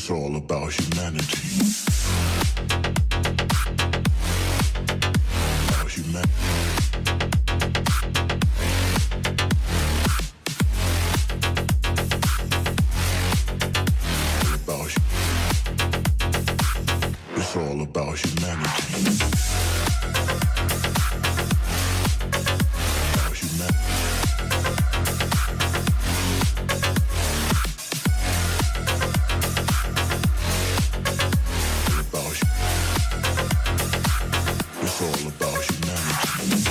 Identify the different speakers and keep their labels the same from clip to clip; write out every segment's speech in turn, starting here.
Speaker 1: It's all about humanity. About humanity. It's all about humanity. About humanity. It's all about humanity.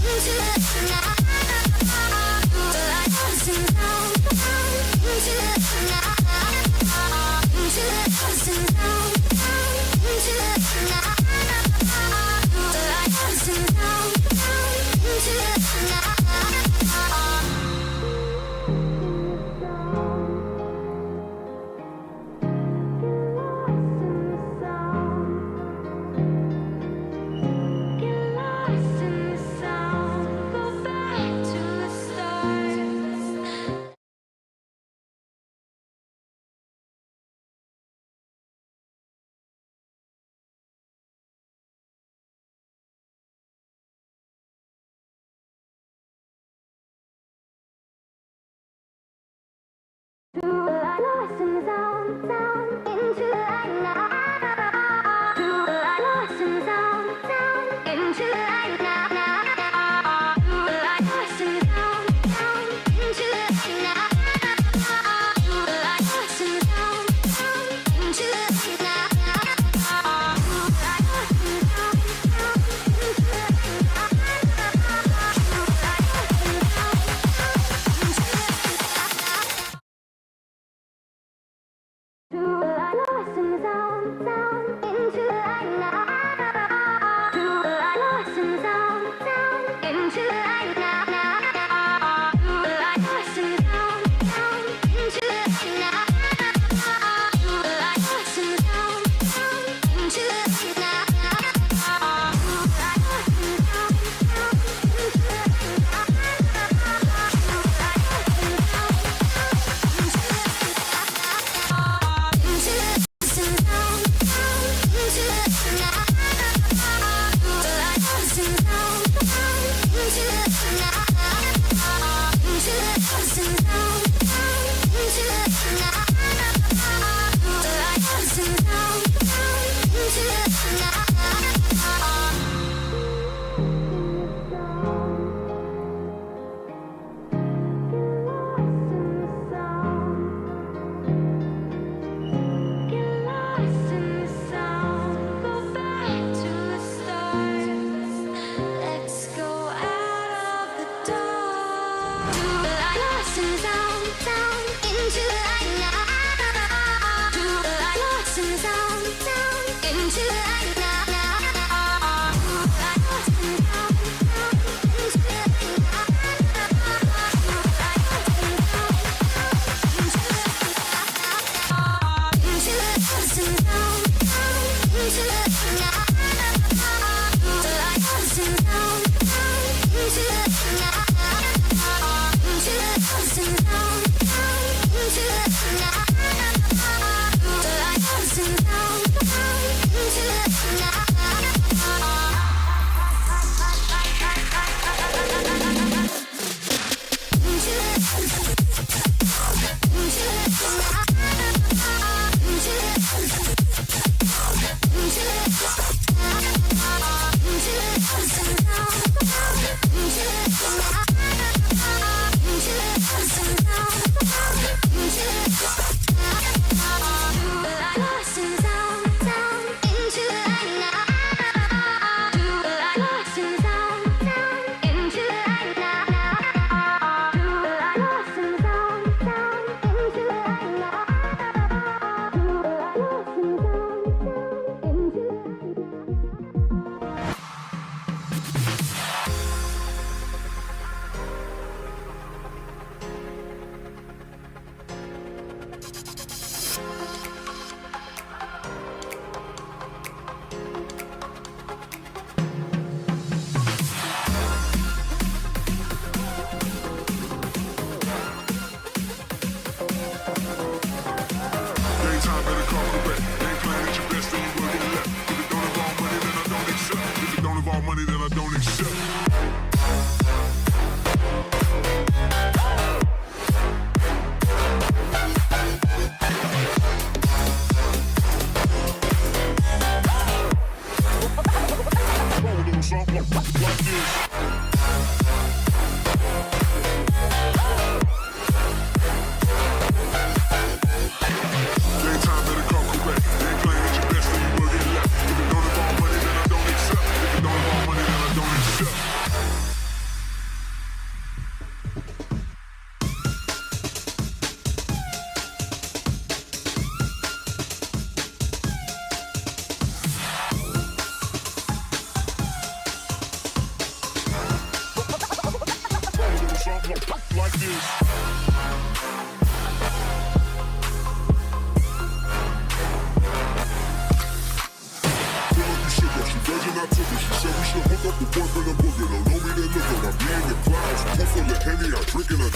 Speaker 2: Into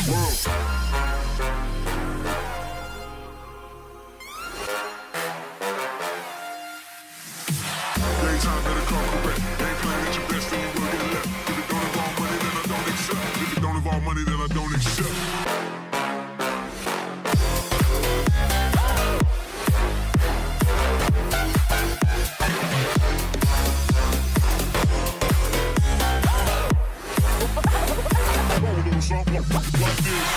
Speaker 1: Daytime better come correct. Ain't playing at your best, then you will get left. If it don't involve money, then I don't accept. If it don't involve money, then I don't accept. Like this.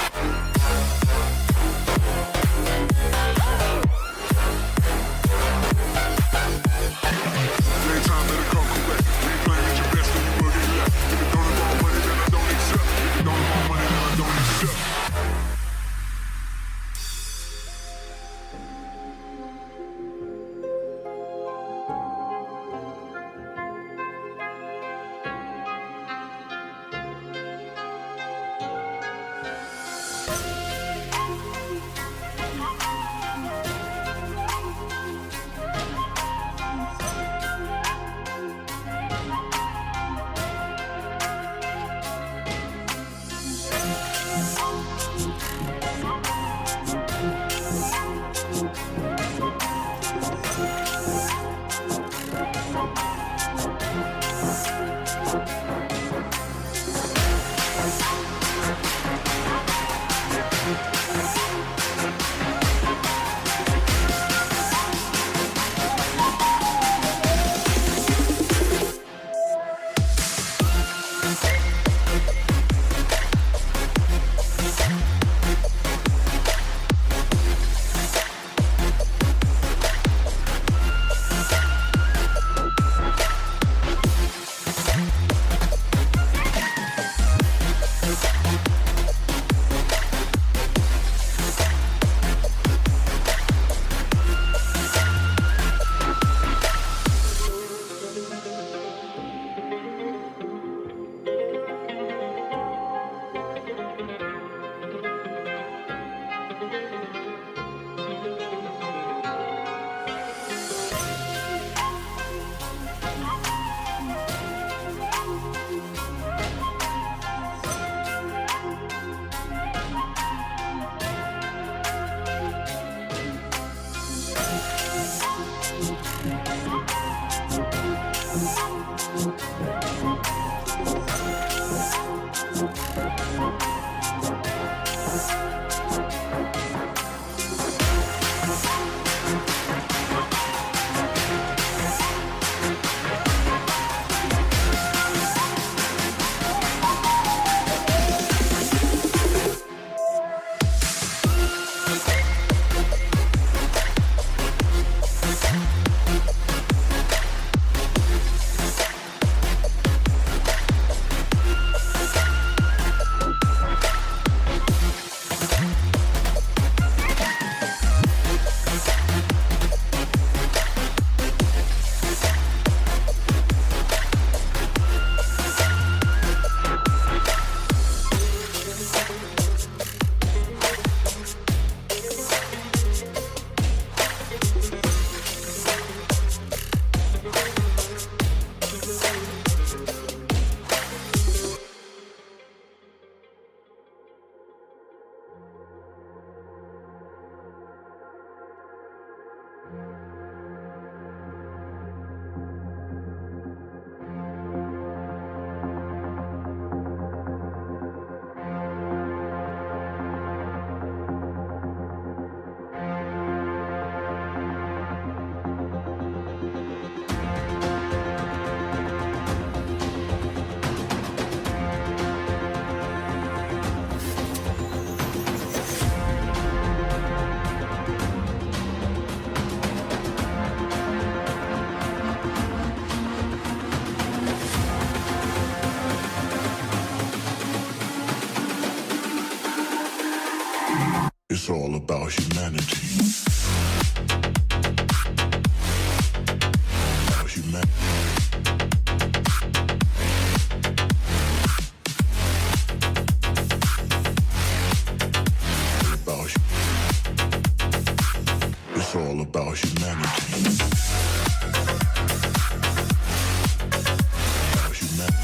Speaker 1: It's all about humanity. About humanity. It's all about humanity. About humanity.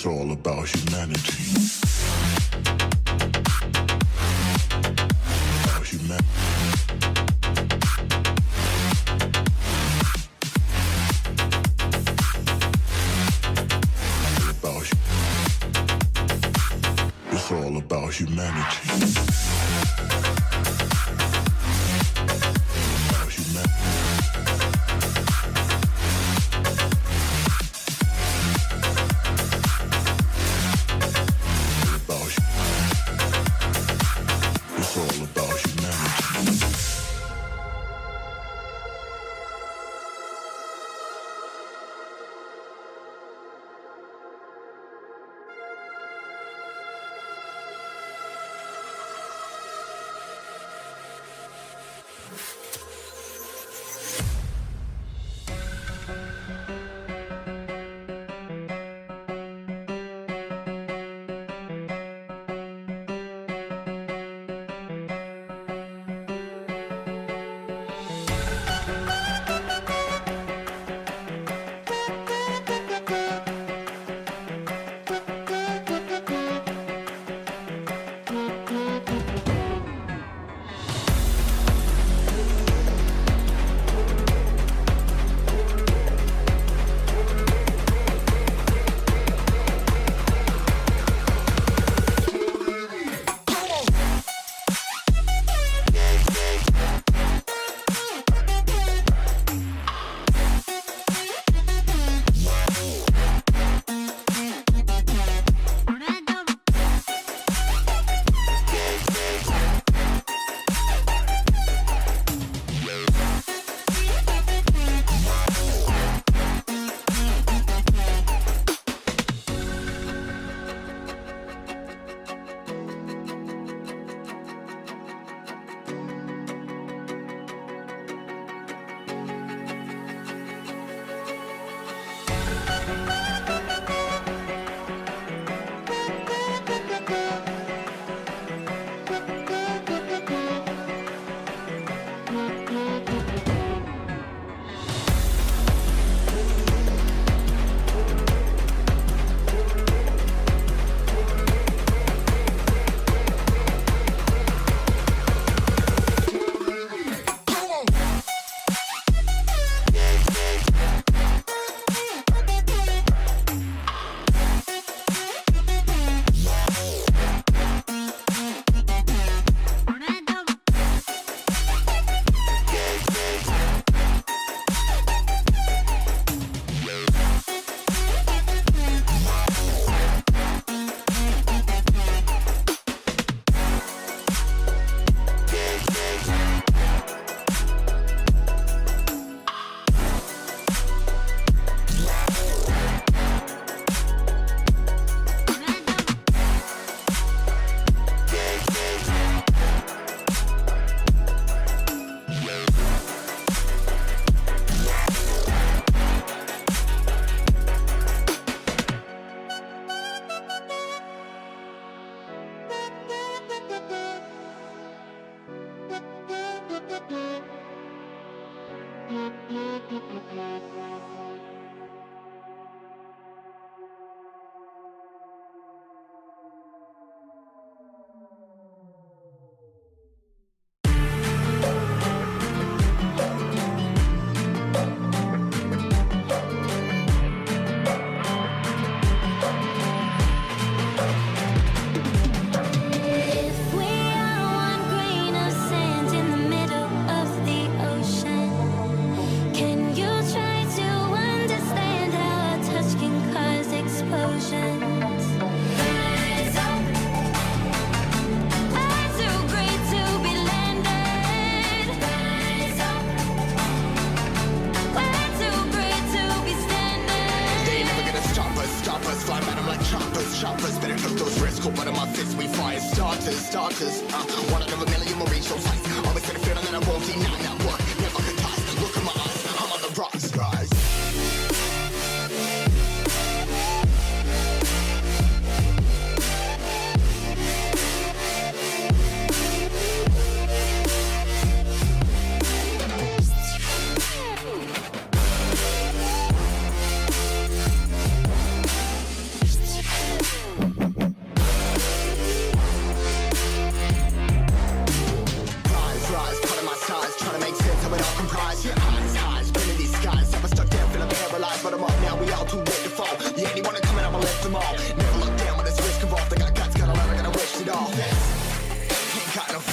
Speaker 1: It's all about humanity. About humanity. It's all about humanity. About humanity. It's all about humanity.
Speaker 2: Choppers, better took those risks. Cool, but in my fists we fire starters. One out of a million will reach those heights. Always got a feeling that I won't deny that work. Never could toss. Look in my eyes, I'm on the rocks, guys.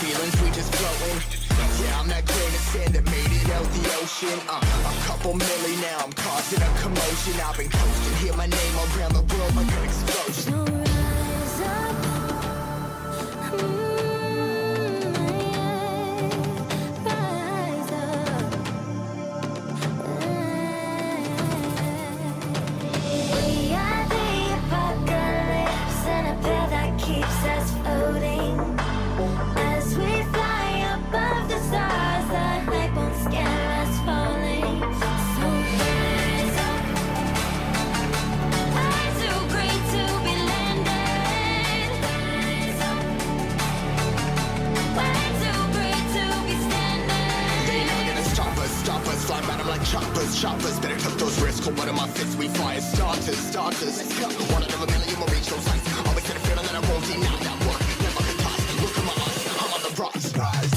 Speaker 2: feelings, we just floating. Yeah, I'm that grain of sand that made it out the ocean. A couple milli now, I'm causing a commotion. I've been coasting, hear my name around the world like an explosion.
Speaker 3: So rise up, rise up. We are the apocalypse, and a pair that keeps us floating. As we fly above the stars, the light won't scare us falling. So rise up, fly too great to be landed. Rise up, way too great to be standing.
Speaker 2: They never gonna stop us, fly by them like choppers. Better tuck those risks, cold blood in my fists, we fire starters. Let's go. One out of a million will reach those heights. Always had a feeling that I won't deny that work. Never could toss. Look at my eyes, I'm on the rocks, guys.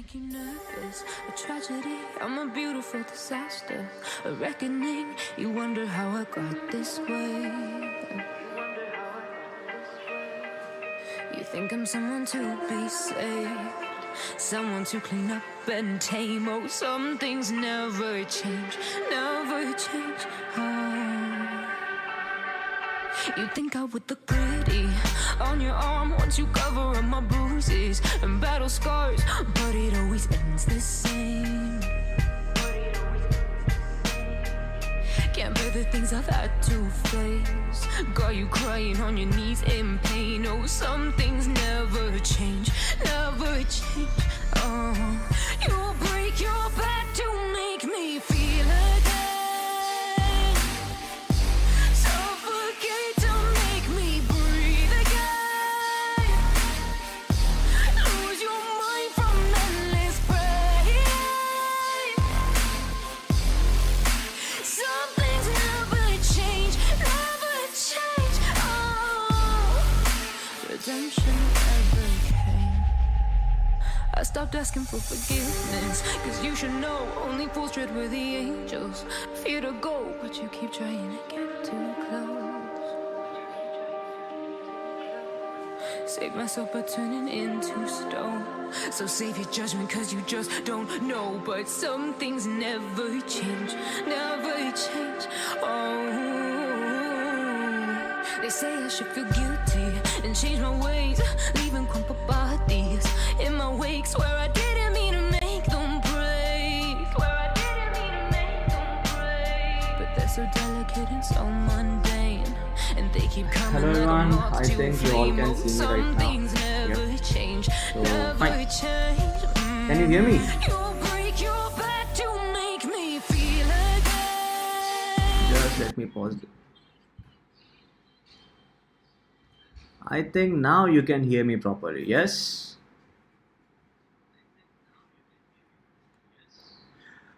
Speaker 3: make you nervous. A tragedy, I'm a beautiful disaster. A reckoning, you wonder how I got this way. You think I'm someone to be saved, someone to clean up and tame. Oh, some things never change, never change. Oh, you think I would look pretty on your arm once you cover up my bruises and battle scars, but it always ends the same. Can't bear the things I've had to face. Got you crying on your knees in pain. Oh, some things never change, never change. Oh, you'll break your back to make me feel again. Suffocate to make me breathe again. Lose your mind from endless pain. Some things never change, never change. Oh, redemption never came. I stopped asking for forgiveness, cause you should know only fools tread where the angels fear to go, but you keep trying to get too close. Save myself by turning into stone. So save your judgment cause you just don't know. But some things never change, never change. Oh, they say I should feel guilty and change my ways, leaving crumpled bodies in my wake. Swear I didn't mean to make them break. Swear I didn't mean to make them break. But they're so delicate and so mundane, and they keep coming.
Speaker 4: Hello
Speaker 3: like a
Speaker 4: everyone,
Speaker 3: moth
Speaker 4: I
Speaker 3: to a
Speaker 4: think you all
Speaker 3: flame.
Speaker 4: can
Speaker 3: Oh,
Speaker 4: see me
Speaker 3: some
Speaker 4: right now.
Speaker 3: things never
Speaker 4: Yep.
Speaker 3: change,
Speaker 4: So,
Speaker 3: never
Speaker 4: fine.
Speaker 3: change.
Speaker 4: Can you hear me?
Speaker 3: You'll break your back to make me feel again.
Speaker 4: Just let me pause it. I think now you can hear me properly. Yes?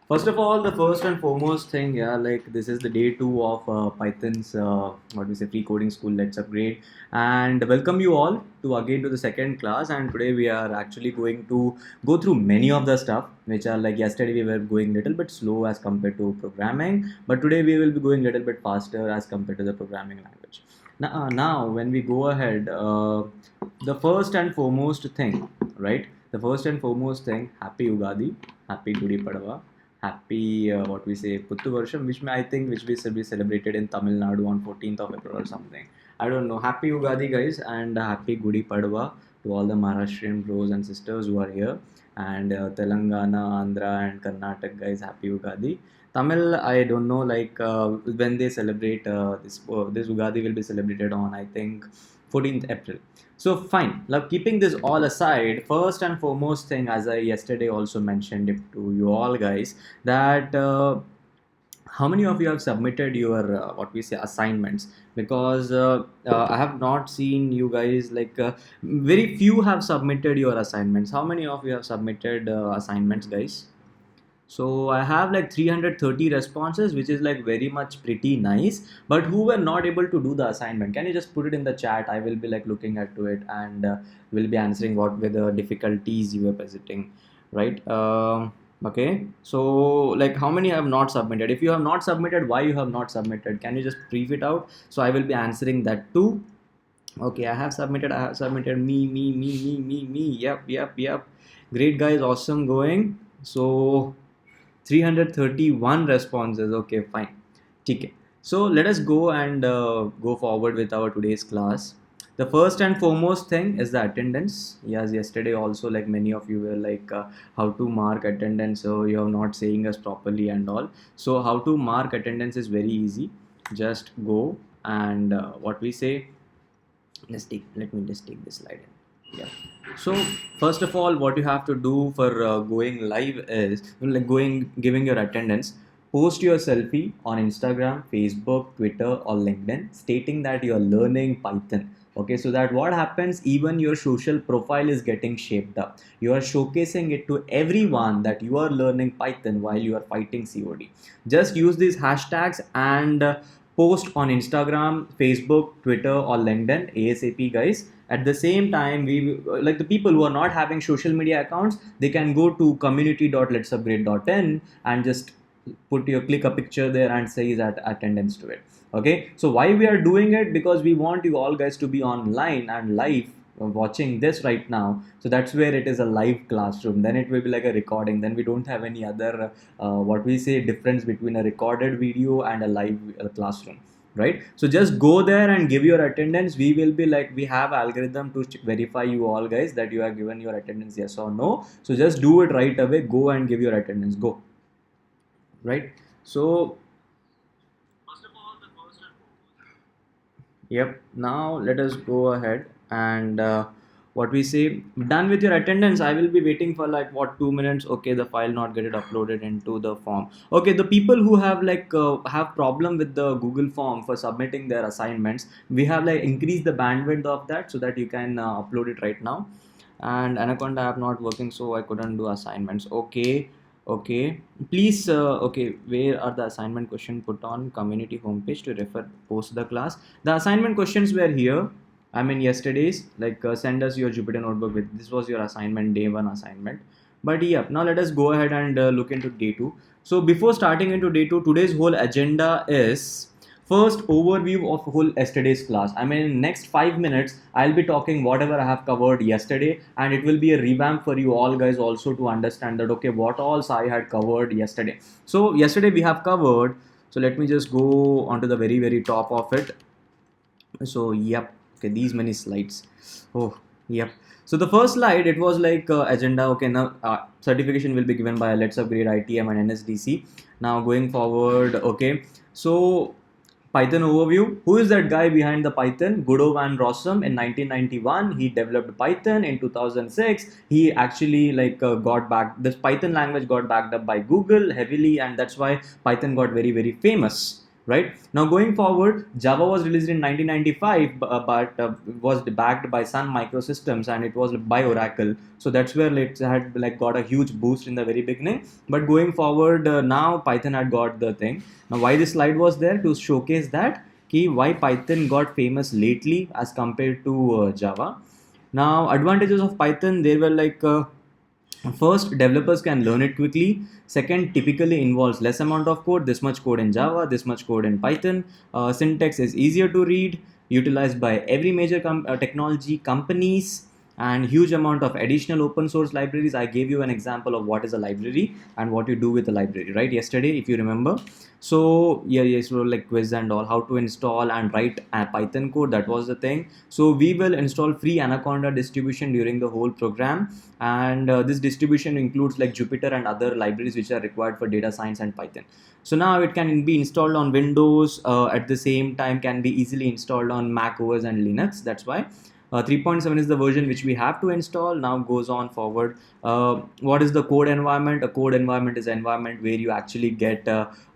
Speaker 4: First of all, the first and foremost thing, yeah, like this is the day 2 of Python's what we say free coding school. Let's upgrade, and welcome you all to again to the second class. And today we are actually going to go through many of the stuff which are like yesterday we were going little bit slow as compared to programming, but today we will be going little bit faster as compared to the programming language. Now when we go ahead, the first and foremost thing, right? The first and foremost thing, happy Ugadi, happy Gudi Padava. Happy what we say Puttu Varsham, which I think which we should be celebrated in Tamil Nadu on 14th of April or something. I don't know. Happy Ugadi guys, and happy Gudi Padwa to all the Maharashtrian bros and sisters who are here, and Telangana, Andhra and Karnataka guys, happy Ugadi. Tamil, I don't know, like when they celebrate this Ugadi will be celebrated on I think 14th April. So fine. Now keeping this all aside, first and foremost thing, as I yesterday also mentioned it to you all guys, that how many of you have submitted your what we say assignments? Because I have not seen you guys, like very few have submitted your assignments. How many of you have submitted assignments, guys? So I have like 330 responses, which is like very much pretty nice. But who were not able to do the assignment? Can you just put it in the chat? I will be like looking at to it, and will be answering what were the difficulties you were visiting, right? Okay. So like how many have not submitted? If you have not submitted, why you have not submitted? Can you just brief it out? So I will be answering that too. Okay, I have submitted. Me. Yep. Great guys, awesome going. So 331 responses. Okay, fine. Okay. So let us go and go forward with our today's class. The first and foremost thing is the attendance. Yes, yesterday also like many of you were like how to mark attendance. So you are not saying us properly and all. So how to mark attendance is very easy. Just go and what we say. Let me just take this slide in. Yeah. So first of all, what you have to do for going live is like giving your attendance. Post your selfie on Instagram, Facebook, Twitter, or LinkedIn, stating that you are learning Python. Okay, so that what happens, even your social profile is getting shaped up. You are showcasing it to everyone that you are learning Python while you are fighting COD. Just use these hashtags and post on Instagram, Facebook, Twitter, or LinkedIn ASAP, guys. At the same time, we like the people who are not having social media accounts, they can go to community.letsupgrade.in and just click a picture there and say that attendance to it. Okay, so why we are doing it? Because we want you all guys to be online and live watching this right now. So that's where it is a live classroom. Then it will be like a recording. Then we don't have any other what we say difference between a recorded video and a live classroom, right? So just go there and give your attendance. We will be like, we have algorithm to verify you all guys that you have given your attendance, yes or no. So just do it right away. Go and give your attendance. Go. Right? So yep, now let us go ahead and what we say, done with your attendance. I will be waiting for like what 2 minutes. Okay, the file not get it uploaded into the form. Okay, the people who have like have problem with the Google form for submitting their assignments, we have like increased the bandwidth of that so that you can upload it right now. And Anaconda app not working, so I couldn't do assignments. Okay, please, okay, where are the assignment question put on community homepage to refer post the class? The assignment questions were here. I mean, yesterday's, like send us your Jupyter notebook with this was your assignment, day one assignment. But yeah, now let us go ahead and look into day two. So before starting into day two, today's whole agenda is first overview of whole yesterday's class. I mean, in next 5 minutes, I'll be talking whatever I have covered yesterday, and it will be a revamp for you all guys also to understand that okay, what else I had covered yesterday. So yesterday we have covered. So let me just go onto the very top of it. So yep, okay, these many slides. Oh yep. So the first slide, it was like agenda. Okay, now certification will be given by Let's Upgrade ITM and NSDC. Now going forward, okay, so Python overview. Who is that guy behind the Python? Guido van Rossum. In 1991, he developed Python. In 2006, he actually like got back. This Python language got backed up by Google heavily, and that's why Python got very famous. Right now, going forward, Java was released in 1995, but was backed by Sun Microsystems, and it was by Oracle. So that's where it had like got a huge boost in the very beginning. But going forward, now Python had got the thing. Now, why this slide was there to showcase that why Python got famous lately as compared to Java. Now, advantages of Python, they were like. First, developers can learn it quickly. Second, typically involves less amount of code, this much code in Java, this much code in Python. Syntax is easier to read, utilized by every major technology companies, and huge amount of additional open source libraries. I gave you an example of what is a library and what you do with a library, right? Yesterday, if you remember. So yes, so like quiz and all, how to install and write a Python code, that was the thing. So we will install free Anaconda distribution during the whole program, and this distribution includes like Jupyter and other libraries which are required for data science and Python. So now it can be installed on Windows, at the same time can be easily installed on MacOs and Linux. That's why 3.7 is the version which we have to install. Now goes on forward. What is the code environment? A code environment is an environment where you actually get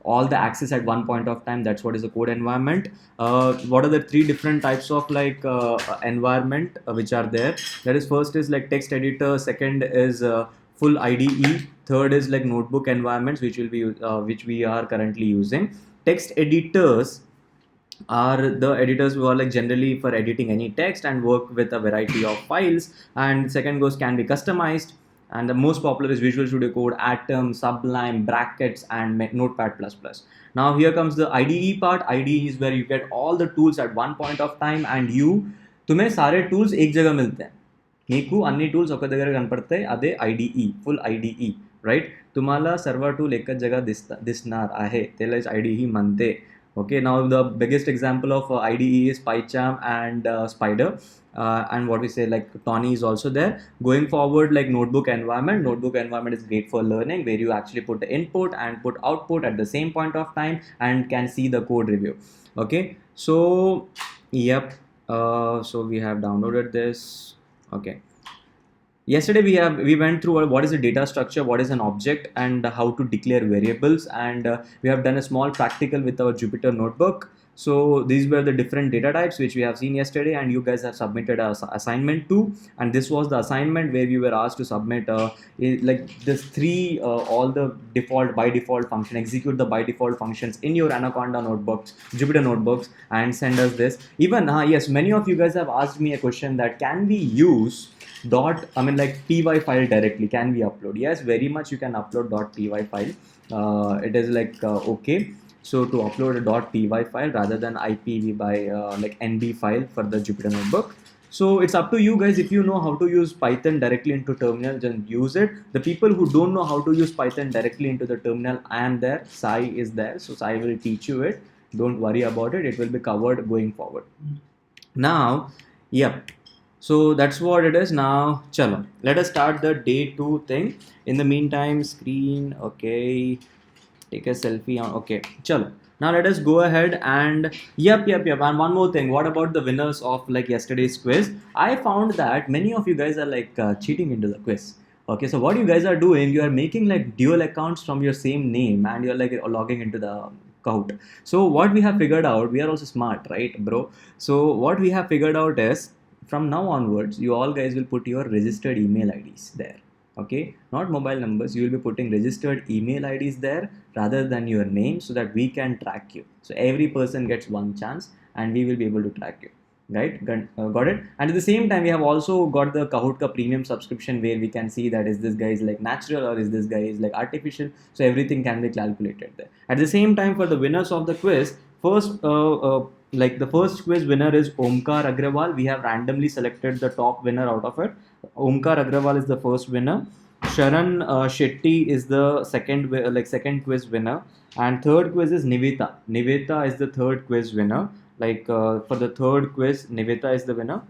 Speaker 4: all the access at one point of time. That's what is a code environment. What are the three different types of like environment which are there? That is, first is like text editor. Second is full IDE. Third is like notebook environments which will be which we are currently using. Text editors are the editors who are like generally for editing any text and work with a variety of files. And second goes can be customized, and the most popular is Visual Studio Code, Atom, Sublime, Brackets, and Notepad++. Now here comes the IDE part. IDE is where you get all the tools at one point of time, and तुम्हें सारे tools एक जगह मिलते हैं. నీకు అన్ని tools ఒక దగ్గర కనపడతాయి. అదే IDE, full IDE, right? तुम्हाला सर्व टूल एक जगह दिसणार आहे, त्याला IDE म्हणते. Okay, now the biggest example of IDE is PyCharm and Spider, and what we say like Tawny is also there. Going forward, like notebook environment. Notebook environment is great for learning, where you actually put the input and put output at the same point of time and can see the code review. Okay, so yep, so we have downloaded this. Okay. Yesterday we went through what is a data structure, what is an object, and how to declare variables, and we have done a small practical with our Jupyter notebook. So these were the different data types which we have seen yesterday, and you guys have submitted a assignment too. And this was the assignment where we were asked to submit like this three all the by default function, execute the by default functions in your Anaconda notebooks, Jupyter notebooks, and send us this. Even yes, many of you guys have asked me a question that can we use py file directly, can we upload? Yes, very much you can upload .py file. It is okay, so to upload a .py file rather than IPv by NB file for the Jupyter notebook. So it's up to you guys. If you know how to use Python directly into terminal, then use it. The people who don't know how to use Python directly into the terminal, I am there, Sai is there, so Sai will teach you it. Don't worry about it, it will be covered going forward. Now, yep, so that's what it is. Now chalo, let us start the day 2 thing. In the meantime, screen, okay, take a selfie on, okay, chalo. Now let us go ahead and yep. And one more thing, what about the winners of yesterday's quiz? I found that many of you guys are cheating into the quiz. Okay, so what you guys are doing, you are making dual accounts from your same name, and you're logging into the Kahoot. So what we have figured out, we are also smart, right, bro? So what we have figured out is, from now onwards, you all guys will put your registered email IDs there. Okay, not mobile numbers, you will be putting registered email IDs there rather than your name, so that we can track you. So every person gets one chance and we will be able to track you, right? Got it? And at the same time, we have also got the Kahoot ka premium subscription, where we can see that is this guy is natural or is this guy is artificial. So everything can be calculated there. At the same time, for the winners of the quiz, first the first quiz winner is Omkar Agrawal. We have randomly selected the top winner out of it. Omkar Agrawal is the first winner. Sharan Shetty is the second quiz winner, and third quiz is Niveta. Niveta is the third quiz winner. For the third quiz, Niveta is the winner.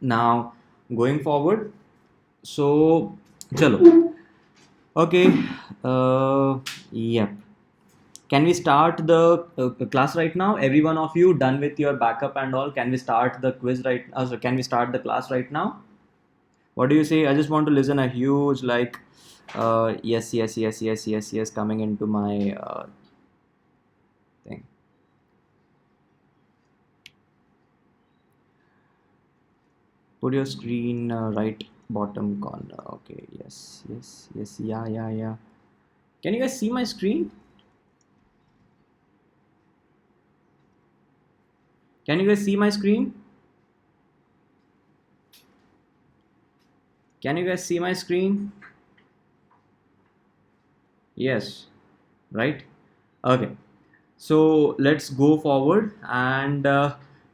Speaker 4: Now going forward, so chalo. Okay, yep. Can we start the class right now? Every one of you done with your backup and all? Can we start the quiz right? So can we start the class right now? What do you say? I just want to listen a huge yes coming into my thing. Put your screen right bottom corner. Okay, yes, yeah. Can you guys see my screen? Can you guys see my screen? Can you guys see my screen? Yes, right? Okay, so let's go forward and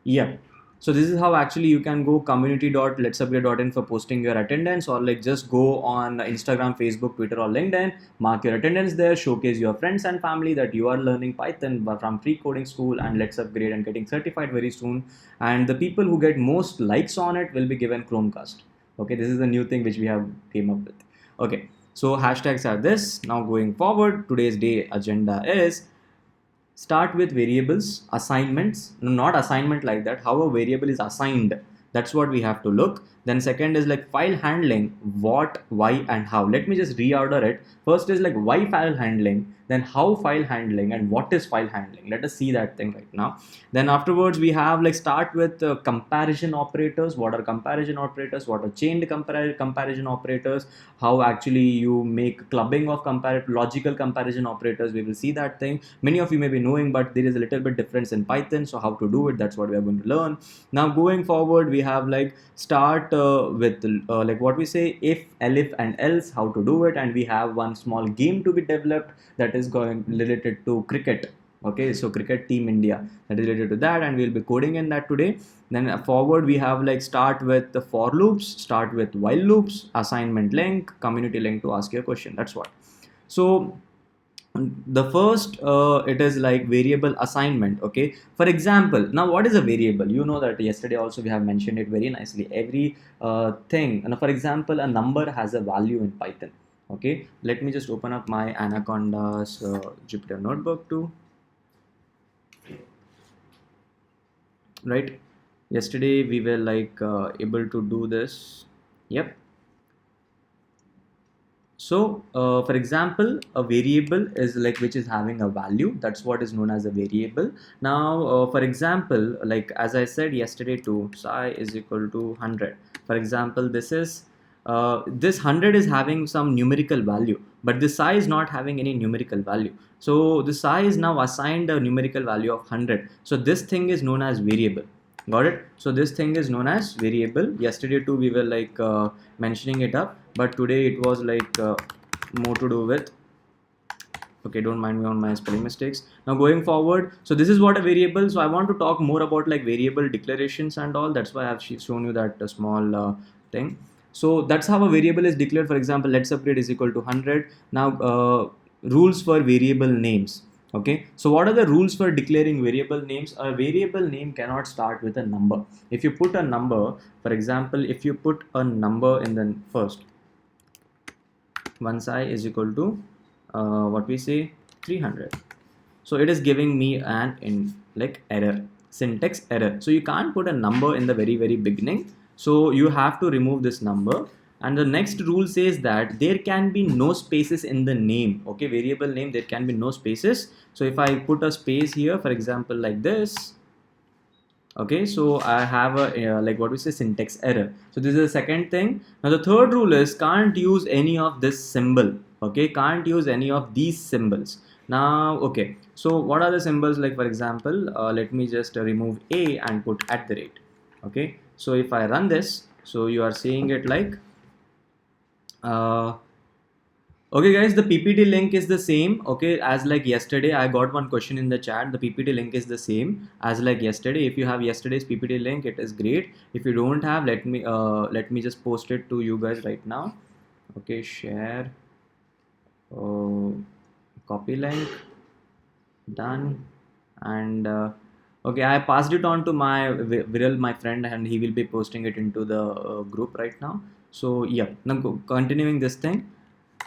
Speaker 4: yeah. So this is how actually you can go community.letsupgrade.in for posting your attendance, or just go on Instagram, Facebook, Twitter, or LinkedIn, mark your attendance there, showcase your friends and family that you are learning Python from Free Coding School and Let's Upgrade and getting certified very soon. And the people who get most likes on it will be given Chromecast. Okay, this is a new thing which we have came up with. Okay, so hashtags are this. Now going forward, today's day agenda is start with variables, assignments, not assignment like that, how a variable is assigned. That's what we have to look. Then second is file handling, what, why, and how. Let me just reorder it. First is why file handling, then how file handling, and what is file handling. Let us see that thing right now. Then afterwards we have start with comparison operators. What are comparison operators? What are chained comparison operators? How actually you make clubbing of logical comparison operators. We will see that thing. Many of you may be knowing, but there is a little bit difference in Python. So how to do it, that's what we are going to learn. Now going forward, we have start with what we say, if, elif, and else, how to do it. And we have one small game to be developed that is going related to cricket. Okay, so Cricket Team India, that is related to that, and we'll be coding in that today. Then forward we have start with the for loops, start with while loops, assignment link, community link to ask your question. That's what. So the first it is variable assignment. Okay, for example, now what is a variable? You know that yesterday also we have mentioned it very nicely. Every thing, and for example, a number has a value in Python. Okay, let me just open up my Anaconda's Jupyter notebook too. Right, yesterday we were able to do this. Yep. So for example, a variable is like which is having a value. That's what is known as a variable. Now for example, like as I said yesterday too, psi is equal to 100. For example, this is this 100 is having some numerical value, but this psi is not having any numerical value. So the psi is now assigned a numerical value of 100. So this thing is known as variable. Got it? So this thing is known as variable. Yesterday too we were like mentioning it up, but today it was like more to do with, okay, don't mind me on my spelling mistakes. Now going forward, so this is what a variable. So I want to talk more about like variable declarations and all. That's why I've shown you that small thing. So that's how a variable is declared. For example, let's upgrade is equal to 100. Now rules for variable names. Okay, so what are the rules for declaring variable names? A variable name cannot start with a number. If you put a number, for example, if you put a number in the first, one psi is equal to what we say 300. So it is giving me an like error, syntax error. So you can't put a number in the very beginning. So you have to remove this number. And the next rule says that there can be no spaces in the name. Okay, variable name, there can be no spaces. So if I put a space here, for example, like this, okay, so I have a like what we say syntax error. So this is the second thing. Now the third rule is can't use any of this symbol. Okay, can't use any of these symbols. Now okay, so what are the symbols? Like for example, let me just remove a and put @ okay, so if I run this, so you are seeing it like okay guys, the PPT link is the same, okay, as like yesterday. I got one question in the chat. The PPT link is the same as like yesterday. If you have yesterday's PPT link, it is great. If you don't have, let me just post it to you guys right now. Okay, share, copy link, done. And okay, I passed it on to my Viral, my friend, and he will be posting it into the group right now. So yeah, now continuing this thing.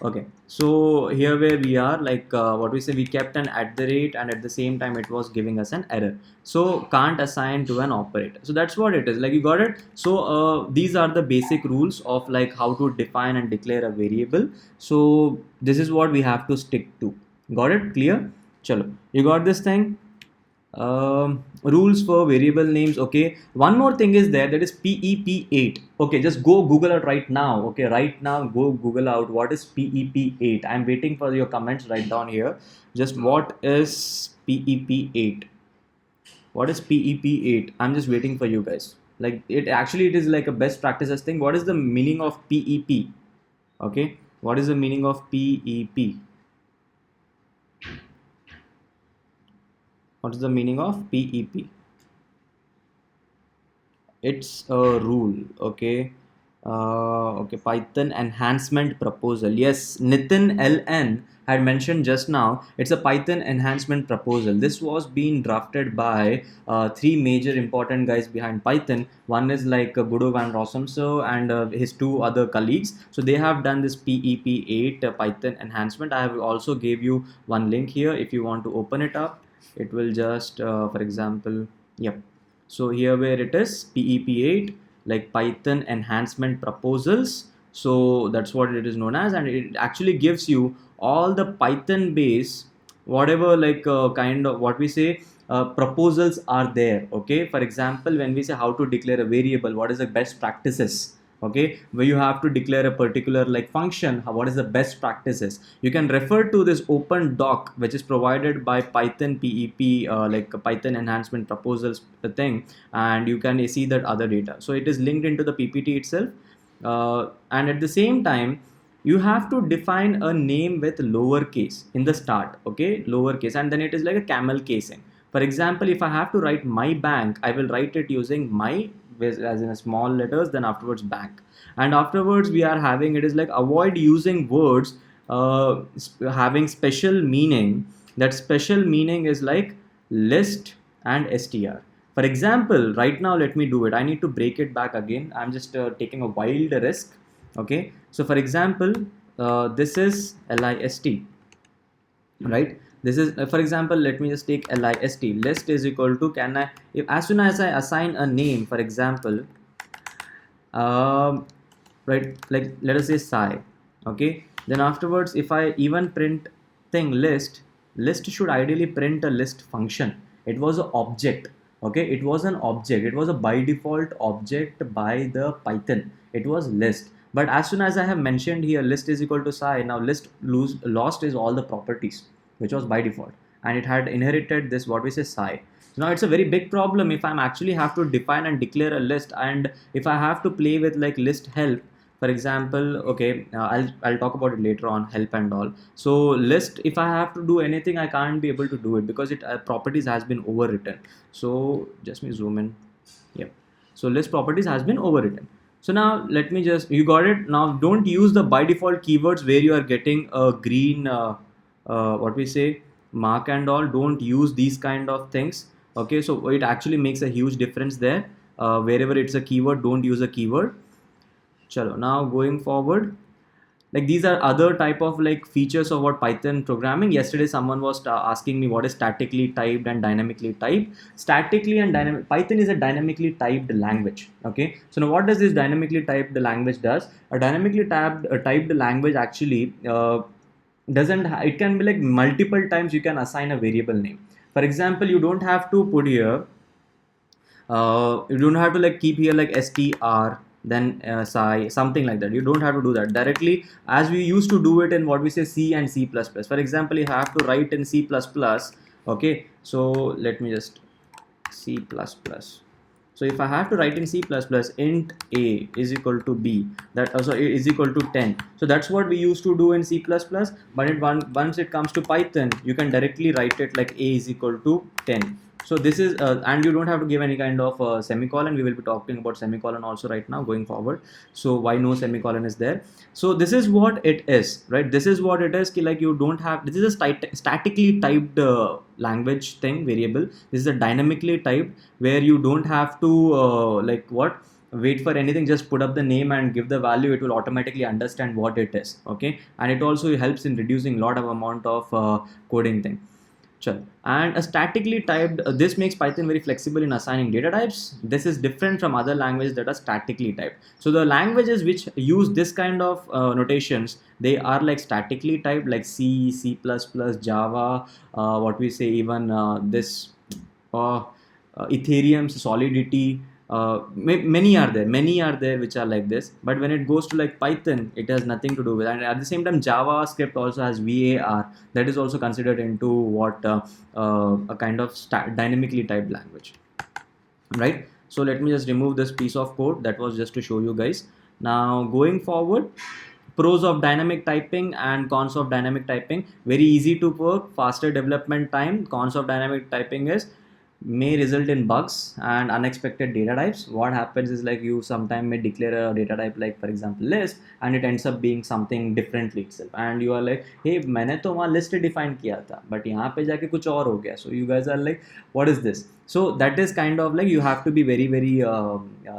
Speaker 4: Okay, so here where we are, like what we say, we kept an @ and at the same time it was giving us an error. So can't assign to an operator. So that's what it is. Like you got it. So these are the basic rules of like how to define and declare a variable. So this is what we have to stick to. Got it? Clear? Chalo, you got this thing. Rules for variable names. Okay, one more thing is there, that is PEP8. Okay, just go Google out right now. Okay, right now go Google out what is PEP8. I'm waiting for your comments right down here. Just what is PEP8? What is PEP8? I'm just waiting for you guys. Like it is like a best practices thing. What is the meaning of PEP? Okay, what is the meaning of PEP? What is the meaning of PEP? It's a rule. Okay. Okay, Python enhancement proposal. Yes, Nitin LN had mentioned just now. It's a Python enhancement proposal. This was being drafted by three major important guys behind Python. One is like Bodo van Rossumso and his two other colleagues. So they have done this PEP8 Python enhancement. I have also gave you one link here. If you want to open it up, it will just for example, yep. So here where it is PEP8, like Python enhancement proposals. So that's what it is known as, and it actually gives you all the Python base, whatever like kind of what we say proposals are there. Okay, for example, when we say how to declare a variable, what is the best practices? Okay, where you have to declare a particular like function, what is the best practices, you can refer to this open doc which is provided by Python PEP like Python enhancement proposals thing, and you can see that other data. So it is linked into the PPT itself, and at the same time you have to define a name with lowercase in the start. Okay, lowercase, and then it is like a camel casing. For example, if I have to write my bank, I will write it using my as in a small letters, then afterwards bank, and afterwards we are having it is like avoid using words having special meaning. That special meaning is like list and str. For example, right now let me do it. I need to break it back again. I'm just taking a wild risk. Okay, so for example, this is list, right? This is for example, let me just take list. List is equal to, can I, if as soon as I assign a name, for example, right, like let us say psi. Okay, Then afterwards, if I even print thing list, list should ideally print a list function. It was an object. Okay, it was an object. It was a by default object by the Python. It was list. But as soon as I have mentioned here list is equal to psi, now list lost is all the properties which was by default, and it had inherited this what we say psi. Now it's a very big problem if I'm actually have to define and declare a list, and if I have to play with like list help, for example. Okay, I'll talk about it later on, help and all. So list, if I have to do anything, I can't be able to do it because it properties has been overwritten. So just me zoom in. Yep. So list properties has been overwritten. So now let me just, you got it. Now don't use the by default keywords where you are getting a green what we say mark and all. Don't use these kind of things. Okay, so it actually makes a huge difference there. Wherever it's a keyword, don't use a keyword. Chalo, now going forward, like these are other type of like features of what Python programming. Yesterday someone was asking me what is statically typed and dynamically typed. Statically and dynamic, Python is a dynamically typed language. Okay, so now what does this dynamically typed language does? A dynamically typed language actually doesn't it can be like multiple times you can assign a variable name. For example, you don't have to put here you don't have to like keep here like str then psi, something like that. You don't have to do that directly as we used to do it in what we say C and C++. For example, you have to write in C++. Okay, so let me just C++. So if I have to write in C++ int a is equal to b, that also is equal to 10. So that's what we used to do in C++, but once it comes to Python, you can directly write it like a is equal to 10. So this is and you don't have to give any kind of semicolon. We will be talking about semicolon also right now going forward. So why no semicolon is there? So this is what it is, right? This is what it is. Like you don't have, this is a statically typed language thing variable. This is a dynamically typed where you don't have to like what, wait for anything, just put up the name and give the value. It will automatically understand what it is. Okay, and it also helps in reducing lot of amount of coding thing. And a statically typed, this makes Python very flexible in assigning data types. This is different from other languages that are statically typed. So the languages which use this kind of notations, they are like statically typed, like C, C++, Java, what we say even this Ethereum, Solidity. Many are there which are like this, but when it goes to like Python, it has nothing to do with it. And at the same time, JavaScript also has var, that is also considered into what a kind of dynamically typed language, right? So let me just remove this piece of code. That was just to show you guys. Now going forward, pros of dynamic typing and cons of dynamic typing. Very easy to work, faster development time. Cons of dynamic typing is may result in bugs and unexpected data types. What happens is like you sometimes may declare a data type like for example list, and it ends up being something differently itself, and you are like, hey, मैंने तो वहाँ list define किया था, but यहाँ पे जाके कुछ और हो गया. So you guys are like, what is this? So that is kind of like you have to be very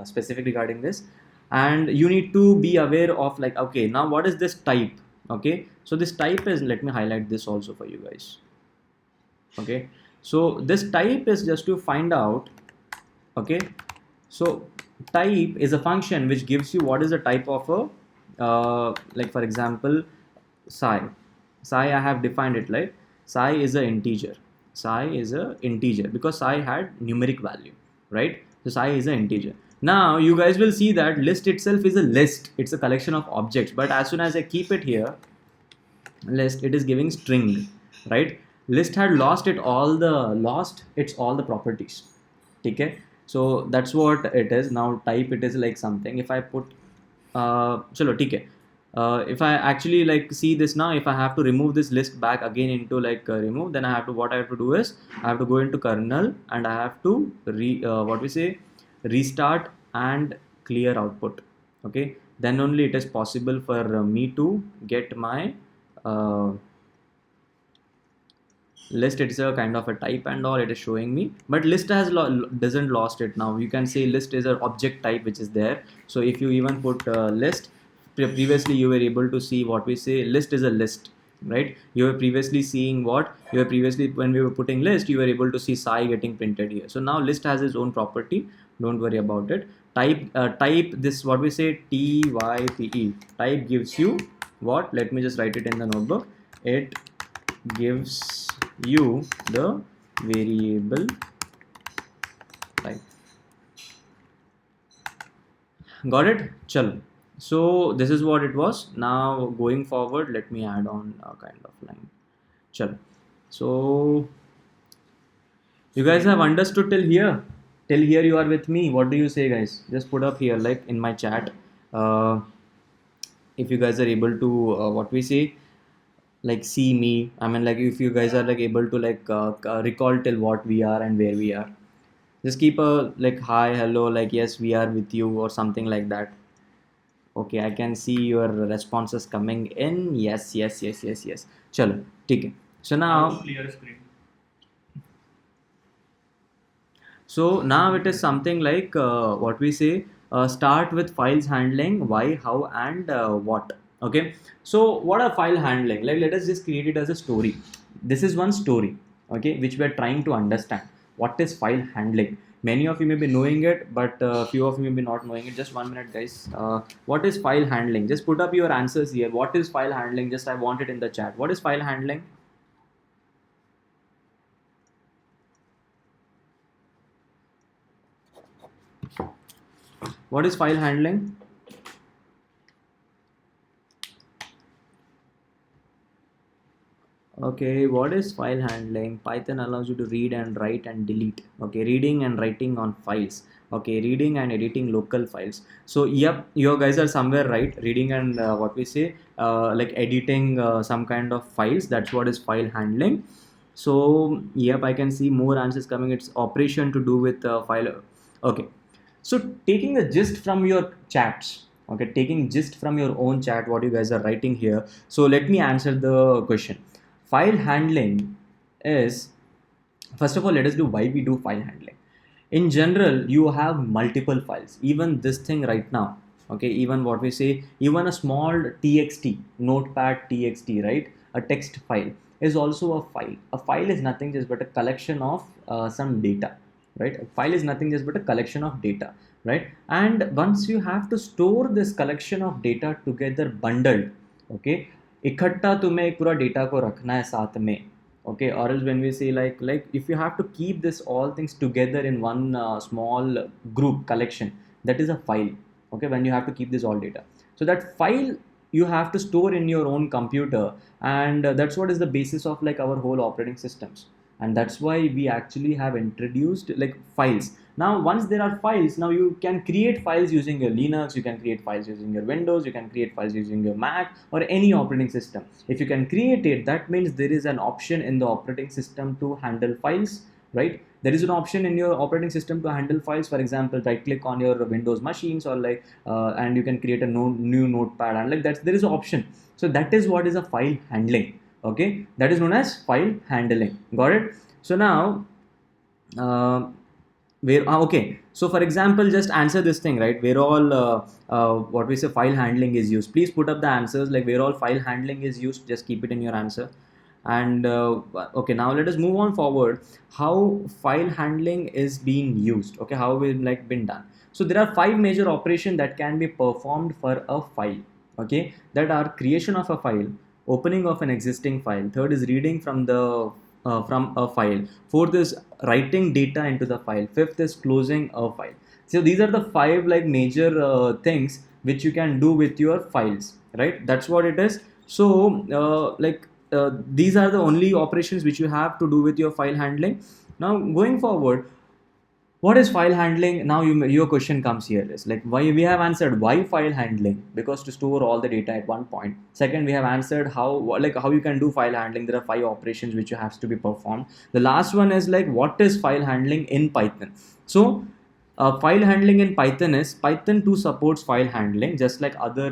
Speaker 4: specific regarding this, and you need to be aware of like, okay, now what is this type? Okay, so this type is, let me highlight this also for you guys. Okay, so this type is just to find out. Okay, so type is a function which gives you what is the type of a like for example psi. I have defined it like psi is an integer. Psi is an integer because psi had numeric value, right? So psi is an integer. Now you guys will see that list itself is a list. It's a collection of objects, but as soon as I keep it here list, it is giving string, right? List had lost all the properties. Okay, so that's what it is. Now type, it is like something. If I put chalo, okay. If I actually like see this now, if I have to remove this list back again into like remove, then what I have to do is I have to go into kernel and I have to restart and clear output. Okay, then only it is possible for me to get my list. It's a kind of a type and all, it is showing me, but list has doesn't lost it. Now you can say list is an object type which is there. So if you even put list, previously you were able to see what we say list is a list, right? You were previously seeing what you were previously, when we were putting list, you were able to see psi getting printed here. So now list has its own property, don't worry about it. Type this what we say type, type gives you what? Let me just write it in the notebook. It gives you the variable type. Got it? Chalo. So this is what it was. Now going forward, let me add on a kind of line. Chalo. So you guys have understood till here. Till here you are with me. What do you say, guys? Just put up here, like in my chat. If you guys are able to, what we say, like see me. I mean, like if you guys are like able to like recall till what we are and where we are. Just keep a like hi, hello, like yes, we are with you or something like that. Okay, I can see your responses coming in. Yes, yes, yes, yes, yes. Chalo, ठीक है. So now,
Speaker 5: clear screen.
Speaker 4: so now it is something like what we say. Start with files handling, why, how, and what. Okay. So what are file handling? Like let us just create it as a story. This is one story. Okay, which we are trying to understand. What is file handling? Many of you may be knowing it, but few of you may be not knowing it. Just 1 minute, guys. What is file handling? Just put up your answers here. What is file handling? Just I want it in the chat. What is file handling? What is file handling? Okay, what is file handling? Python allows you to read and write and delete. Okay, reading and writing on files. Okay, reading and editing local files. So yep, you guys are somewhere right. Reading and what we say, like editing some kind of files. That's what is file handling. So yep, I can see more answers coming. It's operation to do with file. Okay, so taking the gist from your chats. Okay, taking gist from your own chat, what you guys are writing here. So let me answer the question. File handling is, first of all, let us do why we do file handling. In general, you have multiple files. Even this thing right now, okay, even what we say, even a small txt, notepad txt, right? A text file is also a file. A file is nothing just but a collection of some data, right? A file is nothing just but a collection of data, right? And once you have to store this collection of data together bundled, okay, इकट्ठा तुम्हें एक पूरा data को रखना है साथ में, okay, or else when we say like if you have to keep this all things together in one small group collection, that is a file. Okay, when you have to keep this all data, so that file you have to store in your own computer, and that's what is the basis of like our whole operating systems, and that's why we actually have introduced like files. Now once there are files, now you can create files using your Linux, you can create files using your Windows, you can create files using your Mac or any operating system. If you can create it, that means there is an option in the operating system to handle files, right? There is an option in your operating system to handle files. For example, right click on your Windows machines or like and you can create a new notepad, and like that there is an option. So that is what is a file handling. Okay, that is known as file handling. Got it? So now okay, so for example, just answer this thing, right? Where all what we say file handling is used. Please put up the answers, like where all file handling is used. Just keep it in your answer. And okay, now let us move on forward. How file handling is being used? Okay, how it like been done? So there are 5 major operations that can be performed for a file. Okay, that are creation of a file, opening of an existing file. Third is reading from a file. Fourth is writing data into the file. Fifth is closing a file. So these are the 5 like major things which you can do with your files, right? That's what it is. So these are the only operations which you have to do with your file handling. Now going forward, what is file handling? Now your question comes here is like, why we have answered why file handling, because to store all the data at one point. Second, we have answered how you can do file handling. There are 5 operations which you have to be performed. The last one is like, what is file handling in Python? So file handling in Python is, Python 2 supports file handling just like other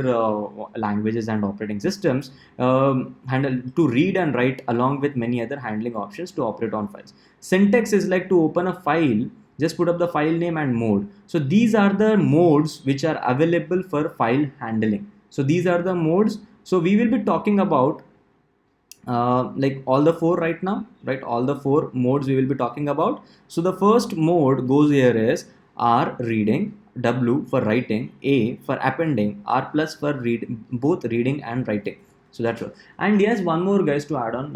Speaker 4: languages and operating systems handle to read and write along with many other handling options to operate on files. Syntax is like to open a file, just put up the file name and mode. So these are the modes which are available for file handling. So these are the modes. So we will be talking about like all the 4 right now, right? All the 4 modes we will be talking about. So the first mode goes here is R reading, W for writing, A for appending, R plus for both reading and writing. So that's all. And yes, one more guys to add on,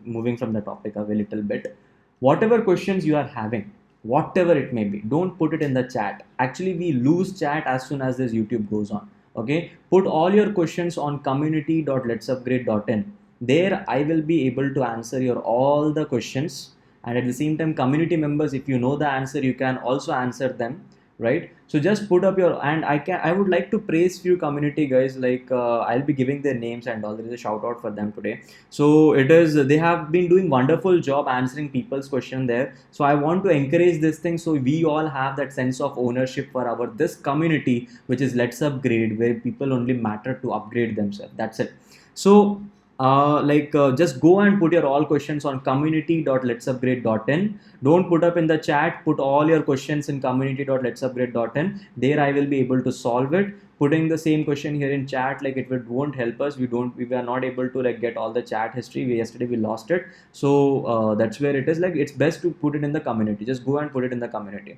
Speaker 4: moving from the topic of a little bit. Whatever questions you are having, whatever it may be, don't put it in the chat. Actually, we lose chat as soon as this YouTube goes on. Okay, put all your questions on community.letsupgrade.in. There I will be able to answer your all the questions, and at the same time community members, if you know the answer, you can also answer them, right? So just put up your, and I would like to praise few community guys, like I'll be giving their names and all. There is a shout out for them today. So it is, they have been doing wonderful job answering people's question there. So I want to encourage this thing, so we all have that sense of ownership for our this community, which is Let's Upgrade, where people only matter to upgrade themselves. That's it. So just go and put your all questions on community.letsupgrade.in. Don't put up in the chat. Put all your questions in community.letsupgrade.in. There I will be able to solve it. Putting the same question here in chat, like it won't help us. We are not able to like get all the chat history. Yesterday we lost it. So that's where it is. Like it's best to put it in the community. Just go and put it in the community.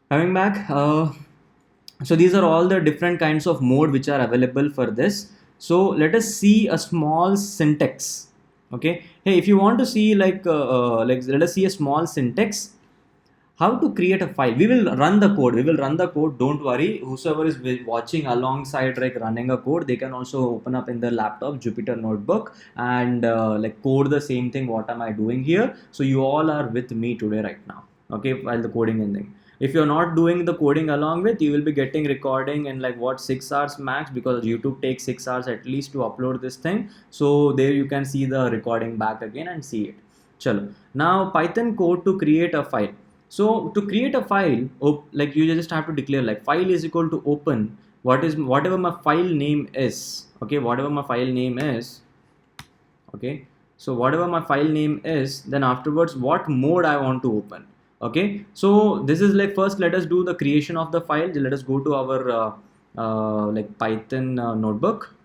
Speaker 4: Coming back, so these are all the different kinds of mode which are available for this. So let us see a small syntax. Okay, hey, if you want to see like let us see a small syntax, how to create a file. We will run the code. Don't worry, whosoever is watching alongside like running a code, they can also open up in the laptop Jupyter notebook and like code the same thing what am I doing here. So you all are with me today right now, okay, while the coding ending. If you're not doing the coding along with, you will be getting recording in like what 6 hours max, because YouTube takes 6 hours at least to upload this thing. So there you can see the recording back again and see it. Chalo. Now Python code to create a file. So to create a file, like you just have to declare like file is equal to open whatever my file name is. Okay, whatever my file name is. Okay, so whatever my file name is, then afterwards what mode I want to open. Okay, so this is like, first let us do the creation of the file. Let us go to our like Python notebook.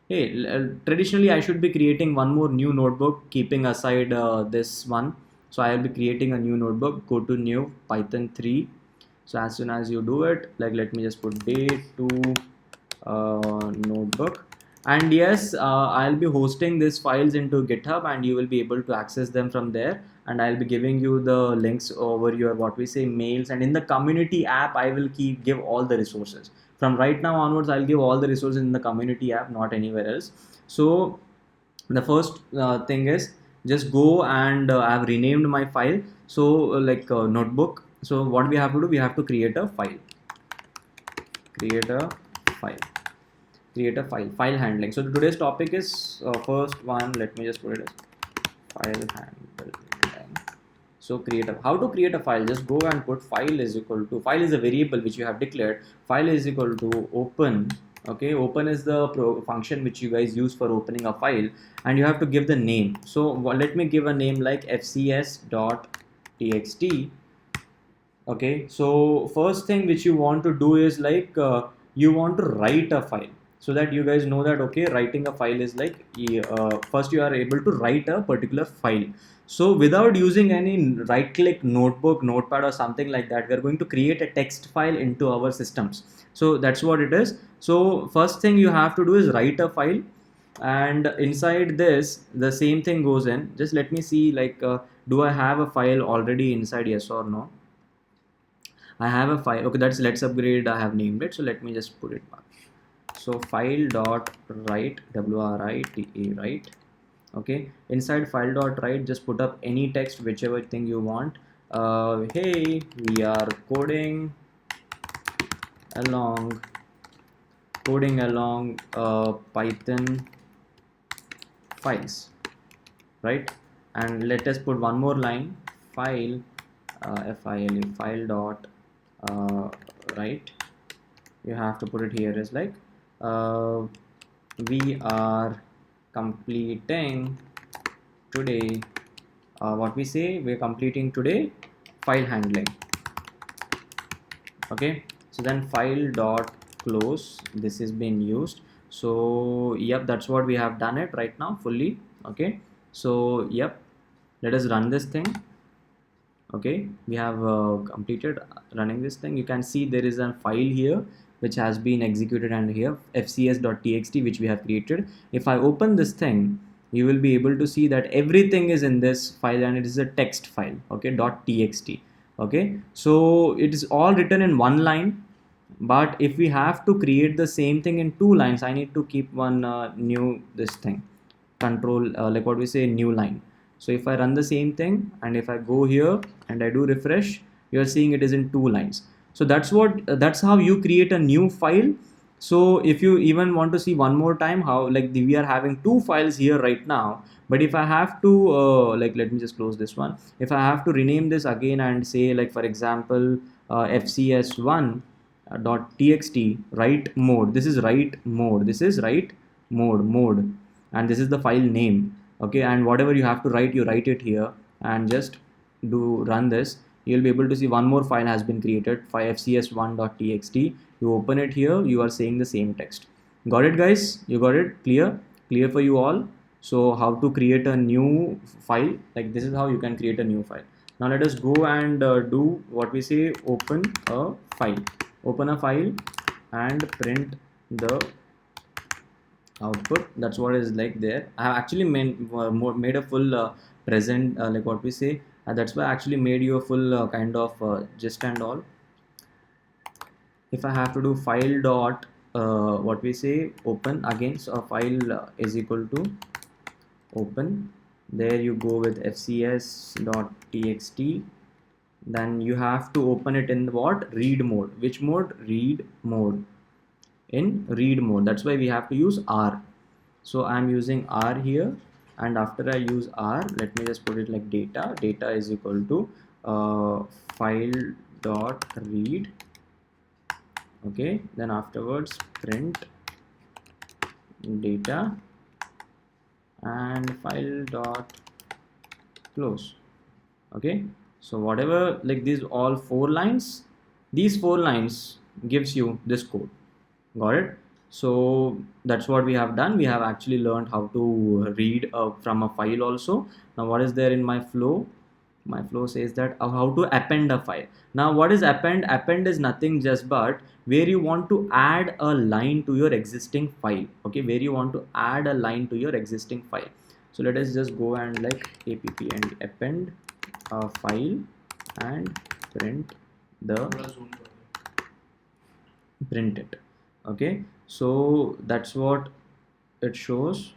Speaker 4: Hey, traditionally I should be creating one more new notebook, keeping aside this one. So I will be creating a new notebook. Go to new Python 3. So as soon as you do it, like let me just put day to notebook. And yes, I'll be hosting these files into GitHub, and you will be able to access them from there. And I'll be giving you the links over your what we say mails, and in the community app I will give all the resources. From right now onwards, I'll give all the resources in the community app, not anywhere else. So the first thing is, just go and I've renamed my file. So notebook. So what we have to do, we have to create a file. File handling. So today's topic is first one, let me just put it as file handling. So how to create a file. Just go and put file is equal to, file is a variable which you have declared. File is equal to open. Okay, open is the function which you guys use for opening a file, and you have to give the name. So let me give a name like fcs.txt. Okay, so first thing which you want to do is like you want to write a file, so that you guys know that okay, writing a file is like first you are able to write a particular file. So without using any right click notebook, notepad or something like that, we are going to create a text file into our systems. So that's what it is. So first thing you have to do is write a file, and inside this the same thing goes in. Just let me see like do I have a file already inside, yes or no? I have a file. Okay, that's Let's Upgrade. I have named it. So let me just put it back. So file dot write, WRITE, write. Okay, inside file dot write, just put up any text, whichever thing you want. Hey, we are coding along Python files, right? And let us put one more line, file file dot write. You have to put it here as like we are completing today what we say, we're completing today file handling. Okay, so then file dot close, this is being used. So yep, that's what we have done it right now fully. Okay, so yep, let us run this thing. Okay, we have completed running this thing. You can see there is a file here which has been executed, and here fcs.txt which we have created. If I open this thing, you will be able to see that everything is in this file, and it is a text file. Okay, .txt. Okay, so it is all written in one line, but if we have to create the same thing in two lines, I need to keep one new this thing control, like what we say, new line. So if I run the same thing, and if I go here and I do refresh, you're seeing it is in two lines. So that's how you create a new file. So if you even want to see one more time how, like, we are having two files here right now, but if I have to like, let me just close this one. If I have to rename this again and say, like, for example, fcs1 .txt write mode, this is write mode, this is write mode, and this is the file name. Okay, and whatever you have to write, you write it here, and just do run this. You'll be able to see one more file has been created, fcs1.txt. You open it here, you are seeing the same text. Got it, guys? You got it? Clear for you all? So how to create a new file, like this is how you can create a new file. Now let us go and do what we say, open a file and print the output. That's what is like there. I have actually made a full present, like what we say, that's why I actually made you a full kind of gist and all. If I have to do file dot what we say, open again, so a file is equal to open, there you go with fcs.txt. then you have to open it in what, read mode. Which mode? Read mode. In read mode, that's why we have to use R. So I'm using R here, and after I use R, let me just put it like data is equal to file dot read. Okay, then afterwards print data and file dot close. Okay, so whatever, like these all four lines, these four lines gives you this code. Got it? So that's what we have done. We have actually learned how to read from a file also. Now what is there in my flow? My flow says that how to append a file. Now what is append? Append is nothing just but where you want to add a line to your existing file. Okay, where you want to add a line to your existing file. So let us just go and like app and append a file and print it. Okay, so that's what it shows,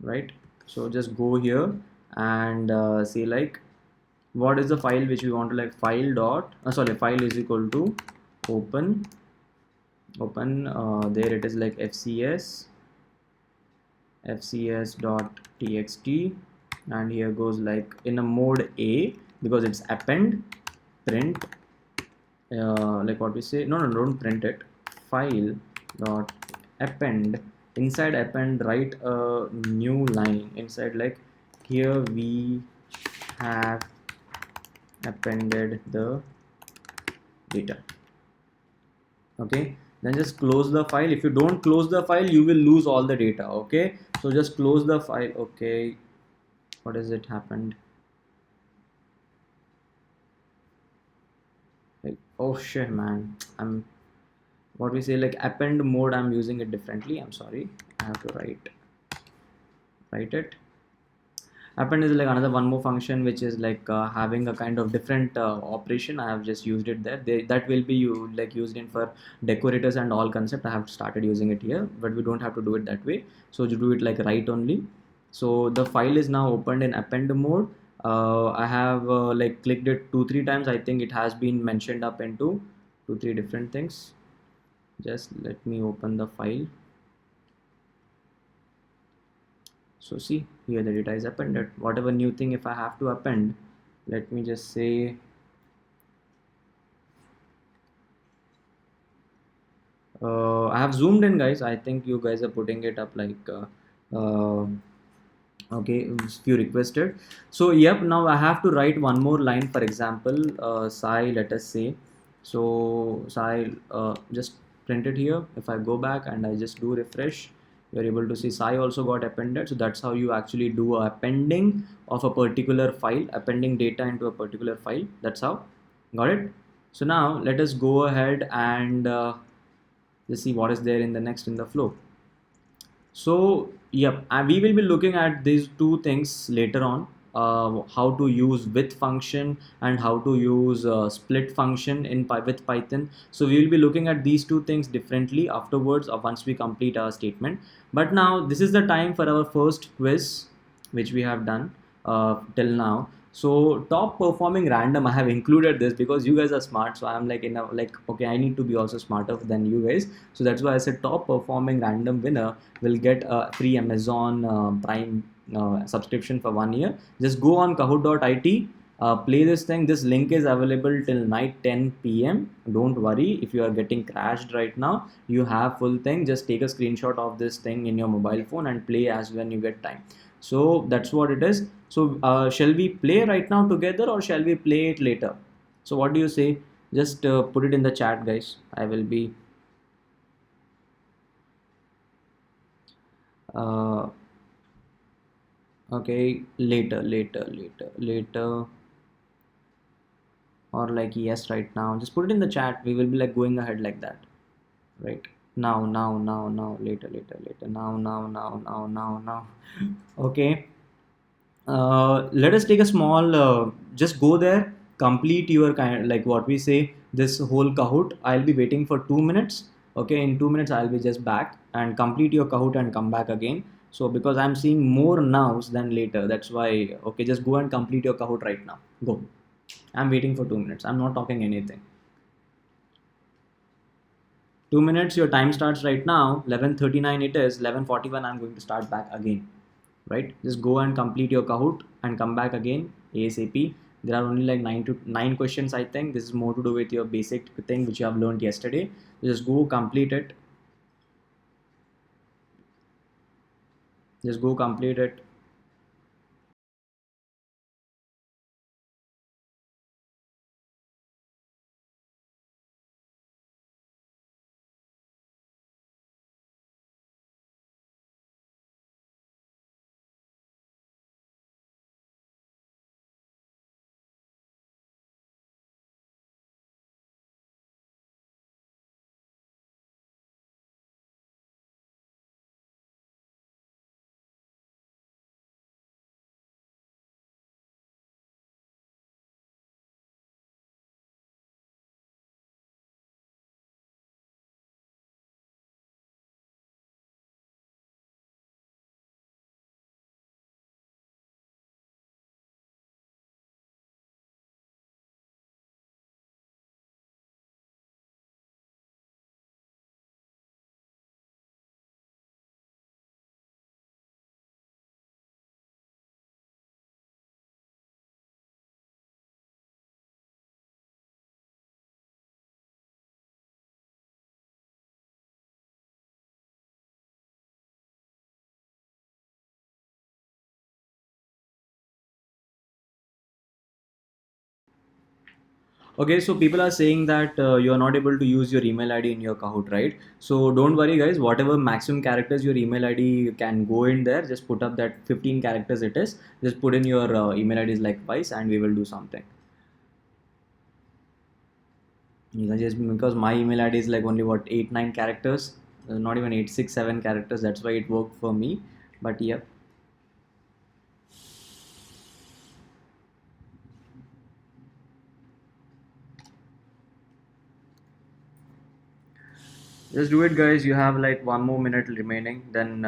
Speaker 4: right? So just go here and say like what is the file which we want to, like file dot file is equal to open there it is like fcs.txt, and here goes like in a mode A because it's append, print like what we say, no, don't print it, file dot append. Inside append, write a new line inside, like here we have appended the data. Okay, then just close the file. If you don't close the file, you will lose all the data. Okay, so just close the file. Okay, what has it happened? Like, oh shit, man, I'm what we say like append mode, I'm using it differently. I'm sorry, I have to write it. Append is like another one more function which is like having a kind of different operation. I have just used it there. That will be used in for decorators and all concept. I have started using it here, but we don't have to do it that way. So you do it like write only. So the file is now opened in append mode. I have like clicked it 2-3 times. I think it has been mentioned up into 2-3 different things. Just let me open the file. So see here the data is appended. Whatever new thing if I have to append, let me just say I have zoomed in, guys. I think you guys are putting it up like okay, few requested. So yep, now I have to write one more line. For example, Sai, let us say, so Sai just print it here. If I go back and I just do refresh, You're able to see Sai also got appended. So that's how you actually do a appending of a particular file, appending data into a particular file. That's how. Got it? So now let us go ahead and let's see what is there in the next in the flow. So yep, and we will be looking at these two things later on. How to use with function and how to use split function with Python. So we will be looking at these two things differently afterwards once we complete our statement. But now this is the time for our first quiz, which we have done till now. So top performing random, I have included this because you guys are smart. So I'm like, okay, I need to be also smarter than you guys. So that's why I said top performing random winner will get a free Amazon Prime subscription for 1 year. Just go on kahoot.it, play this thing. This link is available till night 10 p.m. Don't worry if you are getting crashed right now. You have full thing. Just take a screenshot of this thing in your mobile phone and play as when you get time. So that's what it is. So shall we play right now together or shall we play it later? So what do you say? Just put it in the chat, guys. I will be uh, okay, later, or like yes right now. Just put it in the chat. We will be like going ahead like that, right? Now, later, now. Okay. Let us take a small just go there, complete your kind, like what we say, this whole Kahoot. I'll be waiting for 2 minutes. Okay, in 2 minutes I'll be just back and complete your Kahoot and come back again. So because I'm seeing more nows than later, that's why. Okay, just go and complete your Kahoot right now. Go. I'm waiting for 2 minutes. I'm not talking anything. 2 minutes, your time starts right now. 11:39 it is. 11:41 I'm going to start back again. Right? Just go and complete your Kahoot and come back again ASAP. There are only like 9 questions, I think. This is more to do with your basic thing which you have learned yesterday. Just go complete it. Just go complete it. Okay, so people are saying that you are not able to use your email ID in your Kahoot, right? So don't worry, guys. Whatever maximum characters your email ID can go in there, just put up that 15 characters it is. Just put in your email IDs like twice, and we will do something. Just because my email ID is like only what 8 9 characters, not even 8 6 7 characters. That's why it worked for me. But yeah. Just do it, guys. You have like 1 more minute remaining. Then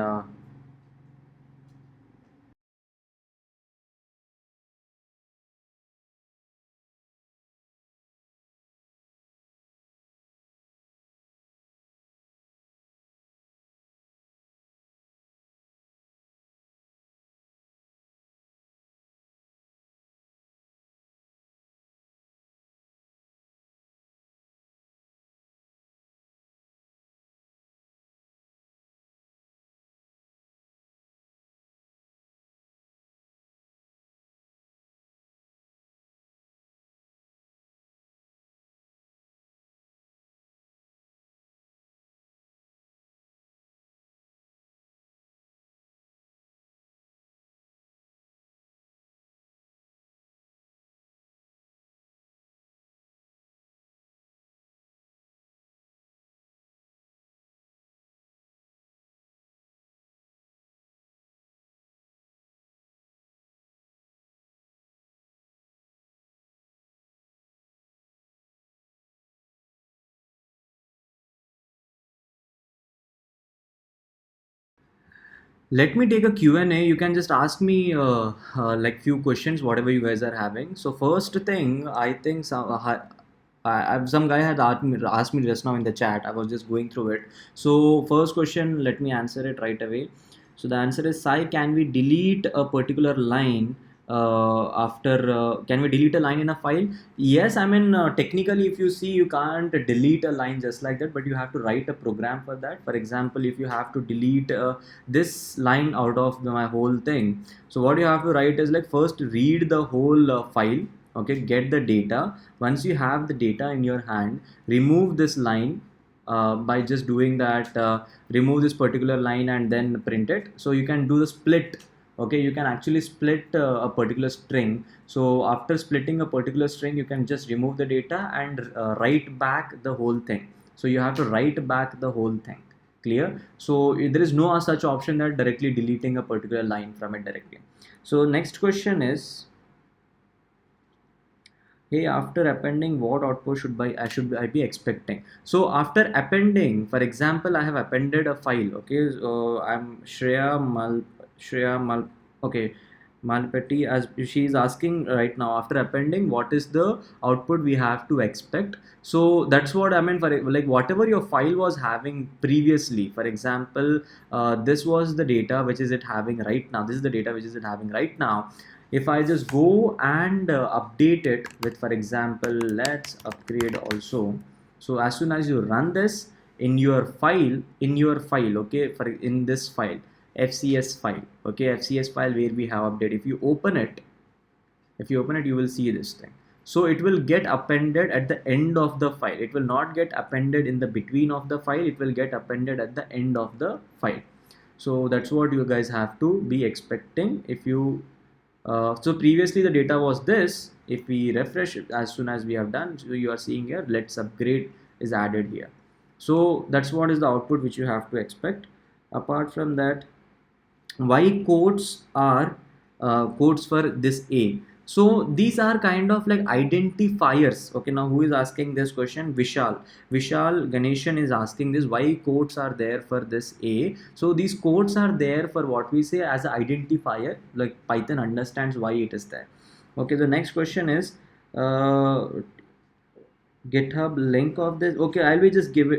Speaker 4: Let me take a Q&A. You can just ask me like few questions, whatever you guys are having. So first thing, I think some guy had asked me just now in the chat. I was just going through it. So first question, let me answer it right away. So the answer is, Sai, can we delete a particular line can we delete a line in a file? Yes, I mean, technically, if you see, you can't delete a line just like that, but you have to write a program for that. For example, if you have to delete this line out of my whole thing, so what you have to write is like, first read the whole file, okay, get the data. Once you have the data in your hand, remove this line by just doing that, remove this particular line and then print it. So you can do the split. Okay, you can actually split a particular string. So after splitting a particular string, you can just remove the data and write back the whole thing. So you have to write back the whole thing. Clear? So there is no such option that directly deleting a particular line from it directly. So next question is, hey, after appending, what output should I be expecting? So after appending, for example, I have appended a file. Okay, so I'm Shreya Mal okay, Malpati, as she is asking right now, after appending, what is the output we have to expect? So that's what I meant, for like whatever your file was having previously. For example, this was the data which is it having right now. This is the data which is it having right now. If I just go and update it with, for example, let's upgrade also. So as soon as you run this in your file, okay, for in this file, FCS file, okay, FCS file where we have update, if you open it, you will see this thing. So it will get appended at the end of the file. It will not get appended in the between of the file. It will get appended at the end of the file. So that's what you guys have to be expecting. If you so previously the data was this. If we refresh it as soon as we have done, so you are seeing here, let's upgrade is added here. So that's what is the output which you have to expect. Apart from that, why quotes are quotes for this A? So these are kind of like identifiers. Okay, now who is asking this question? Vishal Ganeshan is asking this, why quotes are there for this A? So these quotes are there for what we say as an identifier, like Python understands why it is there. Okay, the next question is GitHub link of this. Okay, I'll be just give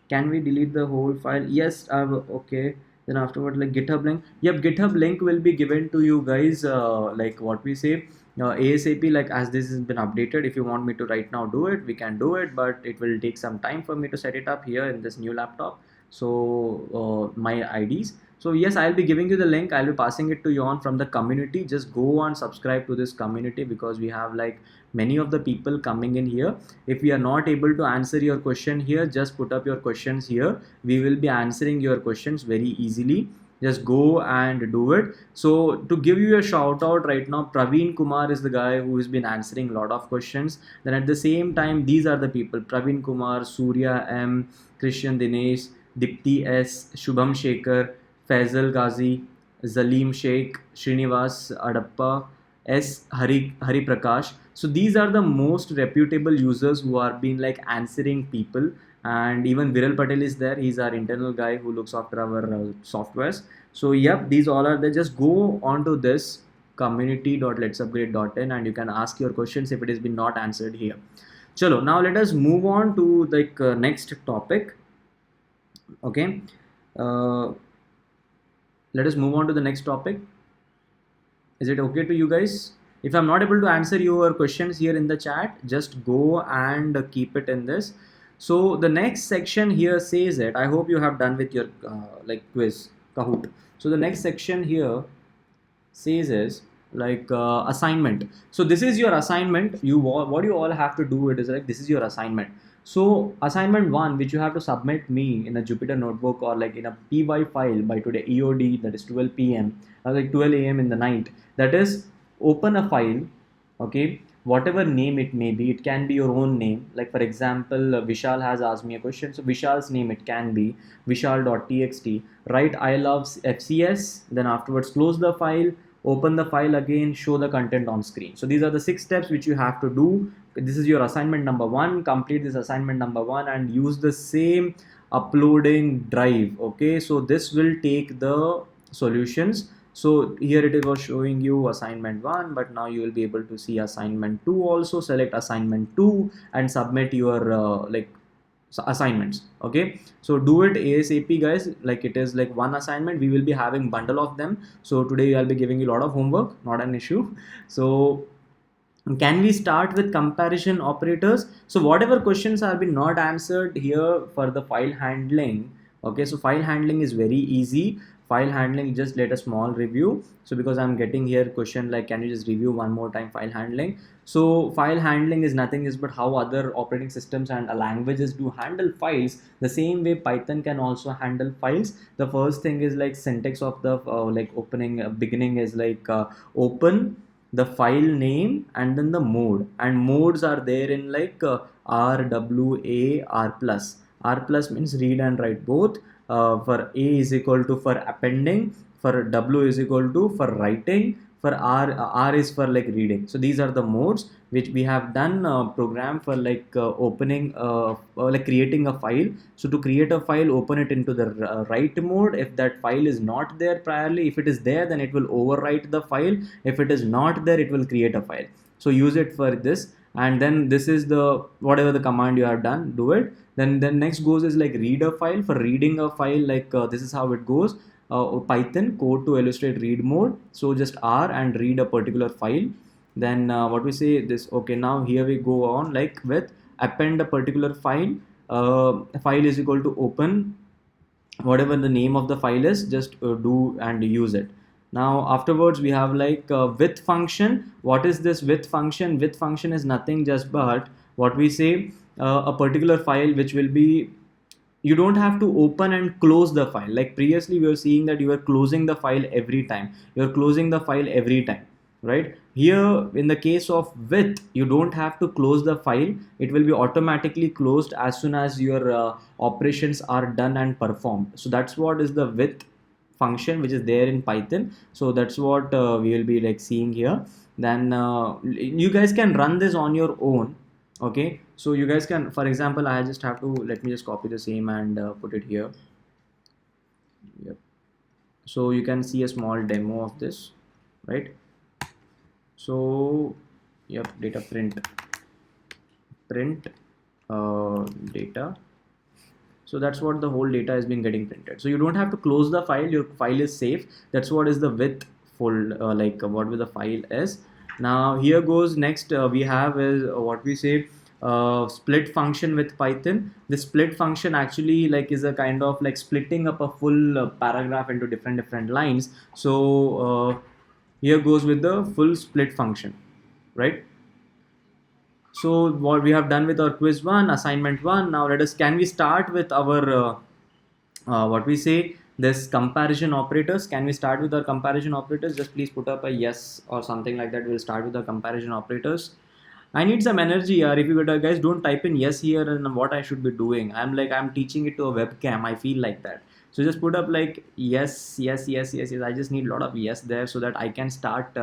Speaker 4: can we delete the whole file? Yes, okay. Then afterward, like GitHub link. Yep, GitHub link will be given to you guys, like what we say, ASAP, like as this has been updated. If you want me to right now do it, we can do it, but it will take some time for me to set it up here in this new laptop. So my IDs. So yes, I'll be giving you the link. I'll be passing it to you on from the community. Just go on subscribe to this community, because we have like many of the people coming in here. If we are not able to answer your question here, just put up your questions here. We will be answering your questions very easily. Just go and do it. So to give you a shout out right now, Praveen Kumar is the guy who has been answering a lot of questions. Then at the same time, these are the people: Praveen Kumar, Surya M, Christian Dinesh, Dipti S, Shubham Shekhar, Faisal Ghazi, Zalim Sheikh, Srinivas Adappa, S. Hari Prakash. So these are the most reputable users who are been like answering people. And even Viral Patel is there. He's our internal guy who looks after our softwares. So yep, these all are there. Just go onto this community.letsupgrade.in and you can ask your questions if it has been not answered here. Chalo, now let us move on to like next topic. Okay. Let us move on to the next topic. Is it okay to you guys? If I'm not able to answer your questions here in the chat, just go and keep it in this. So the next section here says it. I hope you have done with your like quiz Kahoot. So the next section here says is like assignment. So this is your assignment. What you all have to do, it is like this is your assignment. So assignment 1, which you have to submit me in a Jupyter notebook or like in a py file by today EOD, that is 12 p.m. or like 12 a.m. in the night. That is, open a file, okay, whatever name it may be. It can be your own name. Like for example, Vishal has asked me a question. So Vishal's name, it can be vishal.txt. Write I love FCS. Then afterwards close the file, open the file again, show the content on screen. So these are the 6 steps which you have to do. This is your assignment number 1. Complete this assignment number 1 and use the same uploading drive. Okay, so this will take the solutions. So here it was showing you assignment 1, but now you will be able to see assignment 2 also. Select assignment 2 and submit your assignments. Okay, so do it ASAP guys. Like it is like one assignment, we will be having bundle of them. So today I'll be giving you a lot of homework, not an issue. So can we start with comparison operators? So whatever questions have been not answered here for the file handling. Okay, so file handling is very easy. File handling, just let a small review. So because I'm getting here question like, can you just review one more time file handling? So file handling is nothing is but how other operating systems and languages do handle files. The same way Python can also handle files. The first thing is like syntax of the like opening beginning is like open the file name and then the mode, and modes are there in like R, W, A, R plus. R plus means read and write both. For A is equal to for appending, for W is equal to for writing, for R is for like reading. So these are the modes which we have done program for like opening like creating a file. So to create a file, open it into the write mode. If that file is not there priorly, if it is there, then it will overwrite the file. If it is not there, it will create a file. So use it for this, and then this is the whatever the command you have done, do it. Then next goes is like read a file. For reading a file, like this is how it goes. Python code to illustrate read mode. So just R and read a particular file. Then what we say this. Okay, now here we go on like with append a particular file. File is equal to open whatever the name of the file is, just do and use it. Now afterwards we have like with function. What is this with function? With function is nothing just but what we say a particular file which will be, you don't have to open and close the file. Like previously we were seeing that you are closing the file every time, you're closing the file every time, right? Here in the case of with, you don't have to close the file, it will be automatically closed as soon as your operations are done and performed. So that's what is the with function which is there in Python. So that's what we will be like seeing here. Then you guys can run this on your own. Okay, so you guys can, for example, I just have to, let me just copy the same and put it here. Yep. So you can see a small demo of this, right? So yep, data print data. So that's what the whole data has been getting printed. So you don't have to close the file, your file is safe. That's what is the with fold like what with the file is. Now here goes next we have is what we say split function with Python. The split function actually like is a kind of like splitting up a full paragraph into different lines. So here goes with the full split function, right? So what we have done with our quiz 1, assignment 1. Now let us, can we start with our what we say this comparison operators? Can we start with our comparison operators? Just please put up a yes or something like that. We'll start with the comparison operators. I need some energy here. If you guys don't type in yes here and what I should be doing, I'm teaching it to a webcam. I feel like that. So just put up like yes, yes, yes, yes, yes. I just need a lot of yes there so that I can start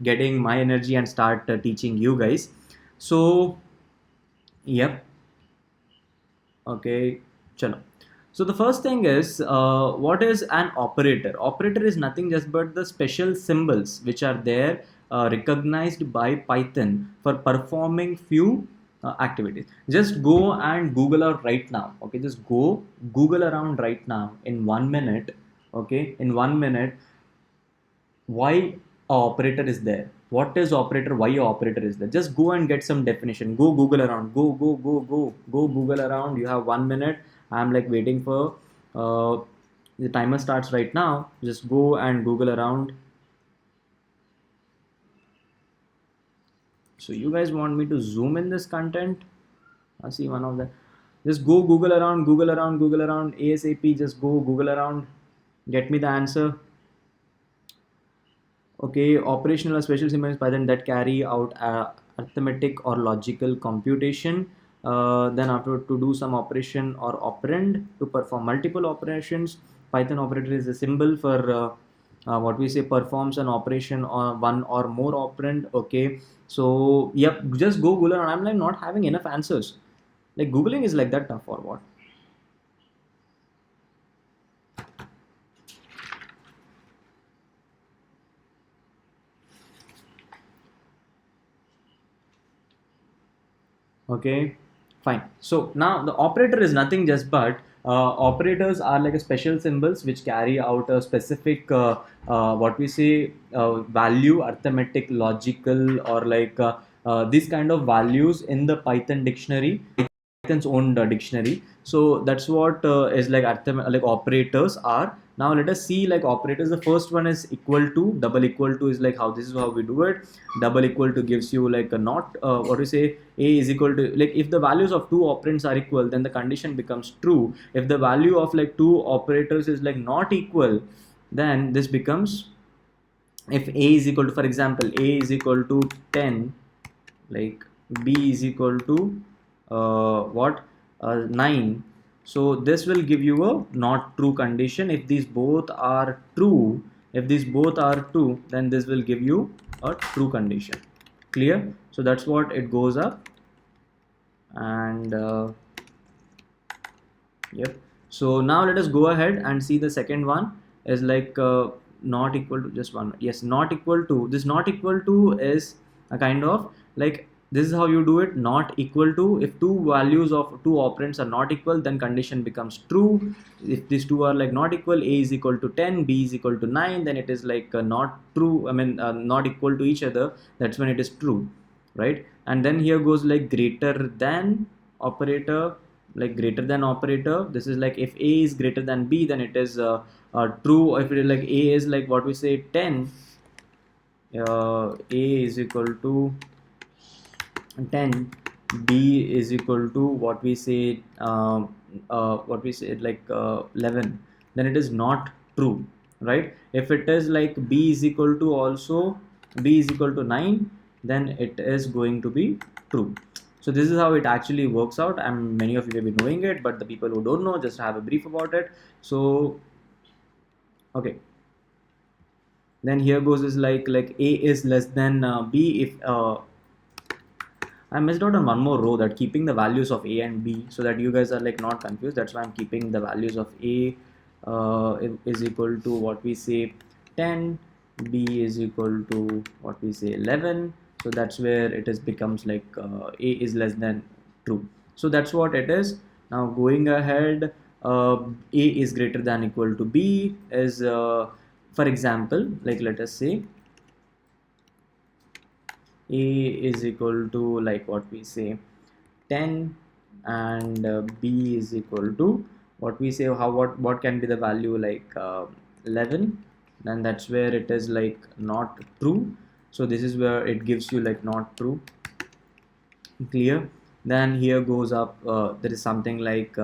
Speaker 4: getting my energy and start teaching you guys. So yep. Okay, chalo. So the first thing is what is an operator? Operator is nothing just but the special symbols which are there recognized by Python for performing few activities. Just go and Google out right now. Okay, just go Google around right now in 1 minute. Okay, in 1 minute, why a operator is there, what is operator, why a operator is there. Just go and get some definition. Go Google around, go Google around. You have 1 minute. I'm like waiting for the timer starts right now. Just go and Google around. So you guys want me to zoom in this content? I see one of them. Just go Google around ASAP. Just go Google around, get me the answer. Okay, operational or special symbols Python that carry out arithmetic or logical computation. Then after to do some operation or operand to perform multiple operations. Python operator is a symbol for what we say performs an operation on one or more operand. Okay, so yep, just go Google, and I'm like not having enough answers. Like Googling is like that tough or what? Okay, fine. So now the operator is nothing just but operators are like a special symbols which carry out a specific what we say value, arithmetic, logical, or like these kind of values in the Python dictionary, Python's own dictionary. So that's what is like like operators are. Now let us see like operators. The first one is equal to. Double equal to is like how this is how we do it. Double equal to gives you like a not what we say a is equal to, like if the values of two operands are equal, then the condition becomes true. If the value of like two operators is like not equal, then this becomes, if a is equal to, for example, a is equal to 10, like b is equal to what 9, so this will give you a not true condition. If these both are true, if these both are true, then this will give you a true condition. Clear? So that's what it goes up. And yep. So now let us go ahead and see the second one is like not equal to, just one, yes, not equal to. This not equal to is a kind of like, this is how you do it. Not equal to, if two values of two operands are not equal, then condition becomes true. If these two are like not equal, a is equal to 10, b is equal to 9, then it is like not true, I mean not equal to each other, that's when it is true, right? And then here goes like greater than operator, like greater than operator. This is like if a is greater than b, then it is true. If it is like a is like what we say 10, a is equal to 10, b is equal to what we say like 11, then it is not true, right? If it is like b is equal to also, b is equal to 9, then it is going to be true. So this is how it actually works out, and many of you may be knowing it, but the people who don't know, just have a brief about it. So okay, then here goes is like a is less than b. If I missed out on one more row, that keeping the values of a and b, so that you guys are like not confused. That's why I'm keeping the values of a is equal to what we say 10, b is equal to what we say 11. So that's where it is becomes like a is less than true. So that's what it is. Now going ahead, a is greater than equal to b is for example, like let us say a is equal to like what we say 10, and b is equal to what we say, how what can be the value, like 11, then that's where it is like not true. So this is where it gives you like not true. Clear? Then here goes up, there is something like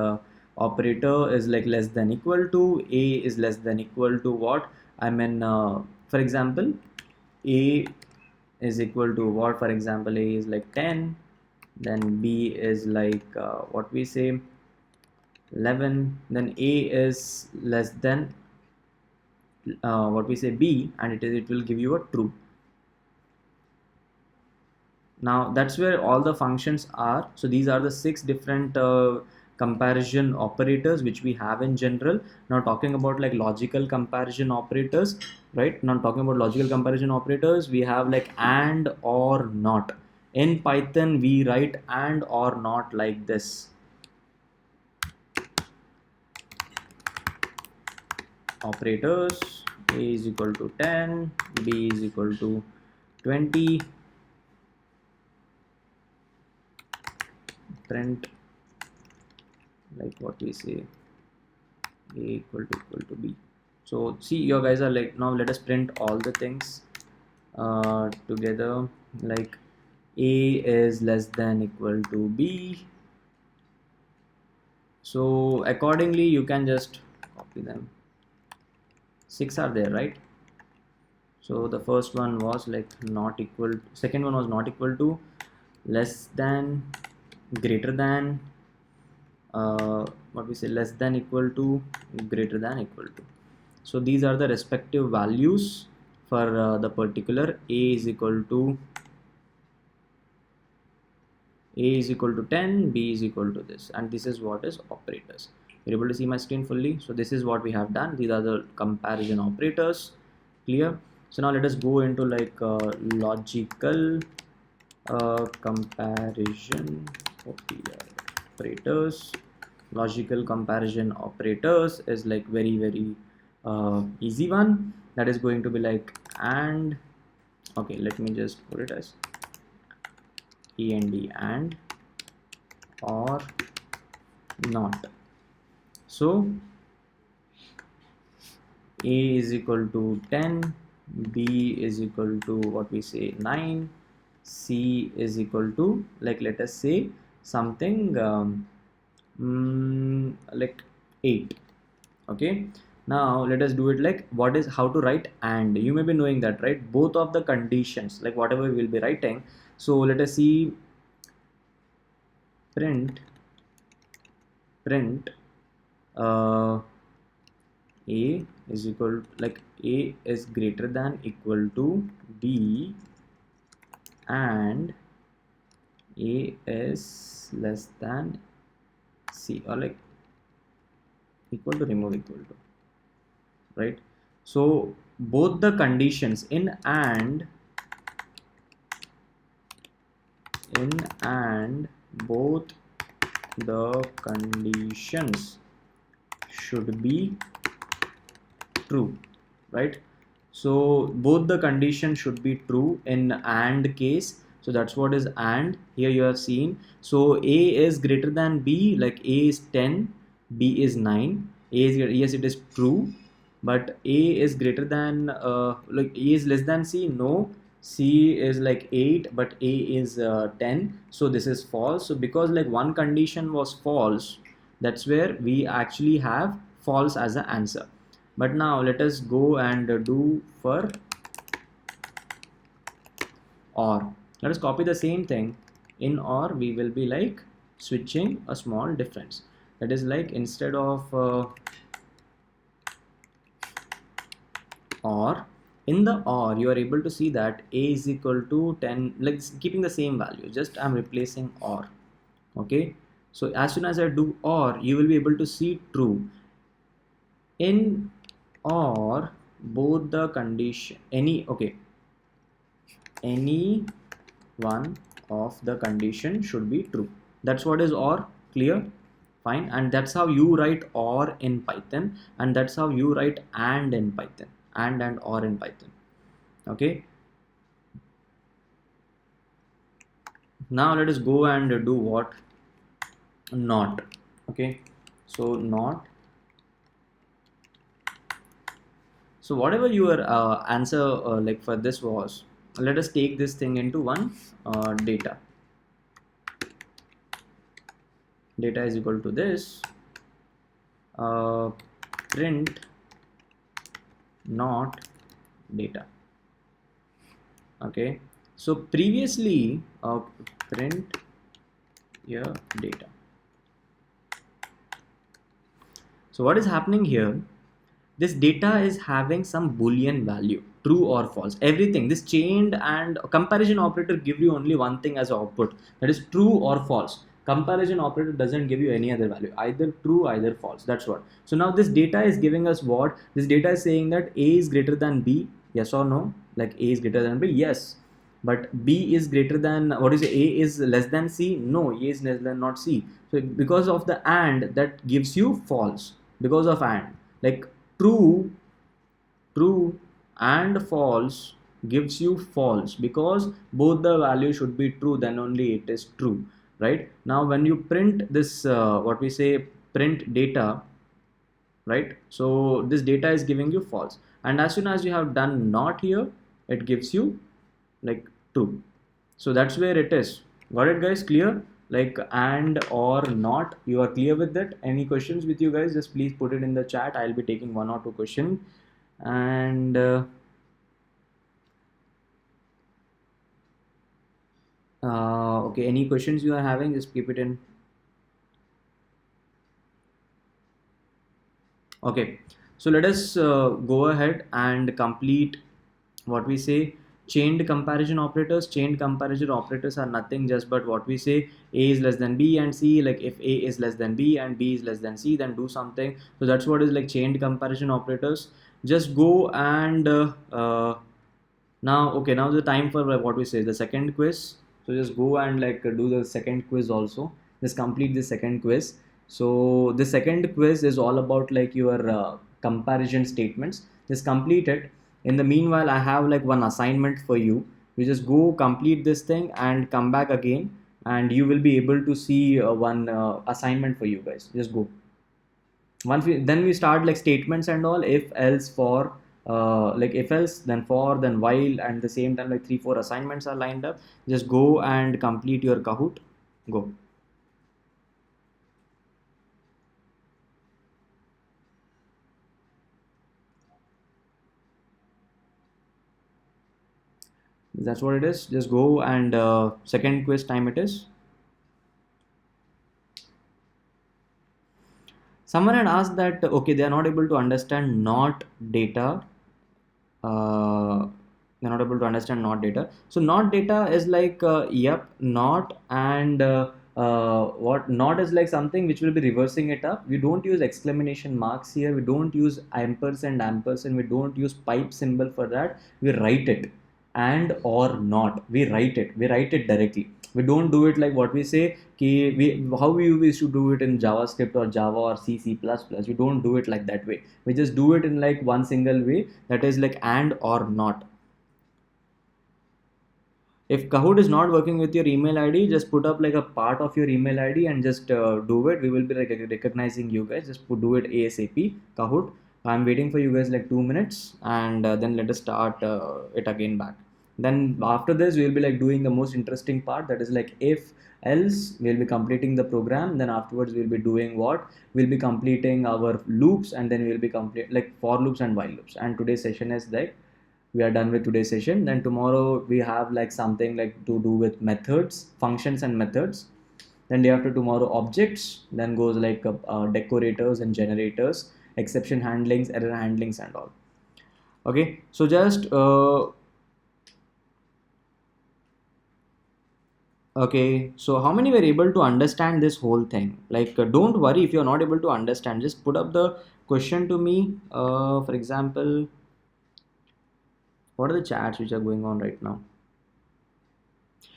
Speaker 4: operator is like less than equal to, a is less than equal to what, I mean for example a is equal to what, for example a is like 10, then b is like what we say 11, then a is less than what we say b, and it will give you a true. Now that's where all the functions are. So these are the 6 different comparison operators which we have in general. Now talking about like logical comparison operators, right? Now talking about logical comparison operators, we have like and, or, not. In Python we write and or not like this. Operators, a is equal to 10, b is equal to 20, print like what we say a equal to b. So see, you guys are like, now let us print all the things together, like a is less than equal to b. So accordingly you can just copy them. 6 are there, right? So the first one was like not equal, second one was not equal to, less than, greater than, what we say less than equal to, greater than equal to. So these are the respective values for the particular a is equal to 10, b is equal to this, and this is what is operators. You're able to see my screen fully. So this is what we have done. These are the comparison operators. Clear? So now let us go into like logical comparison operators, logical comparison operators is like very easy one. That is going to be like and, okay, let me just put it as and or not. So A is equal to 10, B is equal to what we say 9, C is equal to, like, let us say something like 8. Okay, now let us do it like what is how to write and. You may be knowing that, right? Both of the conditions, like whatever we will be writing. So let us see print A is equal, like A is greater than equal to B and A is less than C, or like equal to, remove equal to, right? So both the conditions in and both the conditions should be true, right? So both the conditions should be true in and case. So that's what is and. Here you have seen, so A is greater than B, like A is 10, B is 9. A is, yes, it is true, but A is greater than like A is less than C, no. C is like 8, but A is 10, so this is false. So because like one condition was false, that's where we actually have false as an answer. But now let us go and do for or. Let us copy the same thing. In or we will be like switching a small difference. That is like instead of or, in the or you are able to see that A is equal to 10, like keeping the same value, just I'm replacing or. Okay, so as soon as I do or, you will be able to see true. In or both the condition, any one of the condition should be true. That's what is or. Clear? Fine. And that's how you write or in Python, and that's how you write and in Python, and or in Python. Okay, now let us go and do what? Not. Okay, so not. So whatever your answer like for this was, let us take this thing into one data. Data is equal to this print not data. Okay, so previously print here data. So what is happening here? This data is having some boolean value, true or false. Everything, this chained and comparison operator give you only one thing as output, that is true or false. Comparison operator doesn't give you any other value, either true, either false. That's what. So now this data is giving us what? This data is saying that A is greater than B, yes or no? Like A is greater than B, yes. But B is greater than, what is it? A is less than C, no. A is less than not C. So because of the and, that gives you false. Because of and, like true and false gives you false, because both the value should be true, then only it is true, right? Now when you print this what we say print data, right? So this data is giving you false, and as soon as you have done not here, it gives you like true. So that's where it is. Got it, guys? Clear? Like and or not, you are clear with that? Any questions with you guys? Just please put it in the chat. I'll be taking one or two questions. And okay, any questions you are having, just keep it in. Okay, so let us go ahead and complete what we say chained comparison operators. Chained comparison operators are nothing just but what we say A is less than B and C. Like if A is less than B and B is less than C, then do something. So that's what is like chained comparison operators. Just go and now, okay, now the time for what we say the second quiz. So just go and like do the second quiz also. Just complete the second quiz. So the second quiz is all about like your comparison statements. Just complete it. In the meanwhile, I have like one assignment for you. You just go complete this thing and come back again, and you will be able to see one assignment for you guys. Just go. Once we then we start like statements and all, if else for like if else then for then while, and the same time like 3 4 assignments are lined up. Just go and complete your Kahoot. Go. That's what it is. Just go and second quiz time it is. Someone had asked that okay, they are not able to understand not data. uh, they're not able to understand not data. So not data is like yep, not, and what not is like something which will be reversing it up. We don't use exclamation marks here, we don't use ampersand, we don't use pipe symbol for that. We write it, and or not, we write it directly. We don't do it like what we say ki we how we used to do it in JavaScript or Java or C++. We don't do it like that way. We just do it in like one single way, that is like and or not. If Kahoot is not working with your email ID, just put up like a part of your email ID and just do it. We will be like recognizing you guys. Just do it ASAP. Kahoot. I'm waiting for you guys like 2 minutes, and then let us start it again back. Then after this, we'll be like doing the most interesting part, that is like if else. We'll be completing the program. Then afterwards, we'll be doing what? We'll be completing our loops, and then we'll be complete like for loops and while loops. And today's session is like we are done with today's session. Then tomorrow we have like something like to do with methods, functions and methods. Then day after tomorrow objects. Then goes like decorators and generators, exception handlings, error handlings and all. Okay, so just okay, so how many were able to understand this whole thing? Like don't worry if you're not able to understand, just put up the question to me. For example, what are the chats which are going on right now?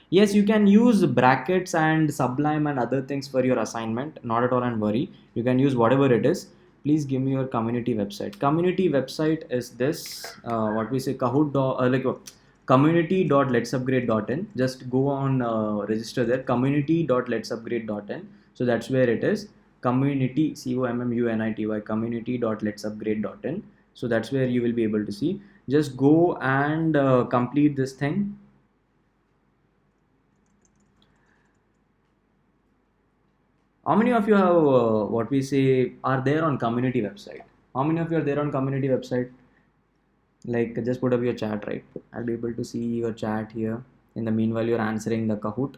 Speaker 4: Yes, you can use brackets and sublime and other things for your assignment. Not at all, and worry. You can use whatever it is. Please give me your community website. Community website is this. What we say, Kahoot. Community.letsupgrade.in. Just go on register there. Community.letsupgrade.in. So that's where it is. Community, COMMUNITY, community.letsupgrade.in. So that's where you will be able to see. Just go and complete this thing. How many of you have what we say are there on community website? How many of you are there on community website? Like just put up your chat, right? I'll be able to see your chat here. In the meanwhile, you're answering the Kahoot.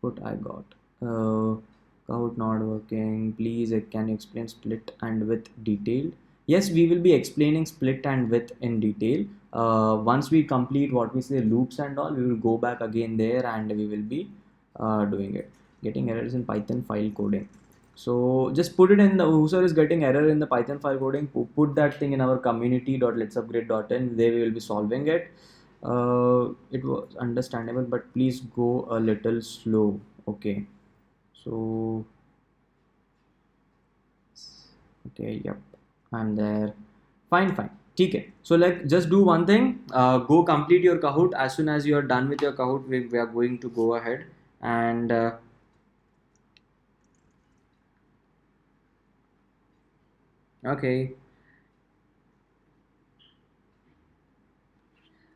Speaker 4: What I got. Kahoot not working. Please, can you explain split and width detailed? Yes, we will be explaining split and width in detail. Once we complete what we say loops and all, we will go back again there and we will be doing it. Getting errors in Python file coding. So just put it in the whoever is getting error in the Python file coding, put that thing in our community.letsupgrade.in. There we will be solving it. It was understandable, but please go a little slow. Okay, so okay, yep, I'm there. Fine. Okay, so like just do one thing. Go complete your Kahoot. As soon as you are done with your Kahoot, we are going to go ahead and okay.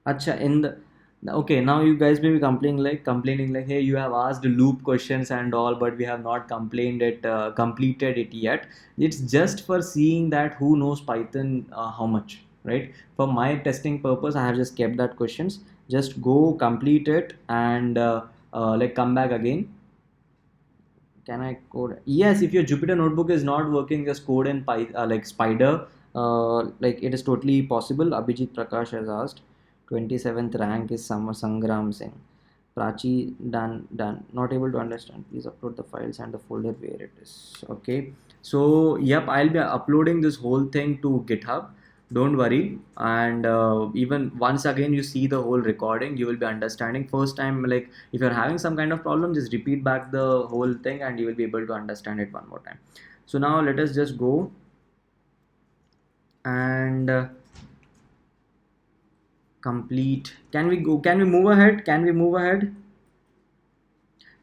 Speaker 4: Acha, in the okay, now you guys may be complaining like hey, you have asked loop questions and all, but we have not completed it yet. It's just for seeing that who knows Python how much, right? For my testing purpose, I have just kept that questions. Just go complete it and like come back again. Can I code? Yes, if your Jupyter notebook is not working, just code in like Spider. Like it is totally possible. Abhijit Prakash has asked. 27th rank is Sangram Singh. Prachi, done. Not able to understand. Please upload the files and the folder where it is. Okay. So, yep, I'll be uploading this whole thing to GitHub. don't worry. And even once again you see the whole recording, you will be understanding. First time, like if you're having some kind of problem, just repeat back the whole thing and you will be able to understand it one more time. So now let us just go and complete. Can we go? Can we move ahead? Can we move ahead?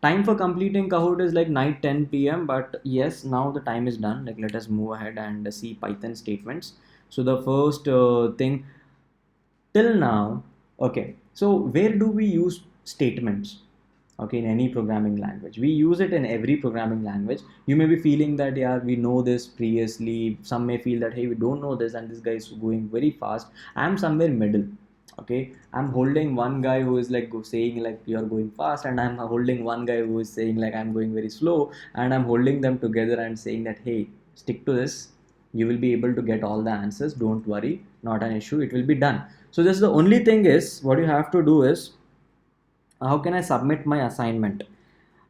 Speaker 4: Time for completing Kahoot is like night 10 p.m. But yes, now the time is done. Like let us move ahead and see Python statements. So the first thing till now, okay. So where do we use statements? Okay, in any programming language, we use it in every programming language. You may be feeling that yeah, we know this previously. Some may feel that hey, we don't know this, and this guy is going very fast. I'm somewhere middle. Okay, I'm holding one guy who is like saying like you're going fast, and I'm holding one guy who is saying like I'm going very slow, and I'm holding them together and saying that hey, stick to this. You will be able to get all the answers. Don't worry, not an issue. It will be done. So this, the only thing is what you have to do is, how can I submit my assignment?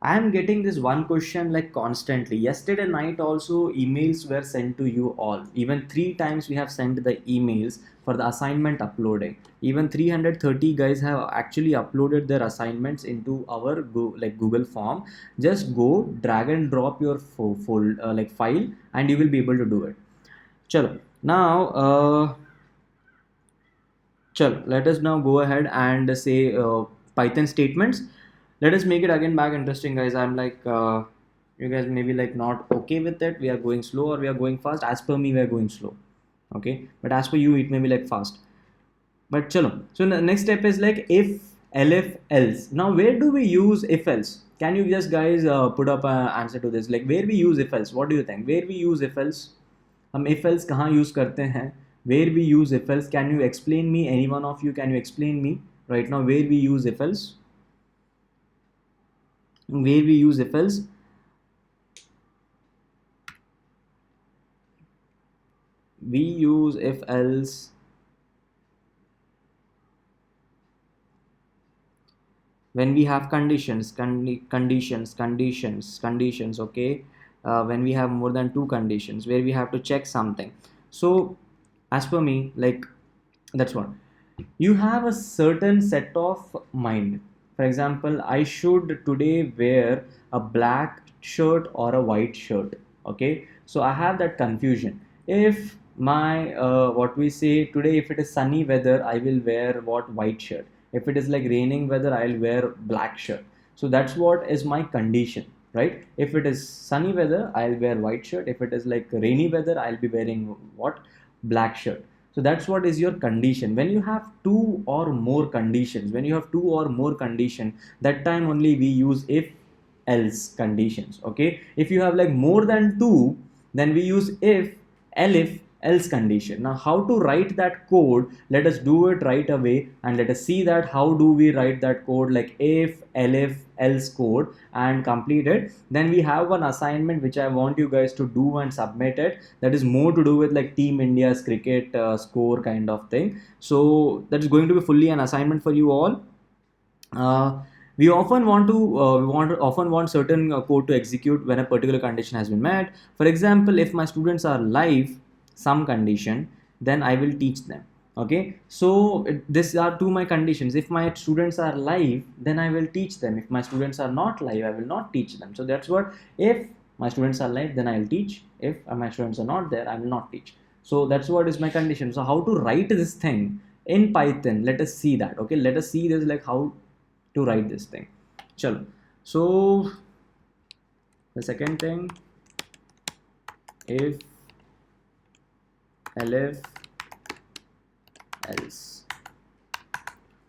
Speaker 4: I am getting this one question like constantly. Yesterday night also emails were sent to you all. Even 3 times we have sent the emails for the assignment uploading. Even 330 guys have actually uploaded their assignments into our Google form. Just go drag and drop your file and you will be able to do it. Chalo. Now let us now go ahead and say Python statements. Let us make it again back interesting, guys. I'm like you guys may be like not okay with it. We are going slow or we are going fast. As per me, we are going slow. Okay, but as per you, it may be like fast. But chalo. So the next step is like if, elif, else. Now where do we use if else? Can you just guys put up an answer to this? Like where we use if else? What do you think? Where we use if else? हम if else कहाँ use करते हैं? Where we use if else? Can you explain me? Any one of you, can you explain me right now where we use if else? Where we use if else? We use if else when we have conditions, okay. When we have more than 2 conditions, where we have to check something. So as per me, like that's what you have a certain set of mind. For example, I should today wear a black shirt or a white shirt. Okay, so I have that confusion. If my what we say today, if it is sunny weather, I will wear what, white shirt. If it is like raining weather, I'll wear black shirt. So that's what is my condition, right? If it is sunny weather, I'll wear white shirt. If it is like rainy weather, I'll be wearing what, black shirt. So that's what is your condition. When you have two or more conditions, that time only we use if else conditions. Okay, if you have like more than two, then we use if, elif, else condition. Now how to write that code? Let us do it right away and let us see that how do we write that code, like if, elif, else code, and complete it. Then we have one assignment which I want you guys to do and submit it. That is more to do with like Team India's cricket score kind of thing. So that is going to be fully an assignment for you all. We often want certain code to execute when a particular condition has been met. For example, if my students are live some condition, then I will teach them. Okay, so these are two my conditions. If my students are live, then I will teach them. If my students are not live, I will not teach them. So that's what, if my students are live, then I will teach. If my students are not there, I will not teach. So that's what is my condition. So how to write this thing in Python? Let us see that. Okay, let us see this, like how to write this thing. Chalo. So the second thing, if, elif, else,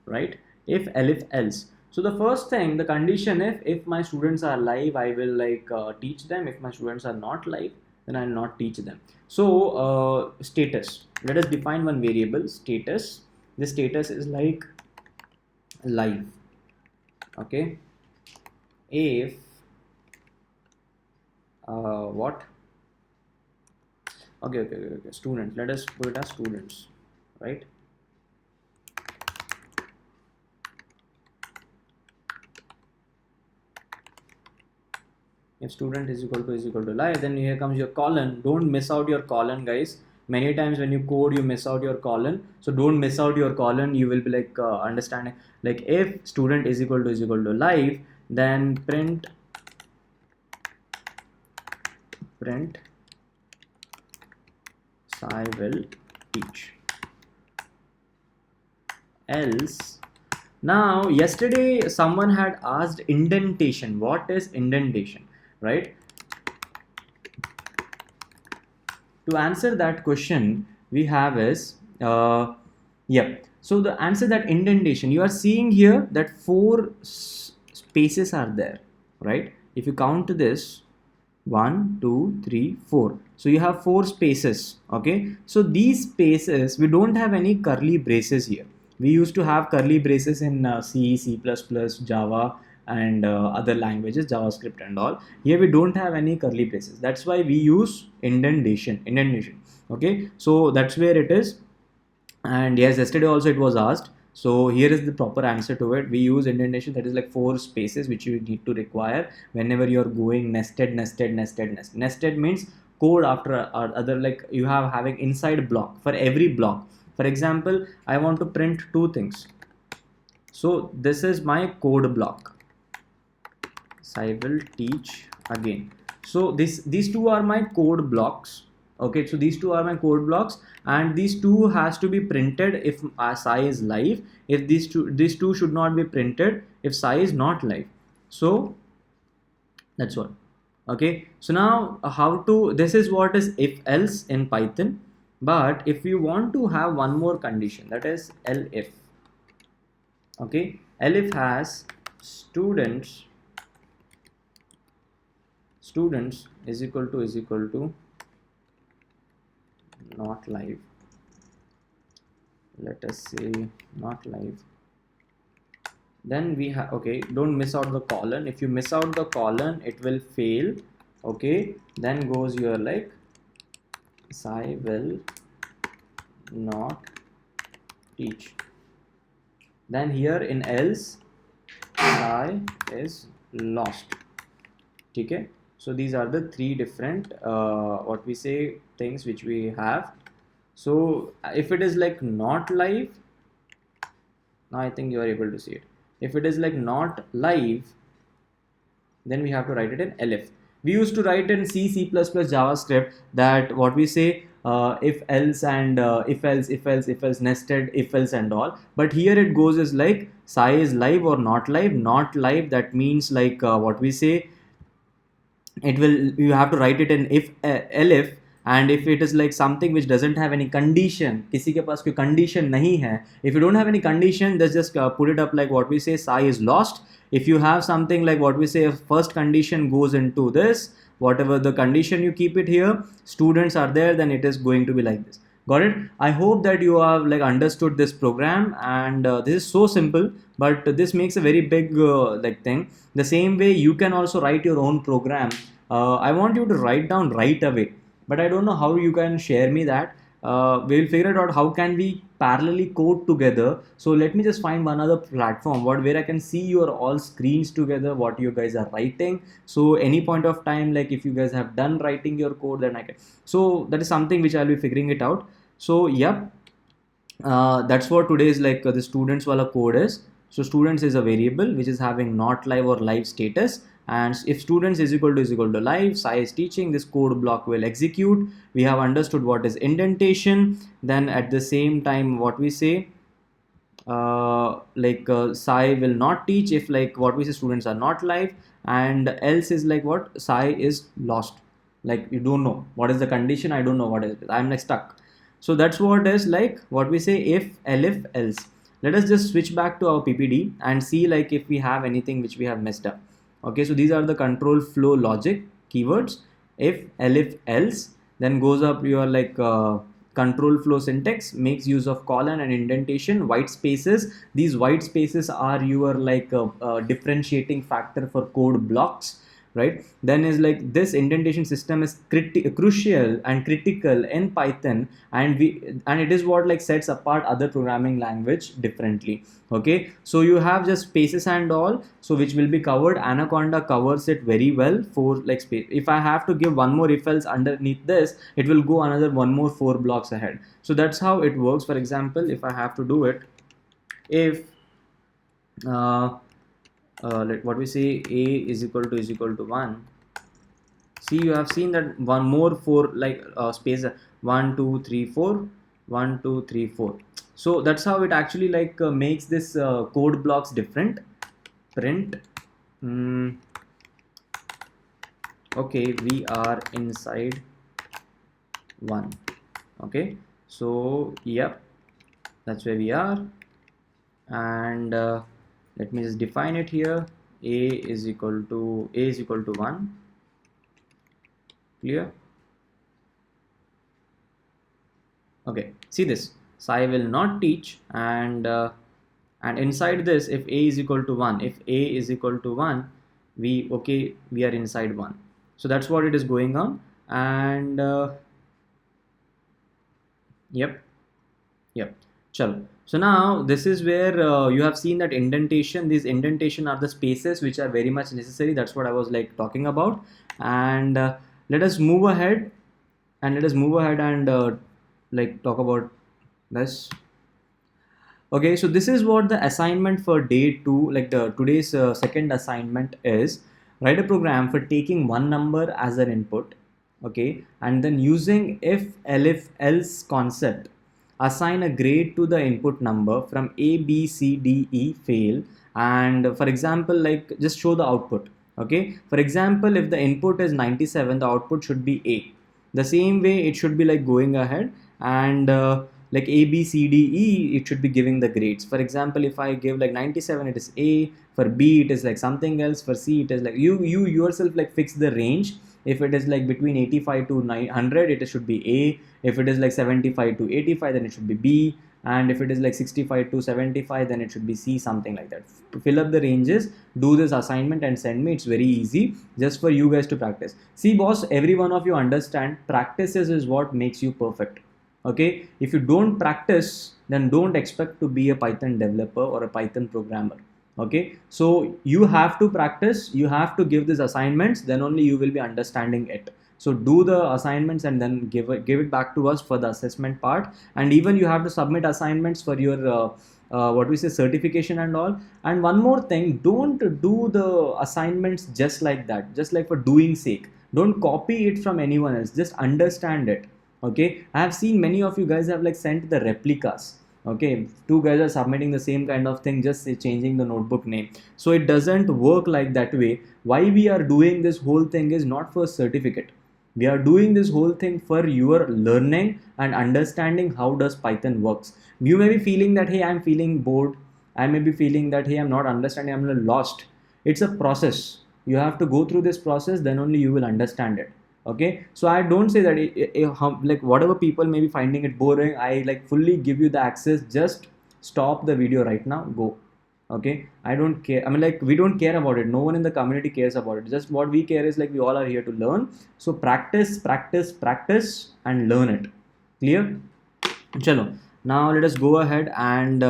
Speaker 4: right? If, elif, else. So the first thing, the condition, if my students are live, I will like teach them. If my students are not live, then I will not teach them. So status, let us define one variable, status. The status is like live. Okay, if what, okay, students, let us put it as students, right? If student is equal to live, then here comes your colon. Don't miss out your colon, guys. many times when you code you miss out your colon, so don't miss out your colon. You will be like understanding, like if student is equal to live, then print Sai will teach. Else, now yesterday someone had asked indentation. What is indentation, right? To answer that question, we have is so the answer that indentation, you are seeing here that four spaces are there, right? If you count this, 1 2 3 4, so you have four spaces. Okay, so these spaces, we don't have any curly braces here. We used to have curly braces in C, C++, Java, and other languages, JavaScript and all. Here we don't have any curly braces. That's why we use indentation. Okay, so that's where it is. And yes, yesterday also it was asked. So here is the proper answer to it. We use indentation, that is like four spaces which you need to require whenever you're going nested. Nested means code after other, like you have having inside block for every block. For example, I want to print two things. So this is my code block. So I will teach again. So these two are my code blocks. Okay, so these two are my code blocks, and these two has to be printed if Sai is live. If these two should not be printed if Sai is not live. So that's what. Okay, so now this is what is if else in Python. But if you want to have one more condition, that is elif. Okay, elif has students is equal to not live. Let us say not live. Then we have, okay, don't miss out the colon. If you miss out the colon, it will fail. Okay, then goes your like Sai will not teach. Then here in else, Sai is lost. Okay, so these are the three different what we say things which we have. So if it is like not live, now I think you are able to see it. If it is like not live, then we have to write it in elif. We used to write in C, C++, JavaScript that what we say if else and if else, nested if else and all. But here it goes is like Sai is live or not live. Not live, that means like what we say, it will, you have to write it in if elif. And if it is like something which doesn't have any condition, किसी के पास कोई condition नहीं है, if you don't have any condition, just put it up like what we say Sai is lost. If you have something like what we say, if first condition goes into this, whatever the condition you keep it here, students are there, then it is going to be like this. Got it? I hope that you have like understood this program, and this is so simple, but this makes a very big like thing. The same way you can also write your own program. I want you to write down right away, but I don't know how you can share me that. We'll figure it out how can we parallelly code together. So let me just find one other platform where I can see your all screens together, what you guys are writing. So any point of time, like if you guys have done writing your code, then I can. So that is something which I'll be figuring it out. So yep, that's what today's like the students wala code is. So students is a variable which is having not live or live status. And if students is equal to live, Sai is teaching, this code block will execute. We have understood what is indentation. Then at the same time, what we say, Sai will not teach if like what we say students are not live, and else is like what Sai is lost. Like you don't know what is the condition. I don't know what is it. I'm like stuck. So that's what is like what we say if, elif, else. Let us just switch back to our PPD and see like if we have anything which we have messed up. Okay, so these are the control flow logic keywords. If, elif, else, then goes up your like control flow syntax, makes use of colon and indentation, white spaces. These white spaces are your like differentiating factor for code blocks. right? Then is like this indentation system is crucial and critical in Python, and it is what like sets apart other programming language differently. Okay, so you have just spaces and all, so which will be covered. Anaconda covers it very well for like space. If I have to give one more if else underneath this, it will go another one more 4 blocks ahead. So that's how it works. For example, if I have to do it, if let what we say a is equal to 1. See, you have seen that one more 4 like space 1 2 3 4, 1 2 3 4. So that's how it actually like makes this code blocks different. Print okay, we are inside 1. Okay, so yep, that's where we are. And let me just define it here. A is equal to 1. Clear? Okay, see this. So I will not teach, and inside this, if a is equal to 1, we are inside 1. So that's what it is going on. And yep. Chalo. So now this is where you have seen that indentation. These indentation are the spaces which are very much necessary. That's what I was like talking about. And let us move ahead and like talk about this. Okay, so this is what the assignment for day 2, like the today's second assignment is. Write a program for taking one number as an input, okay, and then using if else concept, assign a grade to the input number from A, B, C, D, E, fail, and for example, like just show the output. Okay, for example, if the input is 97, the output should be A. The same way it should be like going ahead, and like A, B, C, D, E, it should be giving the grades. For example, if I give like 97, it is A. For B, it is like something else. For C, it is like you yourself like fix the range. If it is like between 85 to 900, it should be A. If it is like 75 to 85, then it should be B. And if it is like 65 to 75, then it should be C, something like that. Fill up the ranges, do this assignment and send me. It's very easy, just for you guys to practice. See boss, every one of you understand practices is what makes you perfect. Okay, if you don't practice, then don't expect to be a Python developer or a Python programmer. Okay, so you have to practice, you have to give these assignments, then only you will be understanding it. So do the assignments and then give it back to us for the assessment part. And even you have to submit assignments for your what we say certification and all. And one more thing, don't do the assignments just like that, just like for doing sake. Don't copy it from anyone else, just understand it. Okay, I have seen many of you guys have like sent the replicas. Okay, 2 guys are submitting the same kind of thing, just changing the notebook name. So it doesn't work like that way. Why we are doing this whole thing is not for certificate. We are doing this whole thing for your learning and understanding how does Python works. You may be feeling that hey, I'm feeling bored. I may be feeling that hey, I'm not understanding, I'm lost. It's a process. You have to go through this process, then only you will understand it. Okay, so I don't say that like whatever people may be finding it boring, I like fully give you the access. Just stop the video right now, go. Okay, I don't care. I mean, like, we don't care about it. No one in the community cares about it. Just what we care is like we all are here to learn. So practice and learn it. Clear? Chalo. Now let us go ahead and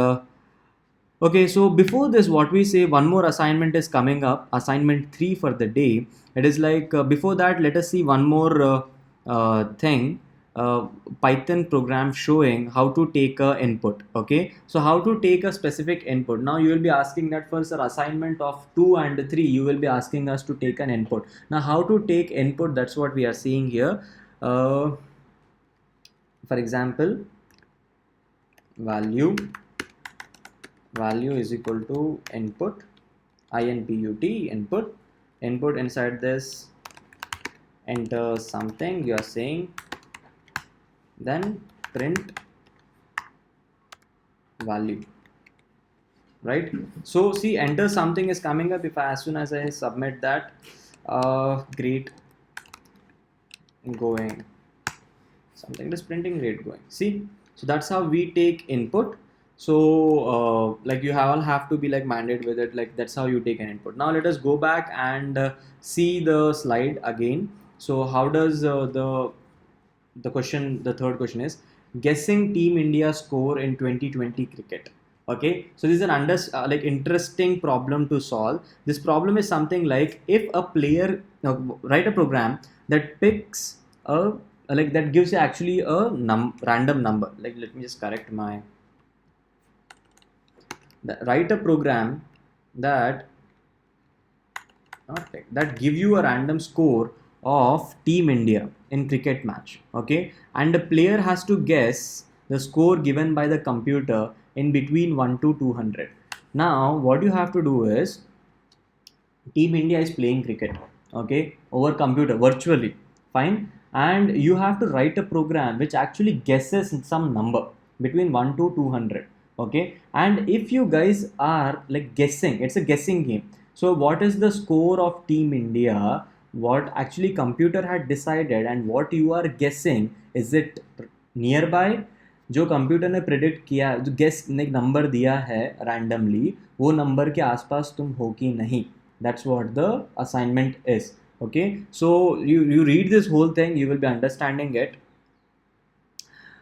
Speaker 4: okay, so before this, what we say, one more assignment is coming up, assignment 3 for the day. It is like before that, let us see one more thing. Python program showing how to take a input. Okay, so how to take a specific input. Now you will be asking that for sir, assignment of 2 and 3, you will be asking us to take an input. Now how to take input, that's what we are seeing here. For example, value is equal to input, input, inside this enter something you are saying, then print value, right? So see, enter something is coming up. If as soon as I submit that great going, something is printing great going. See, so that's how we take input. So like you all have to be like mandated with it, like that's how you take an input. Now let us go back and see the slide again. So how does the question, the third question is guessing Team India score in 2020 cricket. Okay, so this is an like interesting problem to solve. This problem is something like if a player write a program that picks a like that gives you actually a random number. Like let me just correct my write a program that not like that give you a random score of Team India in cricket match. Okay, and the player has to guess the score given by the computer in between 1 to 200. Now what you have to do is Team India is playing cricket, okay, over computer virtually, fine, and you have to write a program which actually guesses some number between 1 to 200, okay, and if you guys are like guessing, it's a guessing game. So what is the score of Team India? What actually computer had decided and what you are guessing, is it nearby? जो computer ने predict किया, जो guess ने number दिया है randomly, वो number के आसपास तुम हो कि नहीं. That's what the assignment is. Okay, so you read this whole thing, you will be understanding it.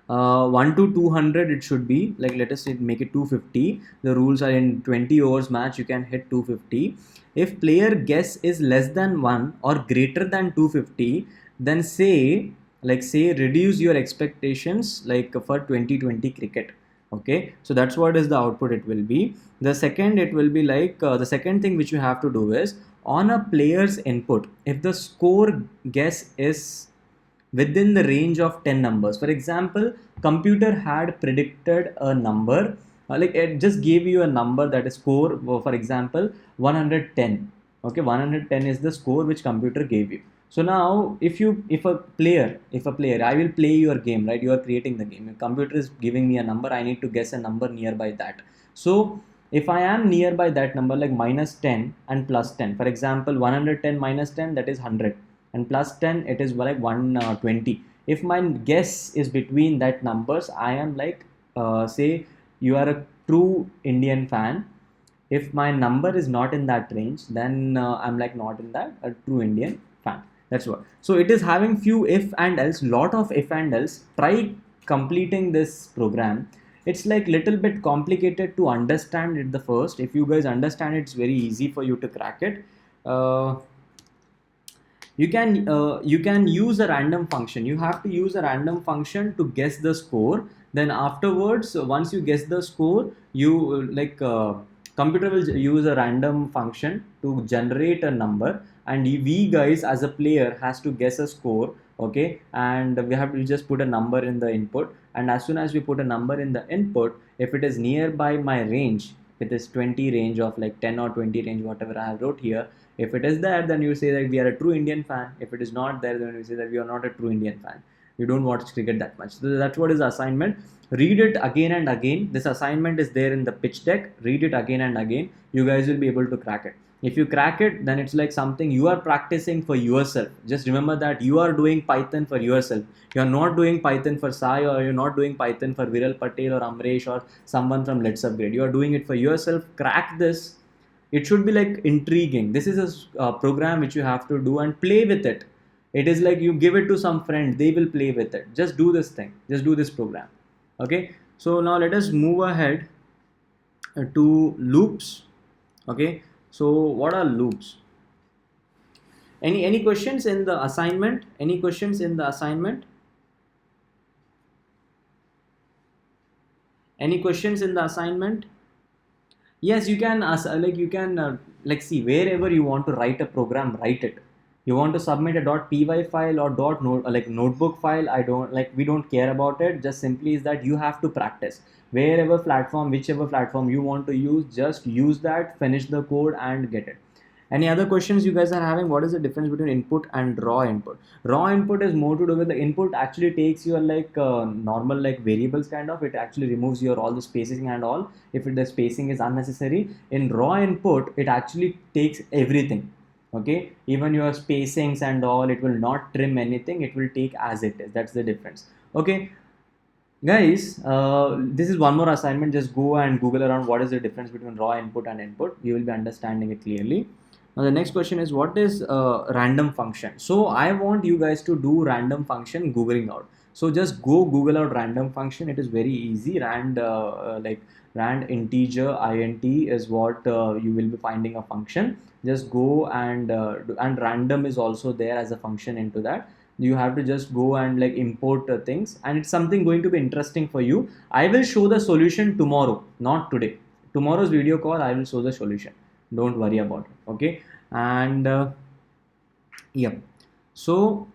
Speaker 4: 1 to 200 it should be like, let us say make it 250. The rules are in 20 overs match you can hit 250. If player guess is less than 1 or greater than 250, then say reduce your expectations like for 2020 cricket. Okay, so that's what is the output it will be. The second, it will be like the second thing which you have to do is on a player's input, if the score guess is within the range of 10 numbers. For example, computer had predicted a number, like it just gave you a number that is score, for example 110. Okay, 110 is the score which computer gave you. So now if a player, I will play your game, right? You are creating the game, your computer is giving me a number, I need to guess a number nearby that. So if I am nearby that number, like minus 10 and plus 10, for example 110 minus 10, that is 100, and plus 10 it is like 120. If my guess is between that numbers, I am like say you are a true Indian fan. If my number is not in that range, then I'm like not in that a true Indian fan. That's what. So it is having few if and else, lot of if and else. Try completing this program. It's like little bit complicated to understand it the first. If you guys understand it, it's very easy for you to crack it. You can use a random function. You have to use a random function to guess the score. Then afterwards, once you guess the score, you computer will use a random function to generate a number, and we guys as a player has to guess a score. Okay, and we have to just put a number in the input, and as soon as we put a number in the input, if it is nearby my range, with this 20 range of like 10 or 20 range, whatever I have wrote here, if it is there, then you say that we are a true Indian fan. If it is not there, then you say that we are not a true Indian fan. You don't watch cricket that much. So that's what is the assignment. Read it again and again. This assignment is there in the pitch deck. Read it again and again. You guys will be able to crack it. If you crack it, then it's like something you are practicing for yourself. Just remember that you are doing Python for yourself. You are not doing Python for Sai, or you're not doing Python for Viral Patel or Amresh or someone from Let's Upgrade. You are doing it for yourself. Crack this. It should be like intriguing. This is a program which you have to do and play with it. It is like you give it to some friend, they will play with it. Just do this thing. Just do this program. Okay. So now let us move ahead to loops. Okay. So what are loops? Any questions in the assignment? Any questions in the assignment? Any questions in the assignment? Yes, you can see wherever you want to write a program, write it. You want to submit a .py file or notebook file, we don't care about it. Just simply is that you have to practice. Wherever platform, whichever platform you want to use, just use that, finish the code and get it. Any other questions you guys are having? What is the difference between input and raw input? Raw input is more to do with the input actually takes your normal variables kind of. It actually removes your all the spacing and all. If the spacing is unnecessary. In raw input, it actually takes everything. Okay, even your spacings and all, it will not trim anything. It will take as it is. That's the difference. Okay. Guys, this is one more assignment. Just go and Google around what is the difference between raw input and input. You will be understanding it clearly. Now the next question is, what is random function? So I want you guys to do random function googling out. So just go Google out random function. It is very easy. Rand integer int is what you will be finding a function. Just go and random is also there as a function into that. You have to just go and like import things, and it's something going to be interesting for you. I will show the solution tomorrow, not today. Tomorrow's video call I will show the solution, don't worry about it. Okay. And yep. So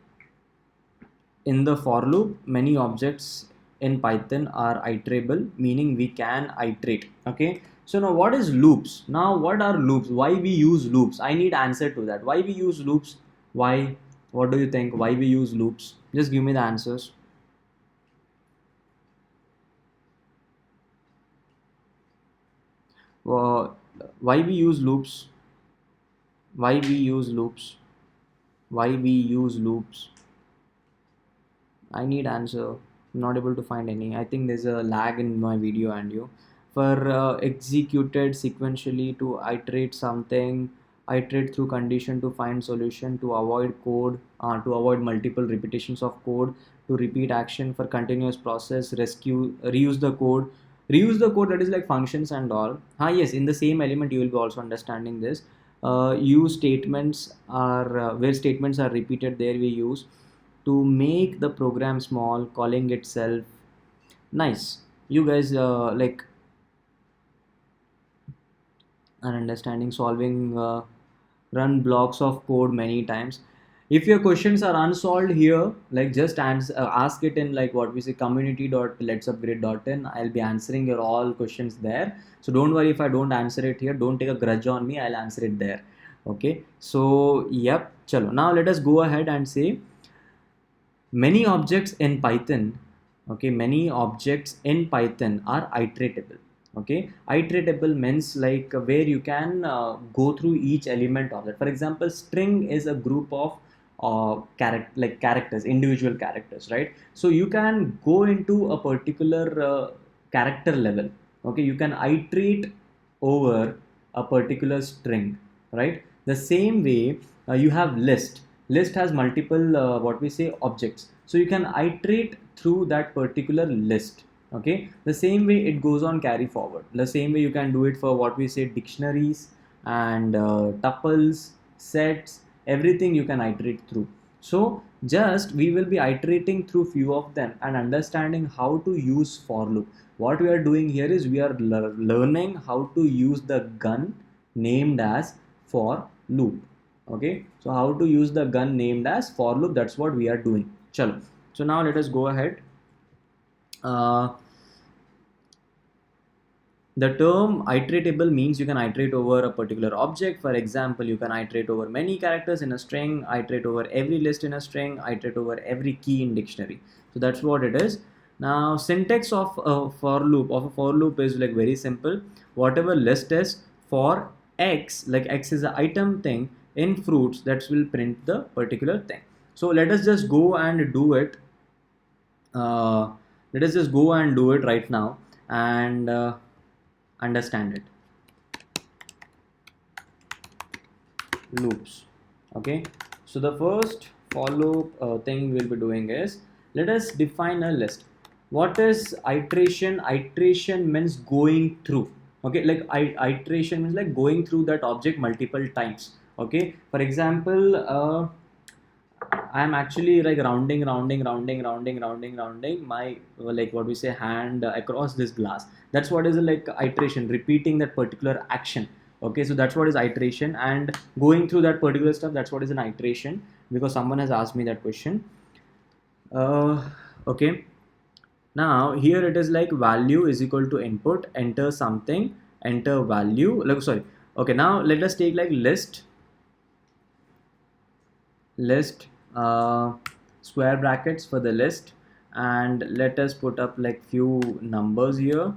Speaker 4: in the for loop, many objects in Python are iterable, meaning we can iterate. Okay. So now what is loops? Now what are loops? Why we use loops? I need answer to that. Why we use loops? Why? What do you think? Why we use loops? Just give me the answers. Uh, why we use loops? Why we use loops? Why we use loops? I need answer. I'm not able to find any. I think there's a lag in my video and you. For executed sequentially to iterate something, iterate through condition to find solution, to avoid code, to avoid multiple repetitions of code, to repeat action for continuous process, rescue, reuse the code, that is like functions and all. Yes, in the same element you will be also understanding this. Use statements are where statements are repeated, there we use to make the program small, calling itself. Nice. You guys are understanding solving run blocks of code many times. If your questions are unsolved here, like just ask it in like what we say community.letsupgrade.in. I'll be answering your all questions there. So don't worry if I don't answer it here. Don't take a grudge on me. I'll answer it there. Okay. So yep. Chalo. Now let us go ahead and say many objects in Python. Okay. Many objects in Python are iteratable. Okay, iteratable means like where you can go through each element of it. For example, string is a group of characters, individual characters, right? So you can go into a particular character level. Okay, you can iterate over a particular string, right? The same way you have list has multiple what we say objects, so you can iterate through that particular list. Okay, the same way it goes on carry forward. The same way you can do it for what we say dictionaries and tuples, sets, everything you can iterate through. So just we will be iterating through few of them and understanding how to use for loop. What we are doing here is we are learning how to use the gun named as for loop. Okay, so how to use the gun named as for loop, that's what we are doing. Chalo. So now let us go ahead. The term iteratable means you can iterate over a particular object. For example, you can iterate over many characters in a string, iterate over every list in a string, iterate over every key in dictionary. So that's what it is. Now syntax of a for loop is like very simple. Whatever list is for x, like x is an item thing in fruits, that will print the particular thing. So let us just go and do it. Let us just go and do it right now and understand it. Loops. Okay, so the first for loop thing we'll be doing is, let us define a list. What is iteration? Iteration means going through. Okay, like iteration means like going through that object multiple times. Okay, for example, I'm actually like rounding my like what we say hand across this glass. That's what is like iteration, repeating that particular action. Okay, so that's what is iteration, and going through that particular stuff, that's what is an iteration, because someone has asked me that question. Okay, now here it is like value is equal to input, enter something, enter value, like sorry. Okay, now let us take like list square brackets for the list, and let us put up like few numbers here,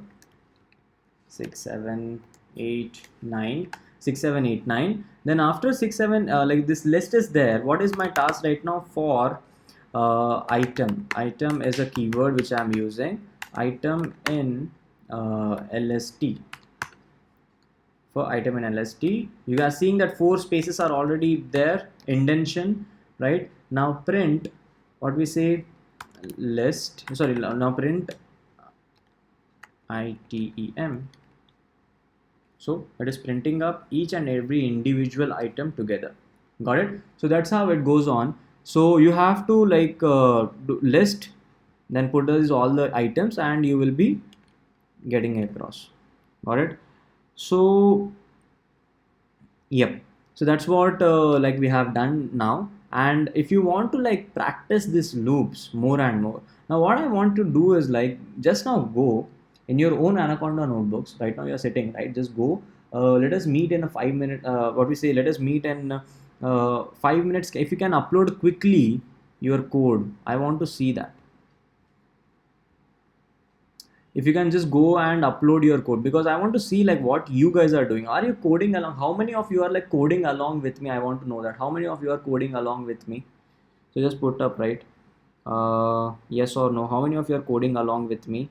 Speaker 4: 6 7 8 9, 6 7 8 9. Then after 6 7 like this list is there, what is my task right now? For item is a keyword which I am using. item in LST. For item in LST, you are seeing that 4 spaces are already there, indentation, right? Now print what we say list, sorry, now print item. So it is printing up each and every individual item together. Got it? So that's how it goes on. So you have to like list, then put these all the items, and you will be getting across. Got it? So yep. So that's what like we have done now. And if you want to like practice these loops more and more, now what I want to do is like just now go in your own Anaconda notebooks. Right now you're sitting, right? Just go. Let us meet in a 5 minute. What we say? Let us meet in 5 minutes. If you can upload quickly your code, I want to see that. If you can just go and upload your code, because I want to see like what you guys are doing. Are you coding along? How many of you are like coding along with me? I want to know that. How many of you are coding along with me? So just put up, right, yes or no. How many of you are coding along with me?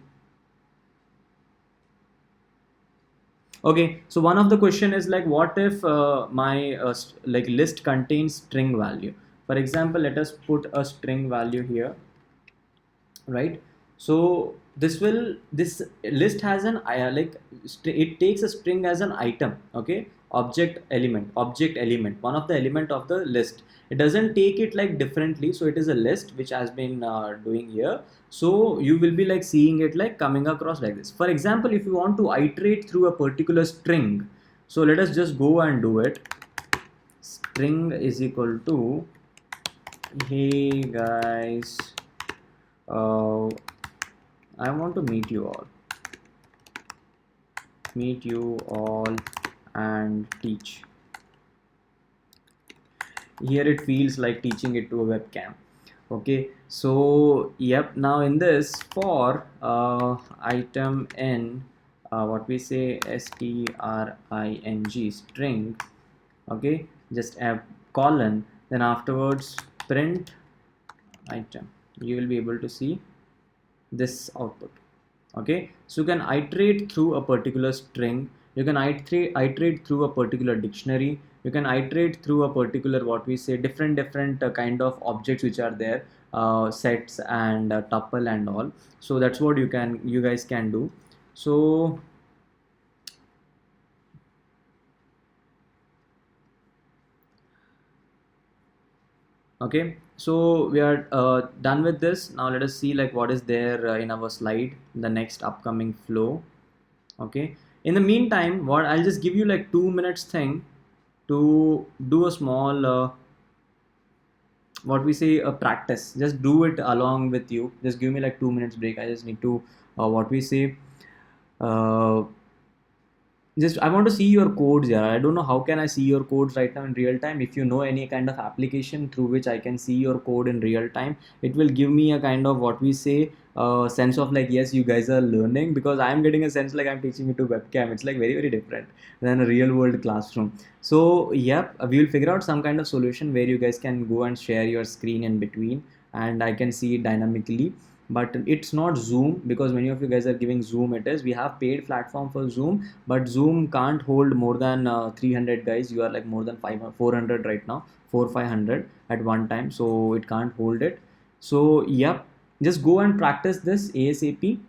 Speaker 4: Okay, so one of the question is like, what if my like list contains string value? For example, let us put a string value here, right? So this list has an it takes a string as an item. Okay, object element, one of the element of the list. It doesn't take it like differently, so it is a list which has been doing here. So you will be like seeing it like coming across like this. For example, if you want to iterate through a particular string, so let us just go and do it. String is equal to, hey guys, uh, I want to meet you all and teach. Here it feels like teaching it to a webcam. Okay, so yep, now in this for item in what we say string string, okay, just a colon, then afterwards print item. You will be able to see this output. Okay, so you can iterate through a particular string, you can iterate through a particular dictionary, you can iterate through a particular what we say different kind of objects which are there, sets and tuple and all. So that's what you guys can do. So okay, so we are done with this. Now let us see like what is there in our slide, the next upcoming flow. Okay, in the meantime, what I'll just give you like 2 minutes thing to do a small what we say a practice. Just do it along with you. Just give me like 2 minutes break. I just need to what we say uh, just I want to see your codes. Yeah, I don't know how can I see your codes right now in real time. If you know any kind of application through which I can see your code in real time, it will give me a kind of what we say sense of like, yes, you guys are learning, because I'm getting a sense like I'm teaching it to webcam. It's like very different than a real world classroom. So yep, we will figure out some kind of solution where you guys can go and share your screen in between, and I can see it dynamically. But it's not Zoom, because many of you guys are giving Zoom. It is, we have paid platform for Zoom, but Zoom can't hold more than 300 guys. You are like more than 400 right now, 500 at one time, so it can't hold it. So yep, just go and practice this ASAP.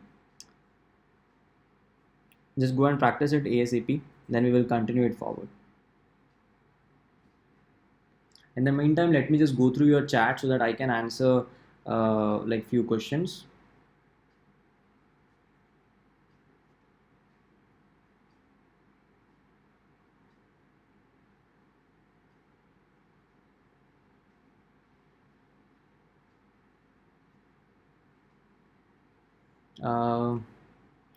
Speaker 4: Just go and practice it ASAP, then we will continue it forward. In the meantime, let me just go through your chat so that I can answer like few questions. uh,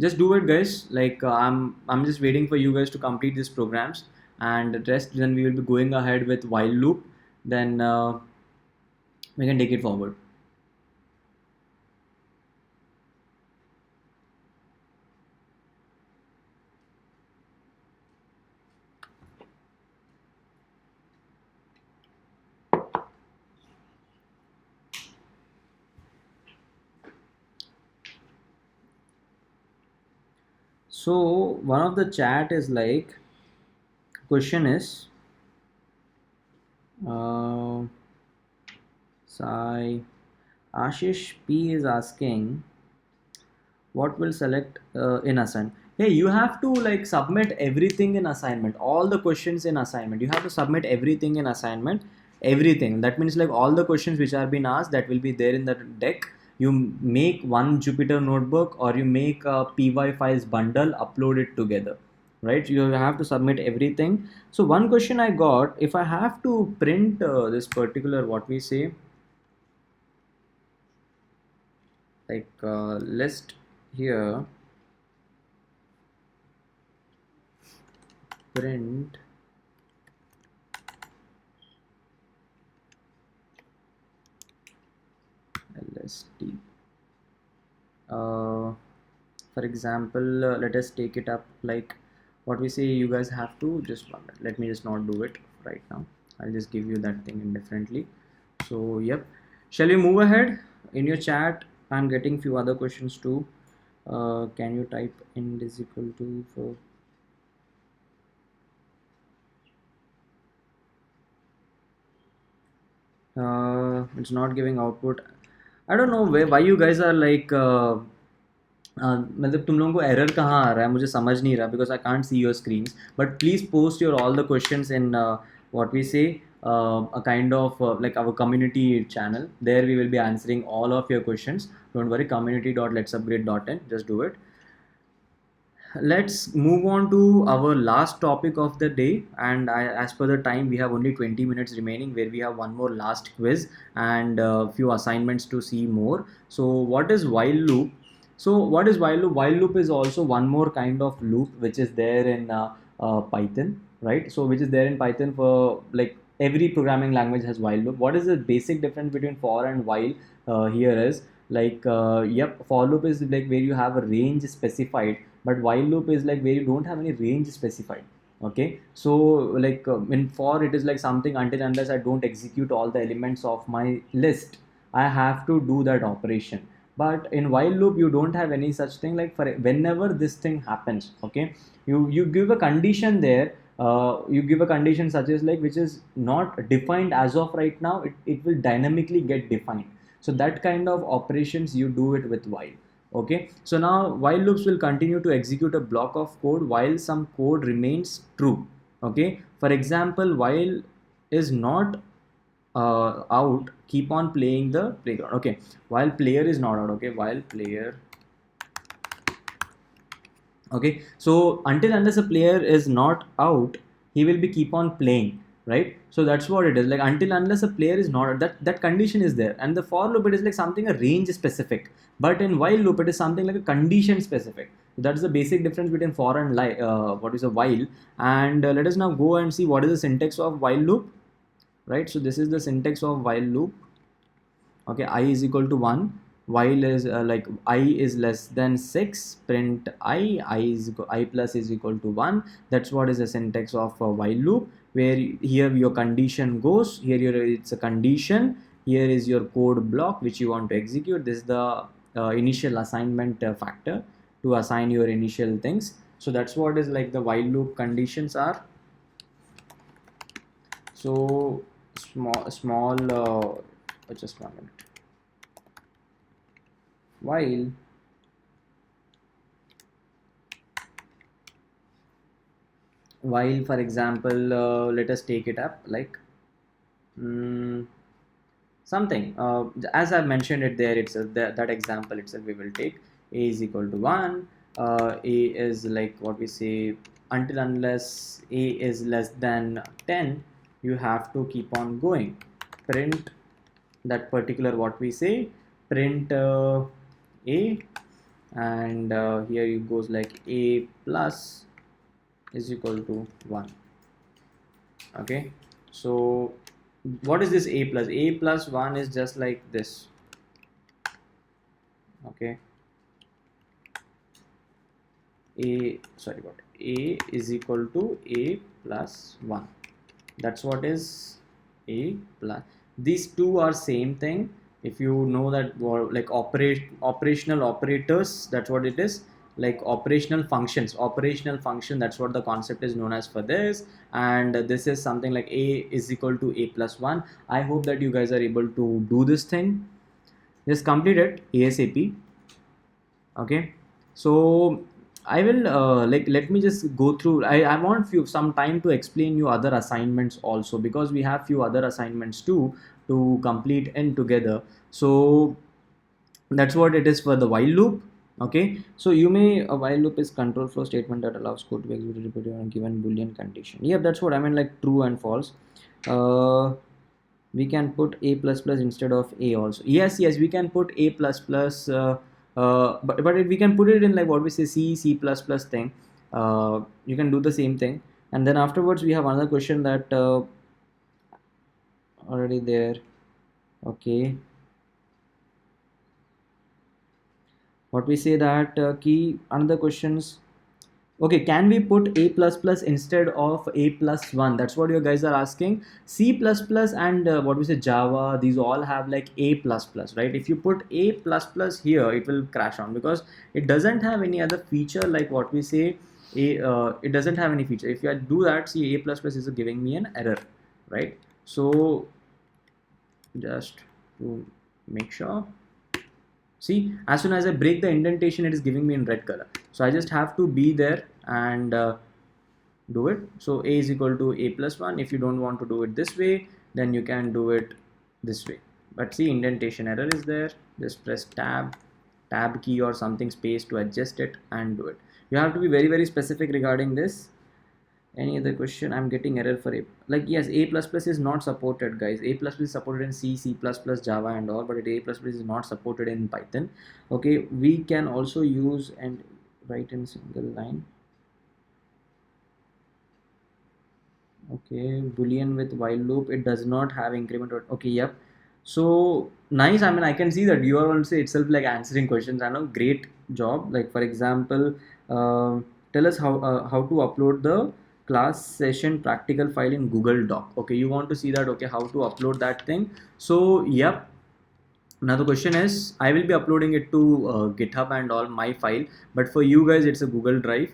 Speaker 4: just do it guys, like I'm just waiting for you guys to complete these programs, and the rest then we will be going ahead with while loop, then we can take it forward. So one of the chat is like, question is, uh, Sai Ashish P is asking, what will select in assignment? Hey, you have to like submit everything in assignment, all the questions in assignment. You have to submit everything in assignment, everything. That means like all the questions which are being asked, that will be there in the deck. You make one Jupyter notebook, or you make a py files bundle, upload it together, right? You have to submit everything. So one question I got, if I have to print this particular, what we say, like list here, print lst, for example, let us take it up like what we say. You guys have to just one minute. Let me just not do it right now. I'll just give you that thing indifferently. So yep, shall we move ahead? In your chat I'm getting few other questions too. Can you type int is equal to for it's not giving output. I don't know why you guys are like मतलब तुम लोगों को error कहाँ आ रहा है, मुझे समझ नहीं रहा, because I can't see your screens. But please post your all the questions in what we say, a kind of like our community channel. There we will be answering all of your questions. Don't worry, community.letsupgrade.in, just do it. Let's move on to our last topic of the day, and as per the time we have only 20 minutes remaining, where we have one more last quiz and a few assignments to see more. So what is while loop? So what is while loop? While loop is also one more kind of loop which is there in Python, right? So which is there in Python, for like every programming language has while loop. What is the basic difference between for and while? Here is like yep, for loop is like where you have a range specified, but while loop is like where you don't have any range specified. Okay, so like in for, it is like something, until unless I don't execute all the elements of my list, I have to do that operation. But in while loop you don't have any such thing. Like for whenever this thing happens, okay, you give a condition there. You give a condition such as like which is not defined as of right now, it will dynamically get defined. So that kind of operations you do it with while. Okay, so now while loops will continue to execute a block of code while some code remains true. Okay, for example, while is not out, keep on playing the playground. Okay, while player is not out. Okay, while player, okay, so until unless a player is not out, he will be keep on playing, right? So that's what it is, like until unless a player is not out, that condition is there. And the for loop, it is like something a range specific, but in while loop it is something like a condition specific. That's the basic difference between for and what is a while. And let us now go and see what is the syntax of while loop, right? So this is the syntax of while loop. Okay, I is equal to 1, while is like I is less than 6, print I plus is equal to 1. That's what is the syntax of a while loop, where here your condition goes, here it's a condition, here is your code block which you want to execute. This is the initial assignment factor to assign your initial things. So that's what is like the while loop conditions are. So small just 1 minute. While for example, let us take it up like something as I've mentioned it there itself, that example itself we will take. A is equal to 1, a is like what we say, until unless a is less than 10, you have to keep on going, print that particular, what we say, print a, and here it goes like a plus is equal to 1. Okay, so what is this a plus? A plus 1 is just like this. Okay, a is equal to a plus 1. That's what is a plus. These two are same thing. If you know that, like operational operators, that's what it is. like operational functions. Operational function, that's what the concept is known as for this. And this is something like a is equal to a plus 1. I hope that you guys are able to do this thing. Just complete it ASAP. Okay, so I will let me just go through. I want some time to explain you other assignments also, because we have few other assignments too to complete and together. So that's what it is for the while loop. Okay, so you may, a while loop is control flow statement that allows code to be executed repeatedly on a given boolean condition. Yeah, that's what I mean, like true and false. We can put a plus plus instead of a also. Yes, we can put a plus plus, but we can put it in like what we say c plus plus thing. You can do the same thing, and then afterwards we have another question that already there. Okay, what we say that key another questions. Okay, can we put a plus plus instead of a plus 1? That's what you guys are asking. C plus plus and what we say Java, these all have like a plus plus, right? If you put a plus plus here, it will crash on because it doesn't have any other feature like what we say it doesn't have any feature. If you do that, see, a plus plus is giving me an error, right? So just to make sure, see, as soon as I break the indentation, it is giving me in red color. So I just have to be there and do it. So a is equal to a plus 1. If you don't want to do it this way, then you can do it this way. But see, indentation error is there. Just press tab key or something space to adjust it and do it. You have to be very, very specific regarding this. Any other question? I'm getting error for a, like, yes, a plus plus is not supported, guys. A plus plus is supported in C plus plus, Java and all, but a plus plus is not supported in Python. Okay, we can also use and write in single line. Okay, boolean with while loop, it does not have increment or, okay, yep. So nice. I mean, I can see that you are also itself like answering questions. I know, great job. Like for example, tell us how to upload the class session practical file in Google Doc. Okay, you want to see that, okay, how to upload that thing. So yep, now the question is, I will be uploading it to GitHub and all, my file, but for you guys it's a Google Drive.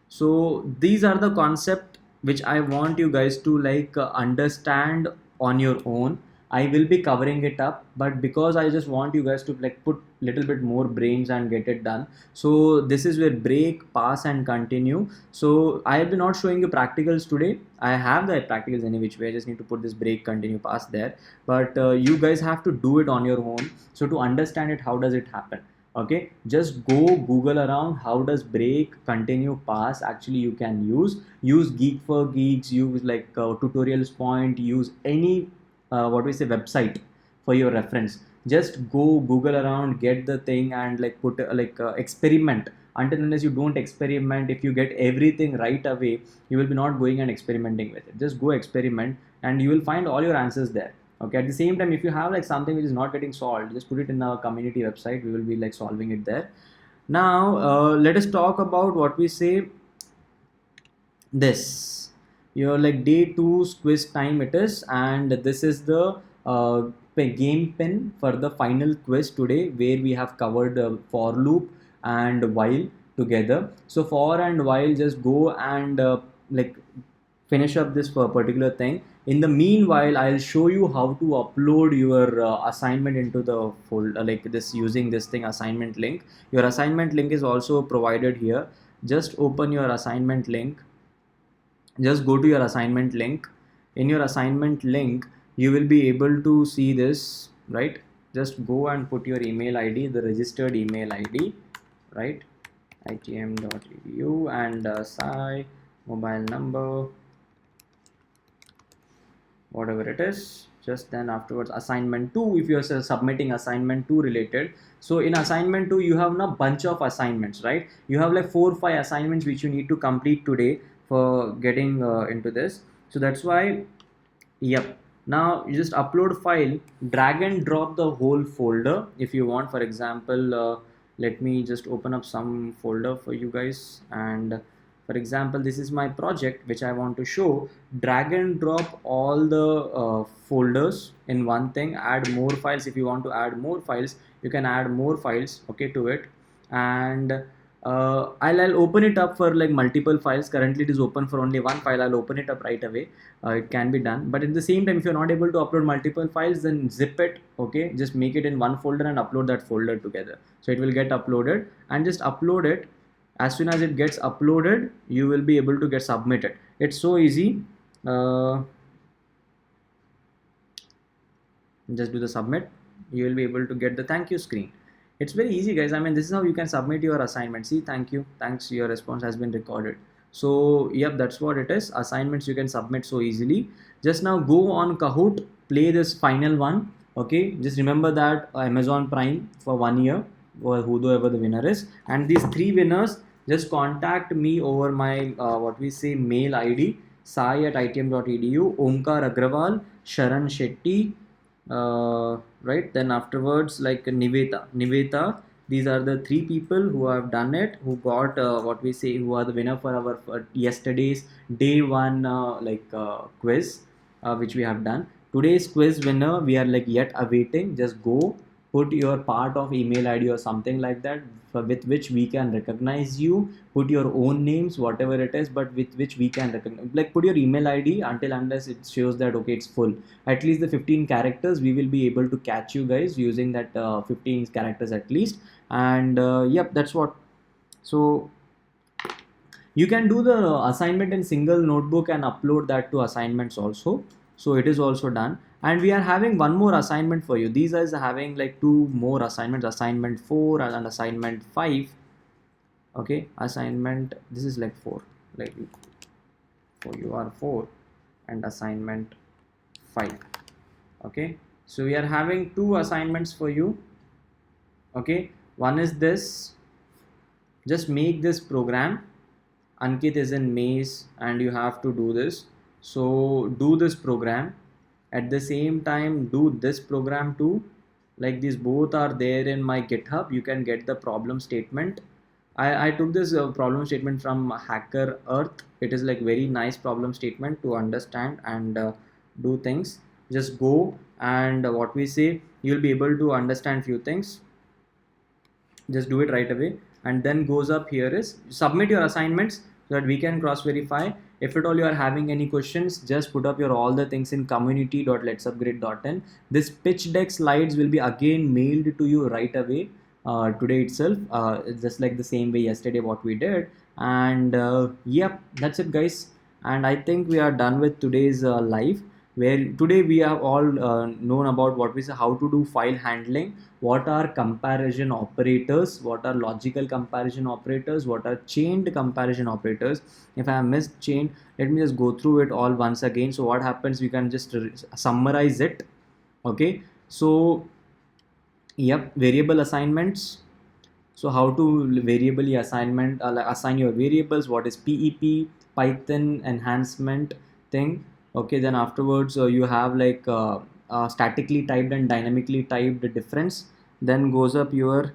Speaker 4: So these are the concept which I want you guys to like understand on your own. I will be covering it up, but because I just want you guys to like put little bit more brains and get it done. So this is where break, pass and continue. So I will be not showing you practicals today. I have the practicals any which way. I just need to put this break, continue, pass there. But you guys have to do it on your own. So to understand it, how does it happen? Okay, just go Google around how does break, continue, pass actually you can use Geek for Geeks, use like tutorials point, use any what we say website for your reference. Just go Google around, get the thing and like put experiment. Until unless you don't experiment, if you get everything right away, you will be not going and experimenting with it. Just go experiment and you will find all your answers there. Okay, at the same time, if you have like something which is not getting solved, just put it in our community website. We will be like solving it there. Now let us talk about what we say this. Your like day 2 quiz time it is, and this is the game pin for the final quiz today, where we have covered for loop and while together. So for and while, just go and like finish up this particular thing. In the meanwhile, I'll show you how to upload your assignment into the folder like this, using this thing, assignment link. Your assignment link is also provided here. Just open your assignment link. Just go to your assignment link. In your assignment link, you will be able to see this, right? Just go and put your email ID, the registered email ID, right? itm.edu and SI, mobile number, whatever it is. Just then afterwards, assignment 2, if you're submitting assignment 2 related. So in assignment 2, you have a bunch of assignments, right? You have like 4-5 assignments which you need to complete today for getting into this. So that's why, yep. Now you just upload file, drag and drop the whole folder if you want. For example, let me just open up some folder for you guys, and for example, this is my project which I want to show. Drag and drop all the folders in one thing. Add more files. If you want to add more files, you can add more files, okay, to it. And I'll open it up for like multiple files. Currently it is open for only one file. I'll open it up right away. It can be done, but at the same time, if you're not able to upload multiple files, then zip it. Okay, just make it in one folder and upload that folder together, so it will get uploaded. And just upload it. As soon as it gets uploaded, you will be able to get submitted. It's so easy. Just do the submit. You will be able to get the thank you screen. It's very easy, guys. I mean, this is how you can submit your assignment. See, thank you, thanks, your response has been recorded. So yep, that's what it is. Assignments you can submit so easily. Just now go on Kahoot, play this final one. Okay, just remember that Amazon Prime for 1 year, or whoever the winner is, and these 3 winners, just contact me over my what we say mail ID, sai@itm.edu, Omkar Agrawal, Sharan Shetty, right, then afterwards like Niveta. These are the 3 people who have done it, who got what we say, who are the winner for our yesterday's day 1 quiz, which we have done. Today's quiz winner we are like yet awaiting. Just go put your part of email ID or something like that, with which we can recognize you. Put your own names, whatever it is, but with which we can recognize. Like put your email ID unless it shows that okay, it's full. At least the 15 characters, we will be able to catch you guys using that 15 characters at least. And yep, that's what. So you can do the assignment in single notebook and upload that to assignments also. So it is also done. And we are having one more assignment for you. These are having like 2 more assignments, assignment 4 and assignment 5. Okay, assignment, this is like 4, like for you are 4 and assignment 5. Okay, so we are having 2 assignments for you. Okay, one is this. Just make this program. Ankit is in maze and you have to do this. So do this program. At the same time, do this program too. Like these both are there in my GitHub. You can get the problem statement. I took this problem statement from Hacker Earth. It is like very nice problem statement to understand and do things. Just go and what we say, you'll be able to understand few things. Just do it right away. And then goes up here is submit your assignments so that we can cross verify. If at all you are having any questions, just put up your all the things in community.letsupgrade.in. This pitch deck slides will be again mailed to you right away today itself, just like the same way yesterday what we did. And yep, that's it guys. And I think we are done with today's live, where today we have all known about what we say, how to do file handling, what are comparison operators, what are logical comparison operators, what are chained comparison operators. If I have missed chain, let me just go through it all once again. So what happens, we can just summarize it. Okay, so yep, variable assignments. So how to variably assignment assign your variables, what is PEP, Python enhancement thing. Okay, then afterwards you have like statically typed and dynamically typed difference. Then goes up your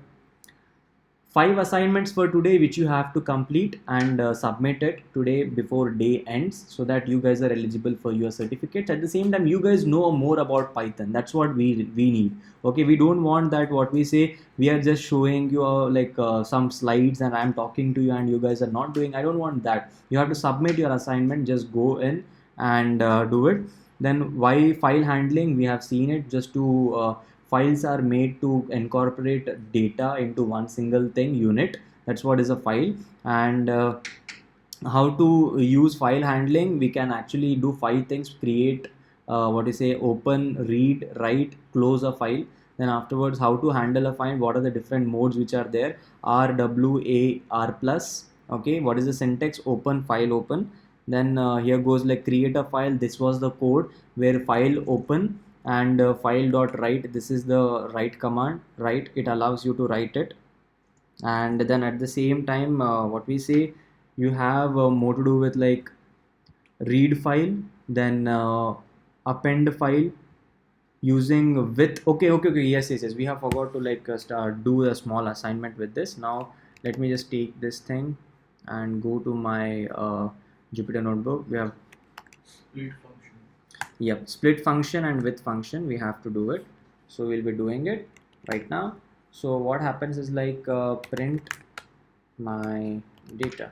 Speaker 4: 5 assignments for today, which you have to complete and submit it today before day ends, so that you guys are eligible for your certificates. At the same time, you guys know more about Python. That's what we need. Okay, we don't want that what we say, we are just showing you like some slides and I'm talking to you and you guys are not doing. I don't want that. You have to submit your assignment. Just go in and do it. Then why file handling, we have seen it. Just to files are made to incorporate data into one single thing, unit. That's what is a file. And how to use file handling, we can actually do 5 things. Create what you say, open, read, write, close a file. Then afterwards, how to handle a file, what are the different modes which are there, R, W, A, R plus. Okay, what is the syntax, open, file, open. Then here goes like create a file. This was the code where file open and file dot write. This is the write command, write. It allows you to write it. And then at the same time what we say, you have more to do with like read file, then append file using with. Okay, yes, we have forgot to like start do a small assignment with this. Now let me just take this thing and go to my Jupyter notebook. We have
Speaker 5: Split function.
Speaker 4: Yep, split function and with function we have to do it. So we'll be doing it right now. So what happens is like print my data,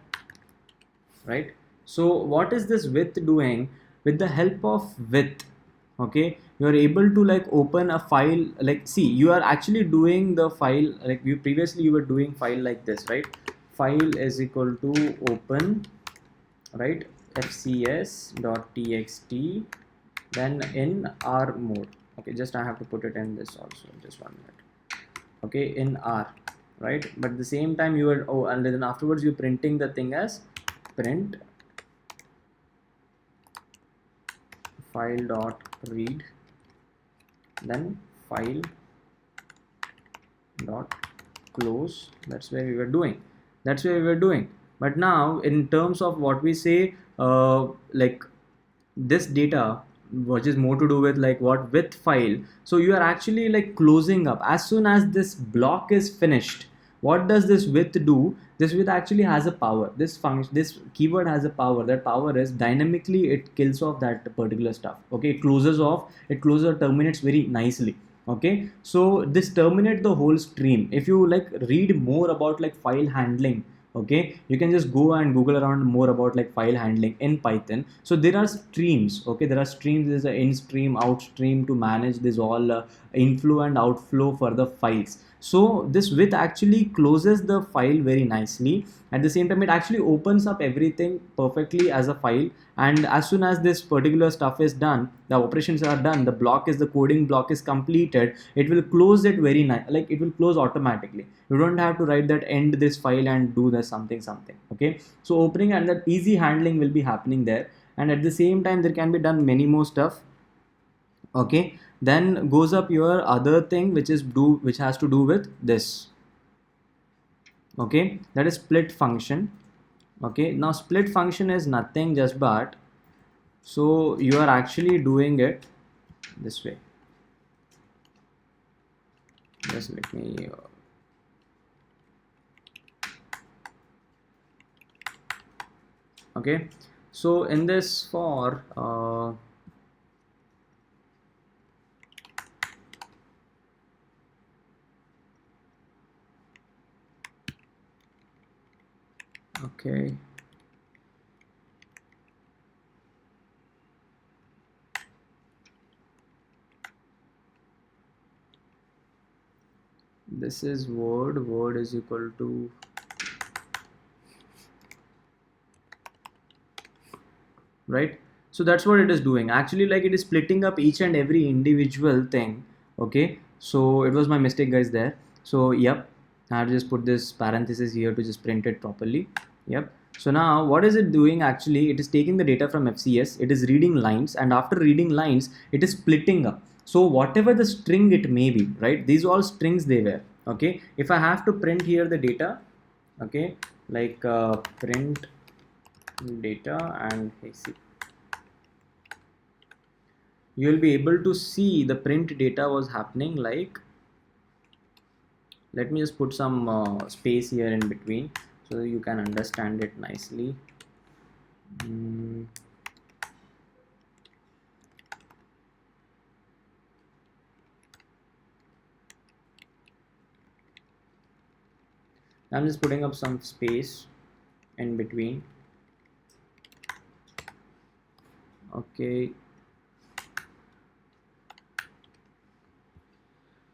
Speaker 4: right? So what is this with doing? With the help of with, okay, you are able to like open a file. Like, see, you are actually doing the file like you previously you were doing file like this, right? File is equal to open, right, fcs.txt, then in R mode. Okay, just I have to put it in this also, just 1 minute. Okay, in R, right? But at the same time you are, oh, and then afterwards you're printing the thing as print file dot read, then file dot close. That's where we were doing, that's where we were doing. But now in terms of what we say, like this data, which is more to do with like what with file, so you are actually like closing up as soon as this block is finished. What does this with do? This with actually has a power. This function, this keyword has a power. That power is dynamically it kills off that particular stuff. Okay, it closes off, it closes or terminates very nicely. Okay, so this terminate the whole stream. If you like read more about like file handling, okay, you can just go and google around more about like file handling in Python. So there are streams, okay, there are streams. There's an in stream, out stream to manage this all inflow and outflow for the files. So this with actually closes the file very nicely. At the same time it actually opens up everything perfectly as a file, and as soon as this particular stuff is done, the operations are done, the block is, the coding block is completed, it will close it very nice, like it will close automatically. You don't have to write that end this file and do the something. Okay, so opening and that easy handling will be happening there, and at the same time there can be done many more stuff. Okay, then goes up your other thing, which is which has to do with this. Okay, that is split function. Okay, now split function is nothing just but, so you are actually doing it this way. Just let me okay, so in this for okay, this is word is equal to right. So that's what it is doing actually, like it is splitting up each and every individual thing. Okay, so it was my mistake guys there. So yep, I have to just put this parenthesis here to just print it properly. Yep, so now what is it doing actually? It is taking the data from FCS, it is reading lines, and after reading lines it is splitting up. So whatever the string it may be, right, these all strings they were. Okay, if I have to print here the data, okay, like print data, and hey, see, you will be able to see the print data was happening like, let me just put some space here in between so that you can understand it nicely. I'm just putting up some space in between. Okay,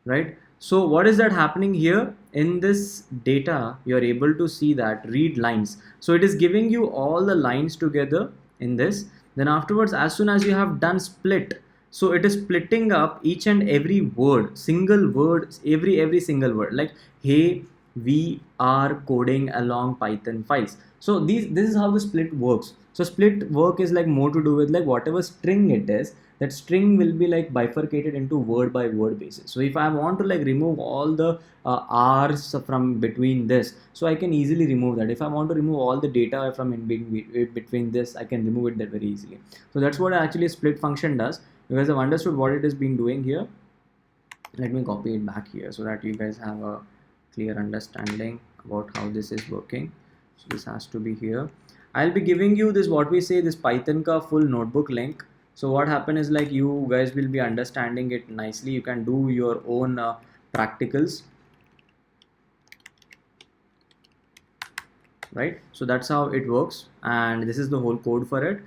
Speaker 4: right, so what is that happening here in this data? You're able to see that read lines, so it is giving you all the lines together in this. Then afterwards, as soon as you have done split, so it is splitting up each and every word, single word, every single word, like hey, we are coding along Python files. So this is how the split works. So split work is like more to do with like whatever string it is, that string will be like bifurcated into word by word basis. So if I want to like remove all the r's from between this, so I can easily remove that. If I want to remove all the data from in between this, I can remove it that very easily. So that's what actually split function does. You guys have understood what it has been doing here. Let me copy it back here so that you guys have a clear understanding about how this is working. So this has to be here. I'll be giving you this, what we say, this Python ka full notebook link. So what happened is like you guys will be understanding it nicely. You can do your own practicals. right? So that's how it works, and this is the whole code for it.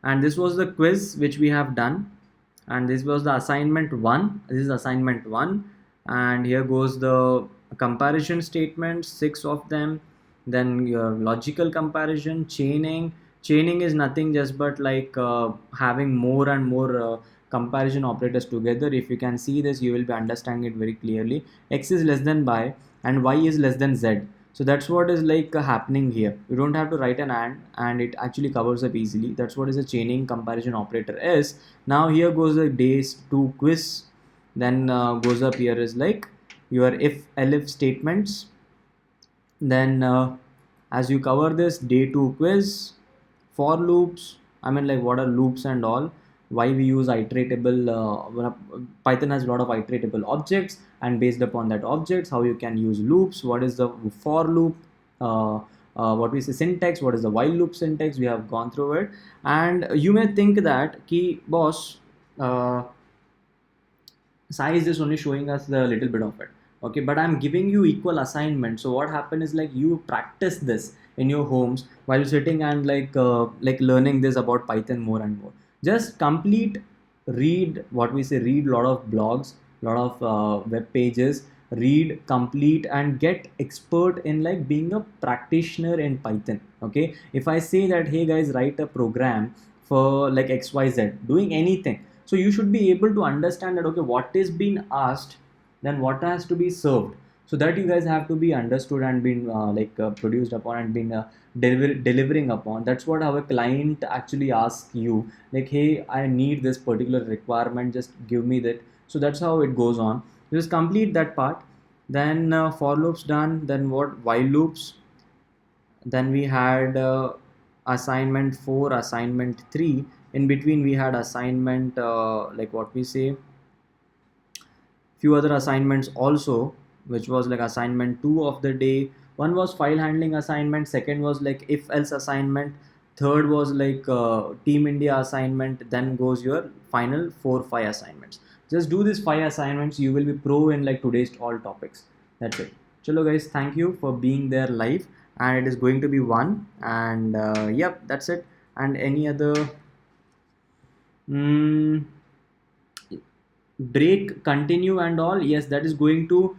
Speaker 4: And this was the quiz which we have done, and this was the assignment 1. This is assignment 1, and here goes the comparison statements, 6 of them. Then your logical comparison, chaining is nothing just but like having more and more comparison operators together. If you can see this, you will be understanding it very clearly. X is less than y and y is less than z. So that's what is like happening here. You don't have to write an and it actually covers up easily. That's what is a chaining comparison operator is. Now here goes the days 2 quiz. Then goes up here is like your if elif statements. Then as you cover this day 2 quiz, for loops, I mean like what are loops and all, why we use iteratable, Python has a lot of iteratable objects, and based upon that objects how you can use loops, what is the for loop, what we say syntax, what is the while loop syntax, we have gone through it. And you may think that key boss, Sai is just only showing us the little bit of it, okay, but I'm giving you equal assignment. So what happened is like you practice this in your homes while sitting and like learning this about Python more and more. Just complete, read what we say, read a lot of blogs, lot of web pages, read, complete, and get expert in like being a practitioner in Python. Okay, if I say that hey guys, write a program for like XYZ, doing anything, so you should be able to understand that okay, what is being asked, then what has to be served, so that you guys have to be understood and been produced upon and been delivering upon. That's what our client actually asks you, like hey, I need this particular requirement, just give me that. So that's how it goes on. Just complete that part. Then for loops done. Then what, while loops. Then we had assignment 4, assignment 3. In between we had assignment like what we say, few other assignments also, which was like assignment 2 of the day. One was file handling assignment, second was like if else assignment, third was like team India assignment. Then goes your final 4-5 assignments. Just do these 5 assignments, you will be pro in like today's all topics. That's it. Chalo guys, thank you for being there live, and it is going to be 1. And yep, that's it. And any other break, continue and all, yes, that is going to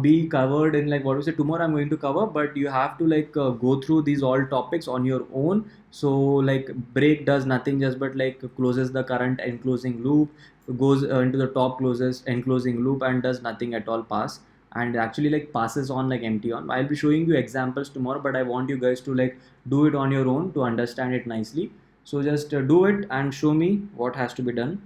Speaker 4: be covered in like what we say tomorrow. I'm going to cover, but you have to like go through these all topics on your own. So like break does nothing just but like closes the current enclosing loop, goes into the top closes enclosing loop, and does nothing at all, pass, and actually like passes on like empty on. I'll be showing you examples tomorrow, but I want you guys to like do it on your own to understand it nicely. So just do it and show me what has to be done.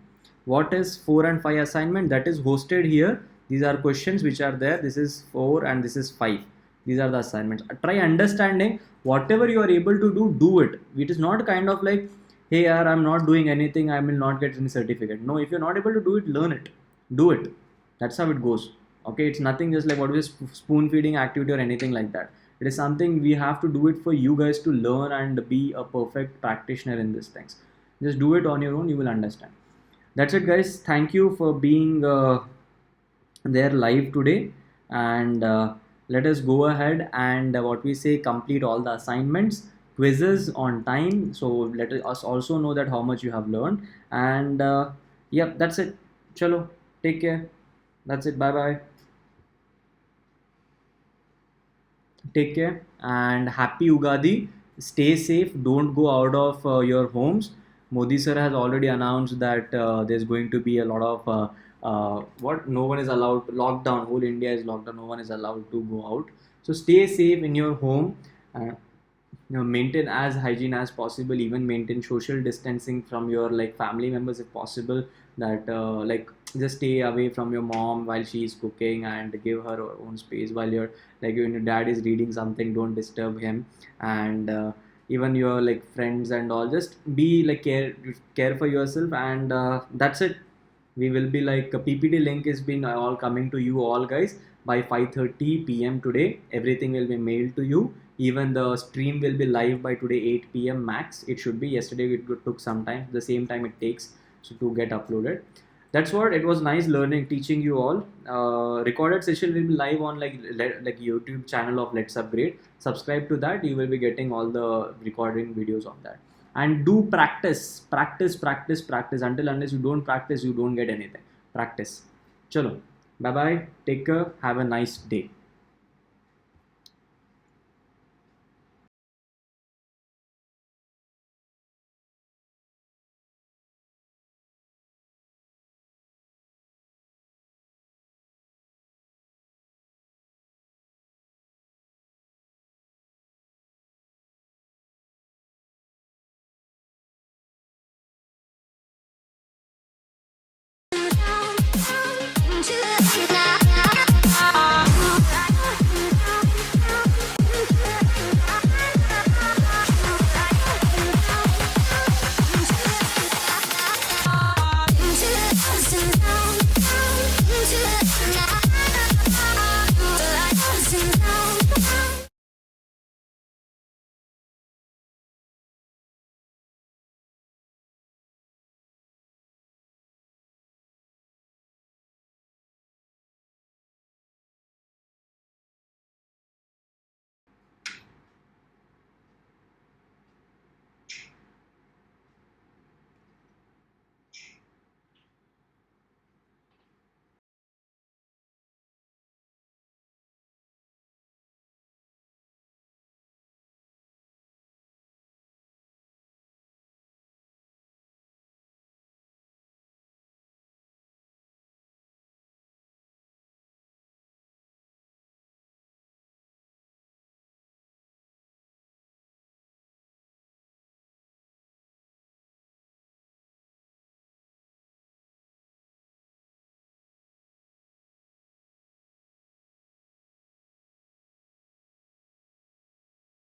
Speaker 4: What is 4 and 5 assignment? That is hosted here. These are questions which are there. This is 4 and this is 5. These are the assignments. Try understanding whatever you are able to do it. It is not kind of like, hey yaar, I'm not doing anything, I will not get any certificate. No, if you're not able to do it, learn it. Do it. That's how it goes. Okay, it's nothing just like what is spoon feeding activity or anything like that. It is something we have to do it for you guys to learn and be a perfect practitioner in these things. Just do it on your own, you will understand. That's it guys, thank you for being there live today, and let us go ahead and what we say, complete all the assignments, quizzes on time. So let us also know that how much you have learned. And yep, that's it. Chalo, take care. That's it. Bye bye. Take care and happy Ugadi. Stay safe, don't go out of your homes. Modi sir has already announced that there's going to be a lot of what, no one is allowed, lockdown, whole India is locked down, no one is allowed to go out. So stay safe in your home. Maintain as hygiene as possible, even maintain social distancing from your like family members if possible. That like just stay away from your mom while she is cooking, and give her own space while you're like when your dad is reading something, don't disturb him. And even your like friends and all, just be like care for yourself. And that's it. We will be like a PPT link is been all coming to you all guys by 5:30 p.m. today. Everything will be mailed to you. Even the stream will be live by today 8 p.m. max. It should be. Yesterday it took some time, the same time it takes so to get uploaded. that's what it was. Nice learning, teaching you all. Recorded session will be live on like YouTube channel of Let's Upgrade. Subscribe to that. You will be getting all the recording videos of that. And do practice, practice, practice, practice. Until unless you don't practice, you don't get anything. Practice. Chalo. Bye bye. Take care. Have a nice day.